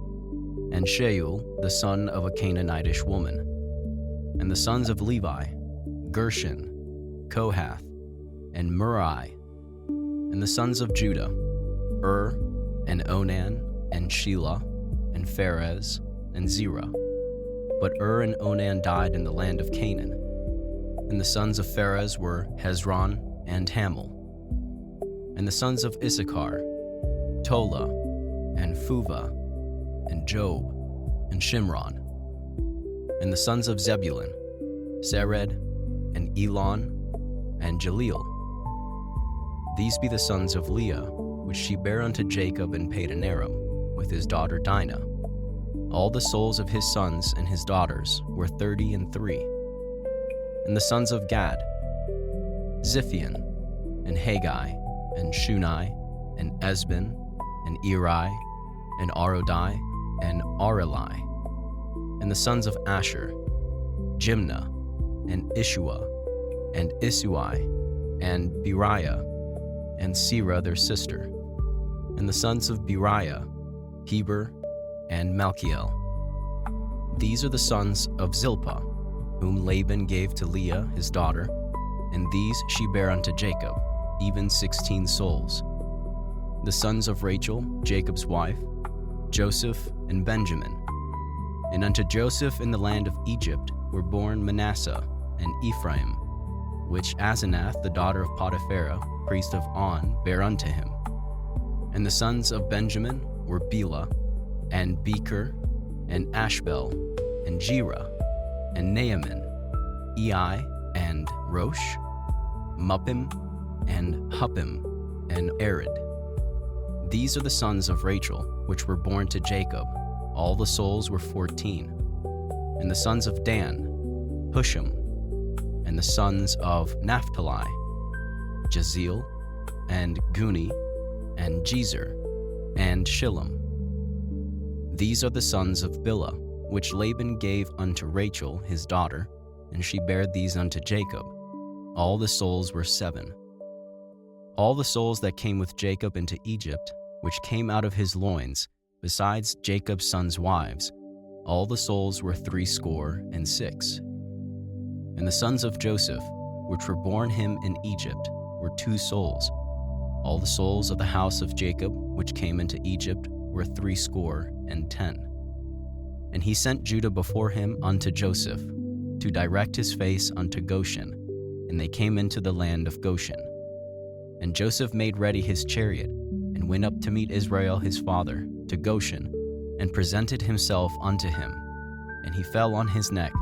and Shaul, the son of a Canaanitish woman. And the sons of Levi, Gershon, Kohath, and Merari. And the sons of Judah, and Onan, and Shelah, and Pharez, and Zerah. But and Onan died in the land of Canaan. And the sons of Pharez were Hezron and Hamul. And the sons of Issachar, Tola, and Phuvah, and Job, and Shimron. And the sons of Zebulun, Sered, and Elon, and Jaleel. These be the sons of Leah, which she bare unto Jacob in Padan Aram, with his daughter Dinah. All the souls of his sons and his daughters were 33. And the sons of Gad, Ziphion, and Haggai, and Shunai, and Esben, and Eri, and Arodai, and Areli. And the sons of Asher, Jimnah, and Ishua, and Isui, and Beriah, and Serah their sister. And the sons of Beriah, Heber, and Malchiel. These are the sons of Zilpah, whom Laban gave to Leah his daughter, and these she bare unto Jacob, even 16 souls. The sons of Rachel, Jacob's wife, Joseph and Benjamin. And unto Joseph in the land of Egypt were born Manasseh and Ephraim, which Asenath the daughter of Potipharah, priest of On, bare unto him. And the sons of Benjamin were Bela, and Becher, and Ashbel, and Jerah, and Naaman, Ei, and Rosh, Muppim, and Huppim, and Arid. These are the sons of Rachel, which were born to Jacob. All the souls were 14. And the sons of Dan, Hushim. And the sons of Naphtali, Jaziel, and Guni, and Jezer, and Shillem. These are the sons of Bilhah, which Laban gave unto Rachel his daughter, and she bare these unto Jacob. All the souls were 7. All the souls that came with Jacob into Egypt, which came out of his loins, besides Jacob's sons' wives, all the souls were 66. And the sons of Joseph, which were born him in Egypt, were 2 souls. All the souls of the house of Jacob, which came into Egypt, were 70. And he sent Judah before him unto Joseph, to direct his face unto Goshen, and they came into the land of Goshen. And Joseph made ready his chariot, and went up to meet Israel his father, to Goshen, and presented himself unto him. And he fell on his neck,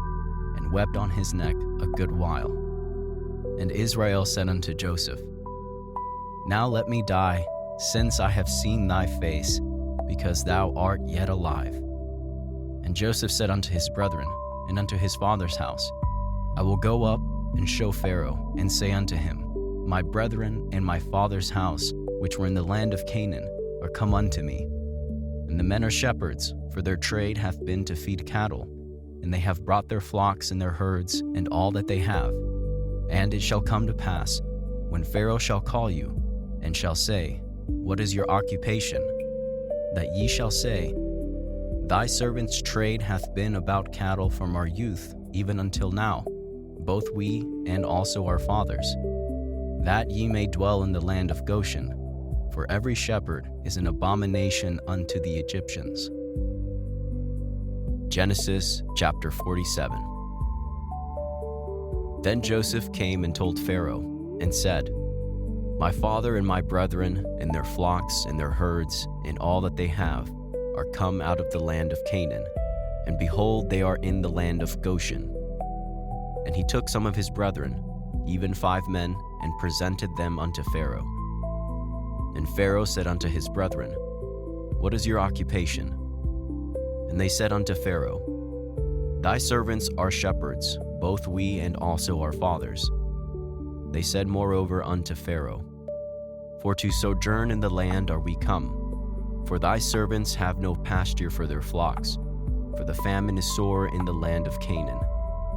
and wept on his neck a good while. And Israel said unto Joseph, Now let me die, since I have seen thy face, because thou art yet alive. And Joseph said unto his brethren, and unto his father's house, I will go up and show Pharaoh, and say unto him, My brethren and my father's house, which were in the land of Canaan, are come unto me. And the men are shepherds, for their trade hath been to feed cattle, and they have brought their flocks and their herds, and all that they have. And it shall come to pass, when Pharaoh shall call you, and shall say, What is your occupation? That ye shall say, Thy servant's trade hath been about cattle from our youth, even until now, both we and also our fathers, that ye may dwell in the land of Goshen, for every shepherd is an abomination unto the Egyptians. Genesis chapter 47. Then Joseph came and told Pharaoh, and said, My father and my brethren, and their flocks, and their herds, and all that they have, are come out of the land of Canaan, and behold, they are in the land of Goshen. And he took some of his brethren, even 5 men, and presented them unto Pharaoh. And Pharaoh said unto his brethren, What is your occupation? And they said unto Pharaoh, Thy servants are shepherds, both we and also our fathers. They said moreover unto Pharaoh, For to sojourn in the land are we come. For thy servants have no pasture for their flocks, for the famine is sore in the land of Canaan.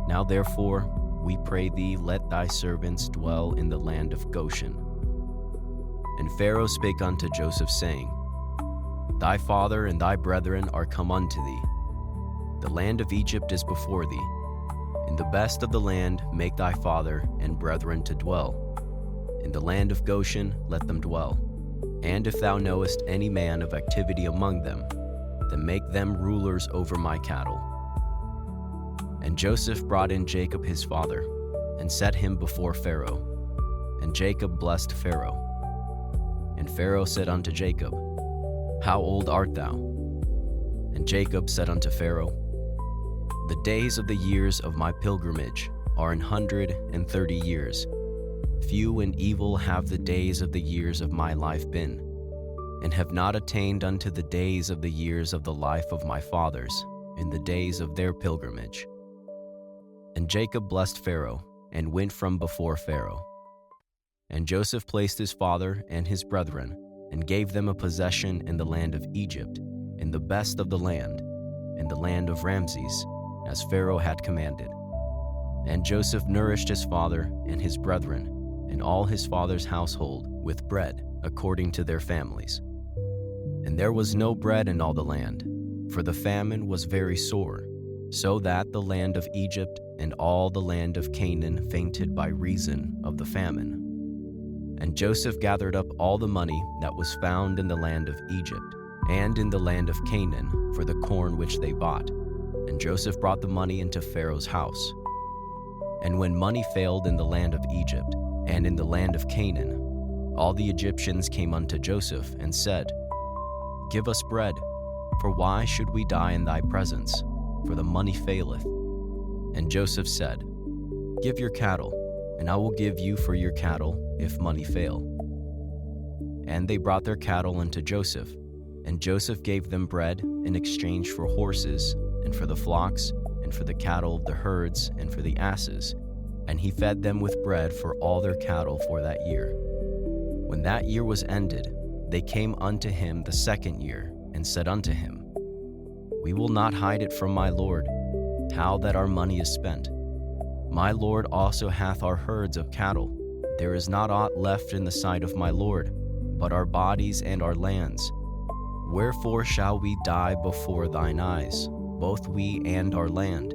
Now therefore, we pray thee, let thy servants dwell in the land of Goshen. And Pharaoh spake unto Joseph, saying, Thy father and thy brethren are come unto thee. The land of Egypt is before thee. In the best of the land make thy father and brethren to dwell. In the land of Goshen let them dwell. And if thou knowest any man of activity among them, then make them rulers over my cattle. And Joseph brought in Jacob his father, and set him before Pharaoh. And Jacob blessed Pharaoh. And Pharaoh said unto Jacob, How old art thou? And Jacob said unto Pharaoh, The days of the years of my pilgrimage are 130 years. Few and evil have the days of the years of my life been, and have not attained unto the days of the years of the life of my fathers, in the days of their pilgrimage. And Jacob blessed Pharaoh, and went from before Pharaoh. And Joseph placed his father and his brethren, and gave them a possession in the land of Egypt, in the best of the land, in the land of Ramses, as Pharaoh had commanded. And Joseph nourished his father and his brethren, and all his father's household, with bread, according to their families. And there was no bread in all the land, for the famine was very sore, so that the land of Egypt and all the land of Canaan fainted by reason of the famine. And Joseph gathered up all the money that was found in the land of Egypt, and in the land of Canaan, for the corn which they bought. And Joseph brought the money into Pharaoh's house. And when money failed in the land of Egypt, and in the land of Canaan, all the Egyptians came unto Joseph, and said, Give us bread, for why should we die in thy presence? For the money faileth. And Joseph said, Give your cattle, and I will give you for your cattle, if money fail. And they brought their cattle unto Joseph, and Joseph gave them bread in exchange for horses, and for the flocks, and for the cattle of the herds, and for the asses. And he fed them with bread for all their cattle for that year. When that year was ended, they came unto him the second year, and said unto him, We will not hide it from my lord, how that our money is spent. My lord also hath our herds of cattle. There is not aught left in the sight of my lord, but our bodies and our lands. Wherefore shall we die before thine eyes, both we and our land?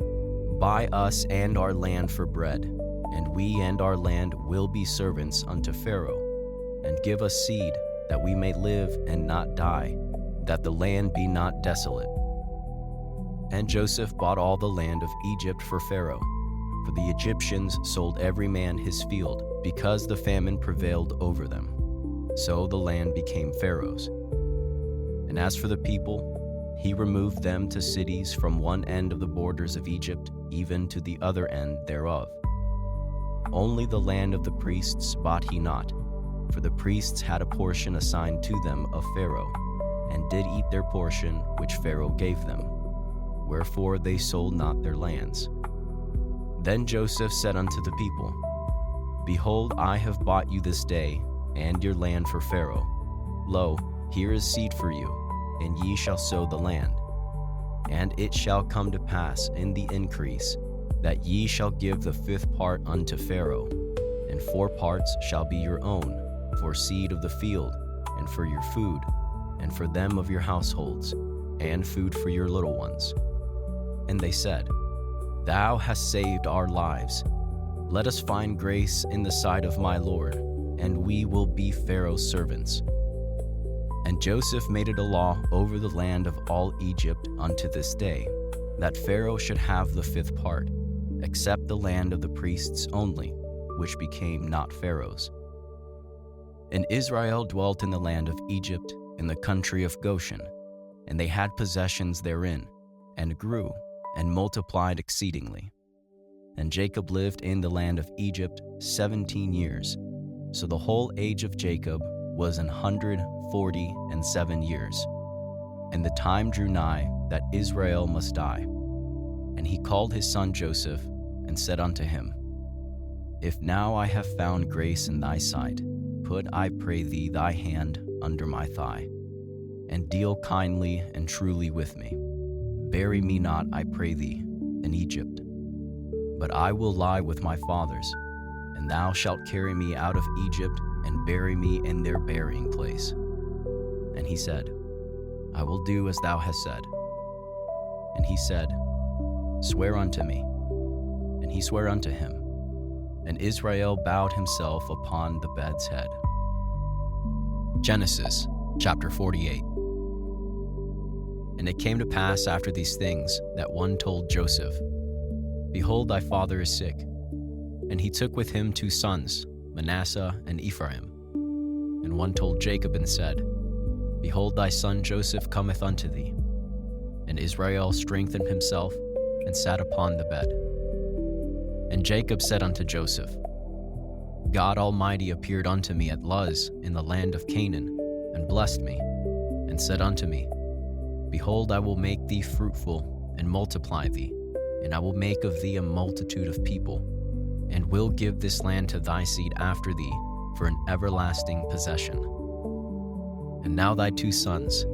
Buy us and our land for bread, and we and our land will be servants unto Pharaoh. And give us seed, that we may live and not die, that the land be not desolate. And Joseph bought all the land of Egypt for Pharaoh, for the Egyptians sold every man his field, because the famine prevailed over them. So the land became Pharaoh's. And as for the people, he removed them to cities from one end of the borders of Egypt even to the other end thereof. Only the land of the priests bought he not, for the priests had a portion assigned to them of Pharaoh, and did eat their portion which Pharaoh gave them. Wherefore they sold not their lands. Then Joseph said unto the people, Behold, I have bought you this day, and your land for Pharaoh. Lo, here is seed for you, and ye shall sow the land. And it shall come to pass in the increase, that ye shall give the fifth part unto Pharaoh, and 4 parts shall be your own, for seed of the field, and for your food, and for them of your households, and food for your little ones. And they said, Thou hast saved our lives. Let us find grace in the sight of my Lord, and we will be Pharaoh's servants. And Joseph made it a law over the land of all Egypt unto this day, that Pharaoh should have the 5th part, except the land of the priests only, which became not Pharaoh's. And Israel dwelt in the land of Egypt, in the country of Goshen, and they had possessions therein, and grew, and multiplied exceedingly. And Jacob lived in the land of Egypt 17 years. So the whole age of Jacob was 147 years. And the time drew nigh that Israel must die. And he called his son Joseph, and said unto him, If now I have found grace in thy sight, put, I pray thee, thy hand under my thigh, and deal kindly and truly with me. Bury me not, I pray thee, in Egypt, but I will lie with my fathers, and thou shalt carry me out of Egypt and bury me in their burying place. And he said, I will do as thou hast said. And he said, Swear unto me. And he sware unto him. And Israel bowed himself upon the bed's head. Genesis chapter 48. And it came to pass after these things that one told Joseph, Behold, thy father is sick. And he took with him 2 sons, Manasseh and Ephraim. And one told Jacob and said, Behold, thy son Joseph cometh unto thee. And Israel strengthened himself and sat upon the bed. And Jacob said unto Joseph, God Almighty appeared unto me at Luz in the land of Canaan, and blessed me, and said unto me, Behold, I will make thee fruitful, and multiply thee, and I will make of thee a multitude of people, and will give this land to thy seed after thee for an everlasting possession. And now thy 2 sons,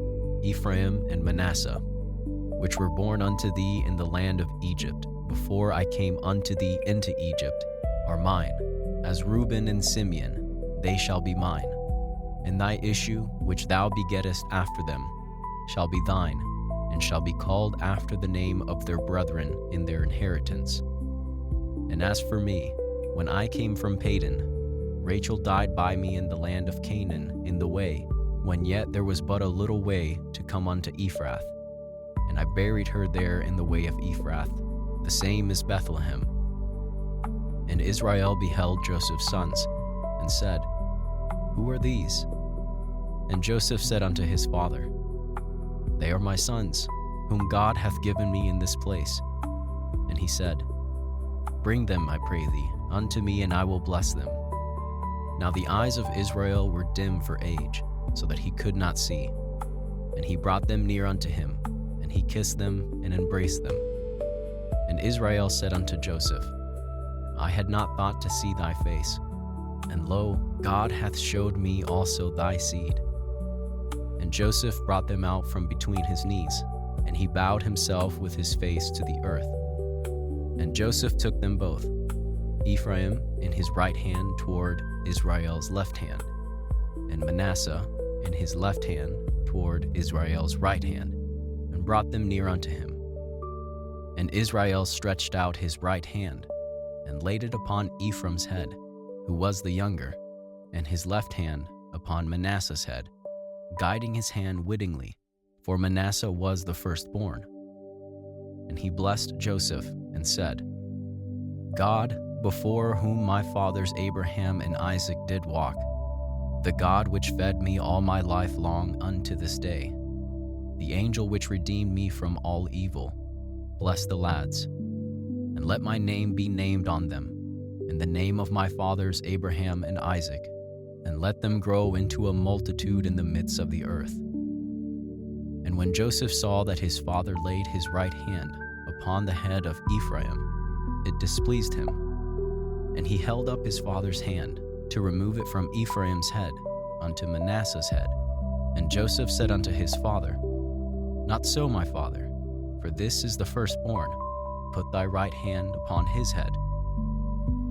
Ephraim and Manasseh, which were born unto thee in the land of Egypt, before I came unto thee into Egypt, are mine. As Reuben and Simeon, they shall be mine. And thy issue, which thou begettest after them, shall be thine, and shall be called after the name of their brethren in their inheritance. And as for me, when I came from Padan, Rachel died by me in the land of Canaan in the way, when yet there was but a little way to come unto Ephrath. And I buried her there in the way of Ephrath, the same is Bethlehem. And Israel beheld Joseph's sons, and said, Who are these? And Joseph said unto his father, They are my sons, whom God hath given me in this place. And he said, Bring them, I pray thee, unto me, and I will bless them. Now the eyes of Israel were dim for age, so that he could not see. And he brought them near unto him, and he kissed them and embraced them. And Israel said unto Joseph, I had not thought to see thy face, and lo, God hath showed me also thy seed. And Joseph brought them out from between his knees, and he bowed himself with his face to the earth. And Joseph took them both, Ephraim in his right hand toward Israel's left hand, and Manasseh in his left hand toward Israel's right hand, and brought them near unto him. And Israel stretched out his right hand, and laid it upon Ephraim's head, who was the younger, and his left hand upon Manasseh's head, guiding his hand wittingly, for Manasseh was the firstborn. And he blessed Joseph, and said, God, before whom my fathers Abraham and Isaac did walk, the God which fed me all my life long unto this day, the angel which redeemed me from all evil, bless the lads, and let my name be named on them, in the name of my fathers Abraham and Isaac, and let them grow into a multitude in the midst of the earth. And when Joseph saw that his father laid his right hand upon the head of Ephraim, it displeased him, and he held up his father's hand to remove it from Ephraim's head unto Manasseh's head. And Joseph said unto his father, Not so, my father, for this is the firstborn. Put thy right hand upon his head.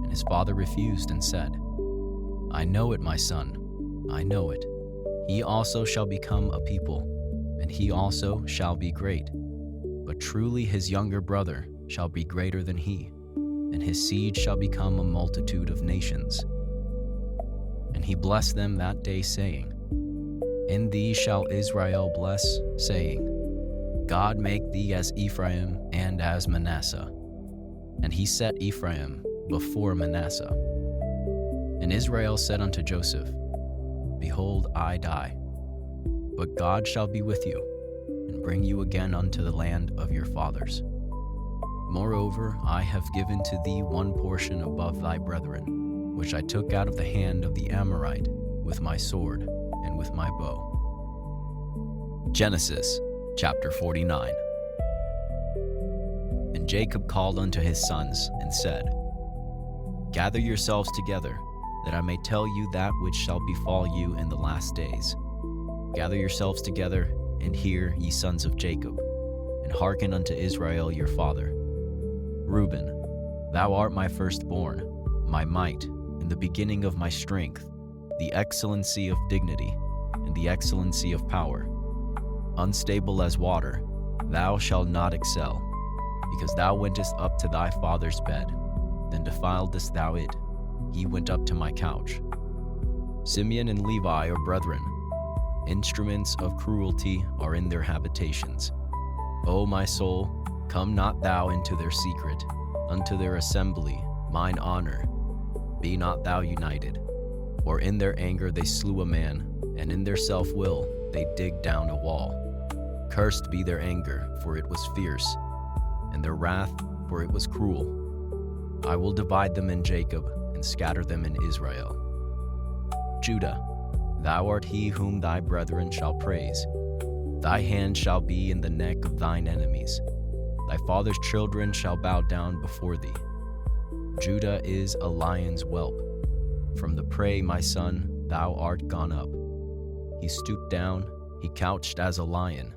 And his father refused and said, I know it, my son, I know it. He also shall become a people, and he also shall be great. But truly his younger brother shall be greater than he, and his seed shall become a multitude of nations. And he blessed them that day, saying, In thee shall Israel bless, saying, God make thee as Ephraim and as Manasseh. And he set Ephraim before Manasseh. And Israel said unto Joseph, Behold, I die, but God shall be with you, and bring you again unto the land of your fathers. Moreover, I have given to thee one portion above thy brethren, which I took out of the hand of the Amorite with my sword and with my bow. Genesis chapter 49. And Jacob called unto his sons, and said, Gather yourselves together, that I may tell you that which shall befall you in the last days. Gather yourselves together, and hear, ye sons of Jacob, and hearken unto Israel your father. Reuben, thou art my firstborn, my might, and the beginning of my strength, the excellency of dignity, and the excellency of power. Unstable as water, thou shalt not excel, because thou wentest up to thy father's bed, then defiledst thou it. He went up to my couch. Simeon and Levi are brethren. Instruments of cruelty are in their habitations. O my soul, come not thou into their secret, unto their assembly, mine honor. Be not thou united. For in their anger they slew a man, and in their self-will they digged down a wall. Cursed be their anger, for it was fierce, and their wrath, for it was cruel. I will divide them in Jacob, and scatter them in Israel. Judah, thou art he whom thy brethren shall praise. Thy hand shall be in the neck of thine enemies. Thy father's children shall bow down before thee. Judah is a lion's whelp. From the prey, my son, thou art gone up. He stooped down, he couched as a lion,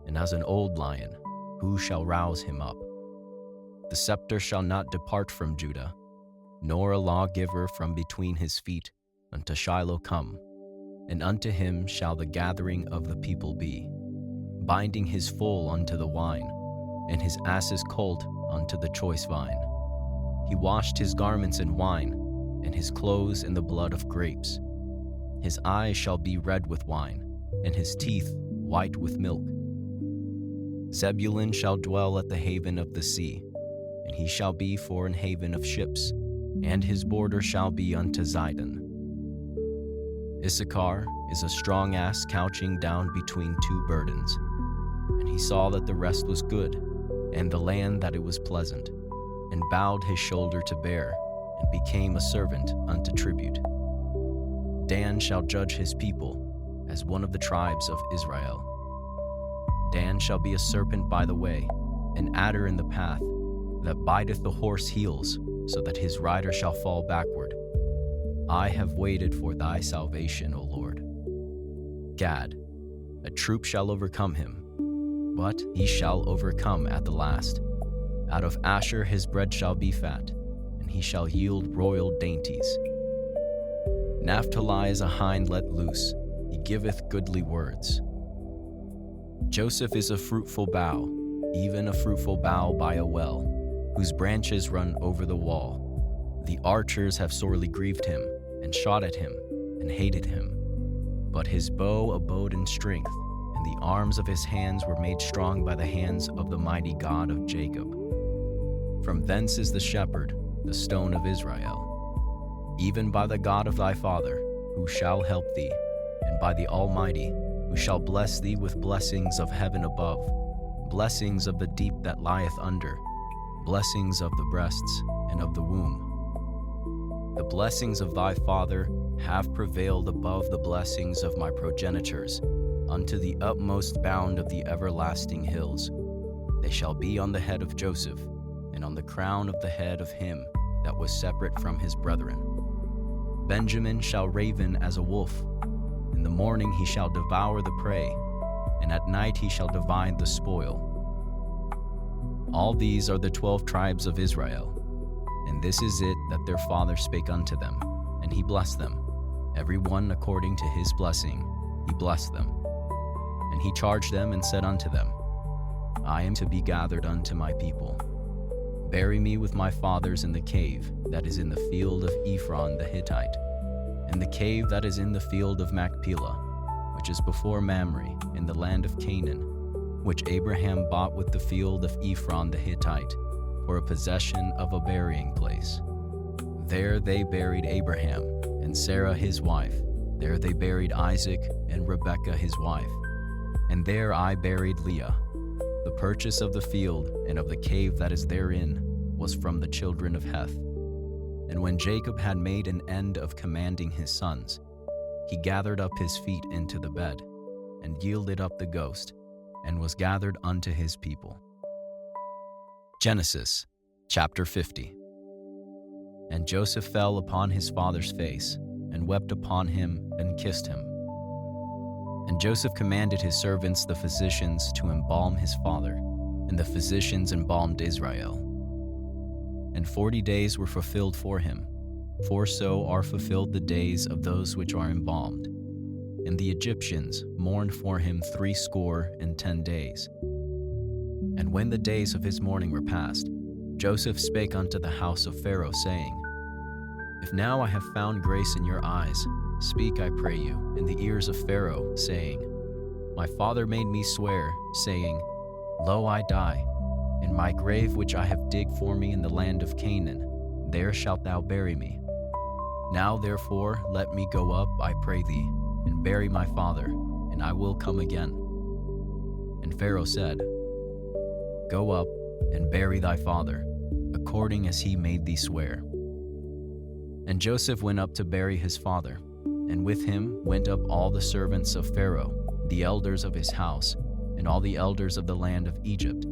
and as an old lion, who shall rouse him up? The scepter shall not depart from Judah, nor a lawgiver from between his feet, unto Shiloh come, and unto him shall the gathering of the people be, binding his foal unto the wine, and his ass's colt unto the choice vine. He washed his garments in wine, and his clothes in the blood of grapes. His eyes shall be red with wine, and his teeth white with milk. Zebulun shall dwell at the haven of the sea, and he shall be for an haven of ships, and his border shall be unto Zidon. Issachar is a strong ass couching down between two burdens. And he saw that the rest was good, and the land that it was pleasant, and bowed his shoulder to bear, and became a servant unto tribute. Dan shall judge his people, as one of the tribes of Israel. Dan shall be a serpent by the way, an adder in the path, that biteth the horse heels, so that his rider shall fall backward. I have waited for thy salvation, O Lord. Gad, a troop shall overcome him, but he shall overcome at the last. Out of Asher his bread shall be fat, and he shall yield royal dainties. Naphtali is a hind let loose, he giveth goodly words. Joseph is a fruitful bough, even a fruitful bough by a well, whose branches run over the wall. The archers have sorely grieved him, and shot at him, and hated him. But his bow abode in strength, and the arms of his hands were made strong by the hands of the mighty God of Jacob. From thence is the shepherd, the stone of Israel. Even by the God of thy father, who shall help thee, and by the Almighty, who shall bless thee with blessings of heaven above, blessings of the deep that lieth under, blessings of the breasts and of the womb. The blessings of thy father have prevailed above the blessings of my progenitors, unto the utmost bound of the everlasting hills. They shall be on the head of Joseph, and on the crown of the head of him that was separate from his brethren. Benjamin shall raven as a wolf. In the morning he shall devour the prey, and at night he shall divide the spoil. All these are the 12 tribes of Israel, and this is it that their father spake unto them, and he blessed them. Every one according to his blessing, he blessed them. And he charged them and said unto them, I am to be gathered unto my people. Bury me with my fathers in the cave that is in the field of Ephron the Hittite, and the cave that is in the field of Machpelah, which is before Mamre, in the land of Canaan, which Abraham bought with the field of Ephron the Hittite, for a possession of a burying place. There they buried Abraham, and Sarah his wife. There they buried Isaac, and Rebekah his wife. And there I buried Leah. The purchase of the field and of the cave that is therein was from the children of Heth. And when Jacob had made an end of commanding his sons, he gathered up his feet into the bed, and yielded up the ghost, and was gathered unto his people. Genesis chapter 50. And Joseph fell upon his father's face, and wept upon him, and kissed him. And Joseph commanded his servants the physicians to embalm his father, and the physicians embalmed Israel. And 40 days were fulfilled for him, for so are fulfilled the days of those which are embalmed. And the Egyptians mourned for him 60 days. And when the days of his mourning were past, Joseph spake unto the house of Pharaoh, saying, If now I have found grace in your eyes, speak, I pray you, in the ears of Pharaoh, saying, My father made me swear, saying, Lo, I die, in my grave which I have digged for me in the land of Canaan, there shalt thou bury me. Now therefore let me go up, I pray thee, and bury my father, and I will come again. And Pharaoh said, Go up, and bury thy father, according as he made thee swear. And Joseph went up to bury his father, and with him went up all the servants of Pharaoh, the elders of his house, and all the elders of the land of Egypt,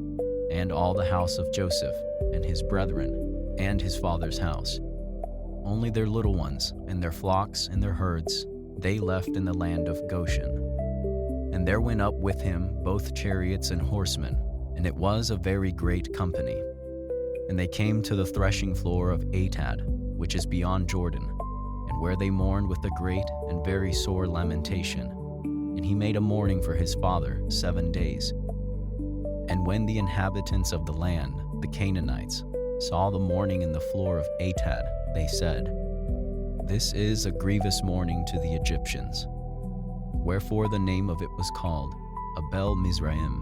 and all the house of Joseph, and his brethren, and his father's house. Only their little ones, and their flocks, and their herds, they left in the land of Goshen. And there went up with him both chariots and horsemen, and it was a very great company. And they came to the threshing floor of Atad, which is beyond Jordan, and where they mourned with a great and very sore lamentation. And he made a mourning for his father 7 days. And when the inhabitants of the land, the Canaanites, saw the mourning in the floor of Atad, they said, This is a grievous mourning to the Egyptians. Wherefore the name of it was called Abel Mizraim,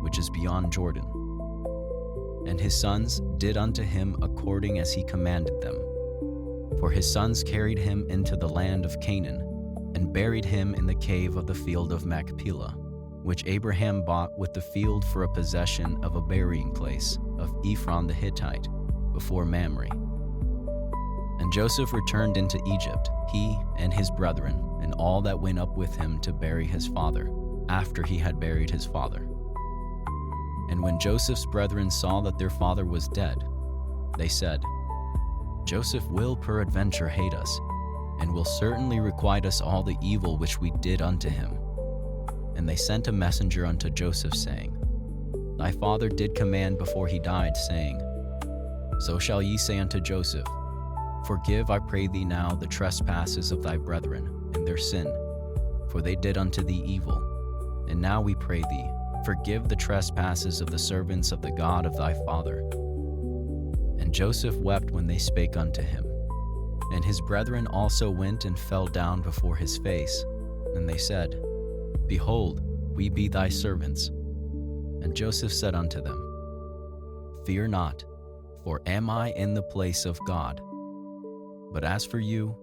which is beyond Jordan. And his sons did unto him according as he commanded them. For his sons carried him into the land of Canaan, and buried him in the cave of the field of Machpelah, which Abraham bought with the field for a possession of a burying place of Ephron the Hittite, before Mamre. And Joseph returned into Egypt, he and his brethren, and all that went up with him to bury his father, after he had buried his father. And when Joseph's brethren saw that their father was dead, they said, Joseph will peradventure hate us, and will certainly requite us all the evil which we did unto him. And they sent a messenger unto Joseph, saying, Thy father did command before he died, saying, So shall ye say unto Joseph, Forgive, I pray thee now, the trespasses of thy brethren, and their sin, for they did unto thee evil. And now we pray thee, forgive the trespasses of the servants of the God of thy father. And Joseph wept when they spake unto him. And his brethren also went and fell down before his face. And they said, Behold, we be thy servants. And Joseph said unto them, Fear not, for am I in the place of God? But as for you,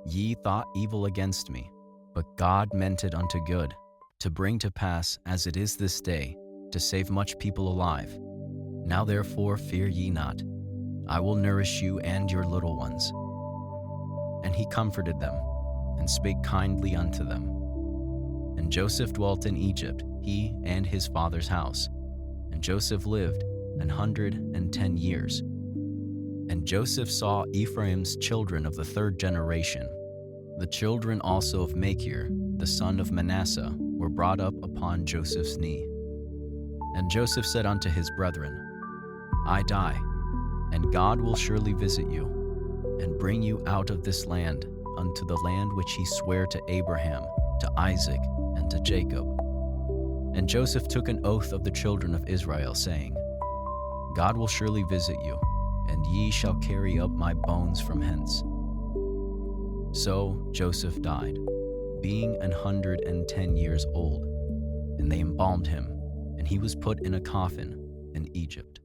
ye thought evil against me, but God meant it unto good, to bring to pass, as it is this day, to save much people alive. Now therefore fear ye not. I will nourish you and your little ones. And he comforted them, and spake kindly unto them. And Joseph dwelt in Egypt, he and his father's house. And Joseph lived 110 years. And Joseph saw Ephraim's children of the 3rd generation. The children also of Machir, the son of Manasseh, were brought up upon Joseph's knee. And Joseph said unto his brethren, I die, and God will surely visit you, and bring you out of this land unto the land which he sware to Abraham, to Isaac, and to Jacob. And Joseph took an oath of the children of Israel, saying, God will surely visit you, and ye shall carry up my bones from hence. So Joseph died, being 110 years old, and they embalmed him, and he was put in a coffin in Egypt.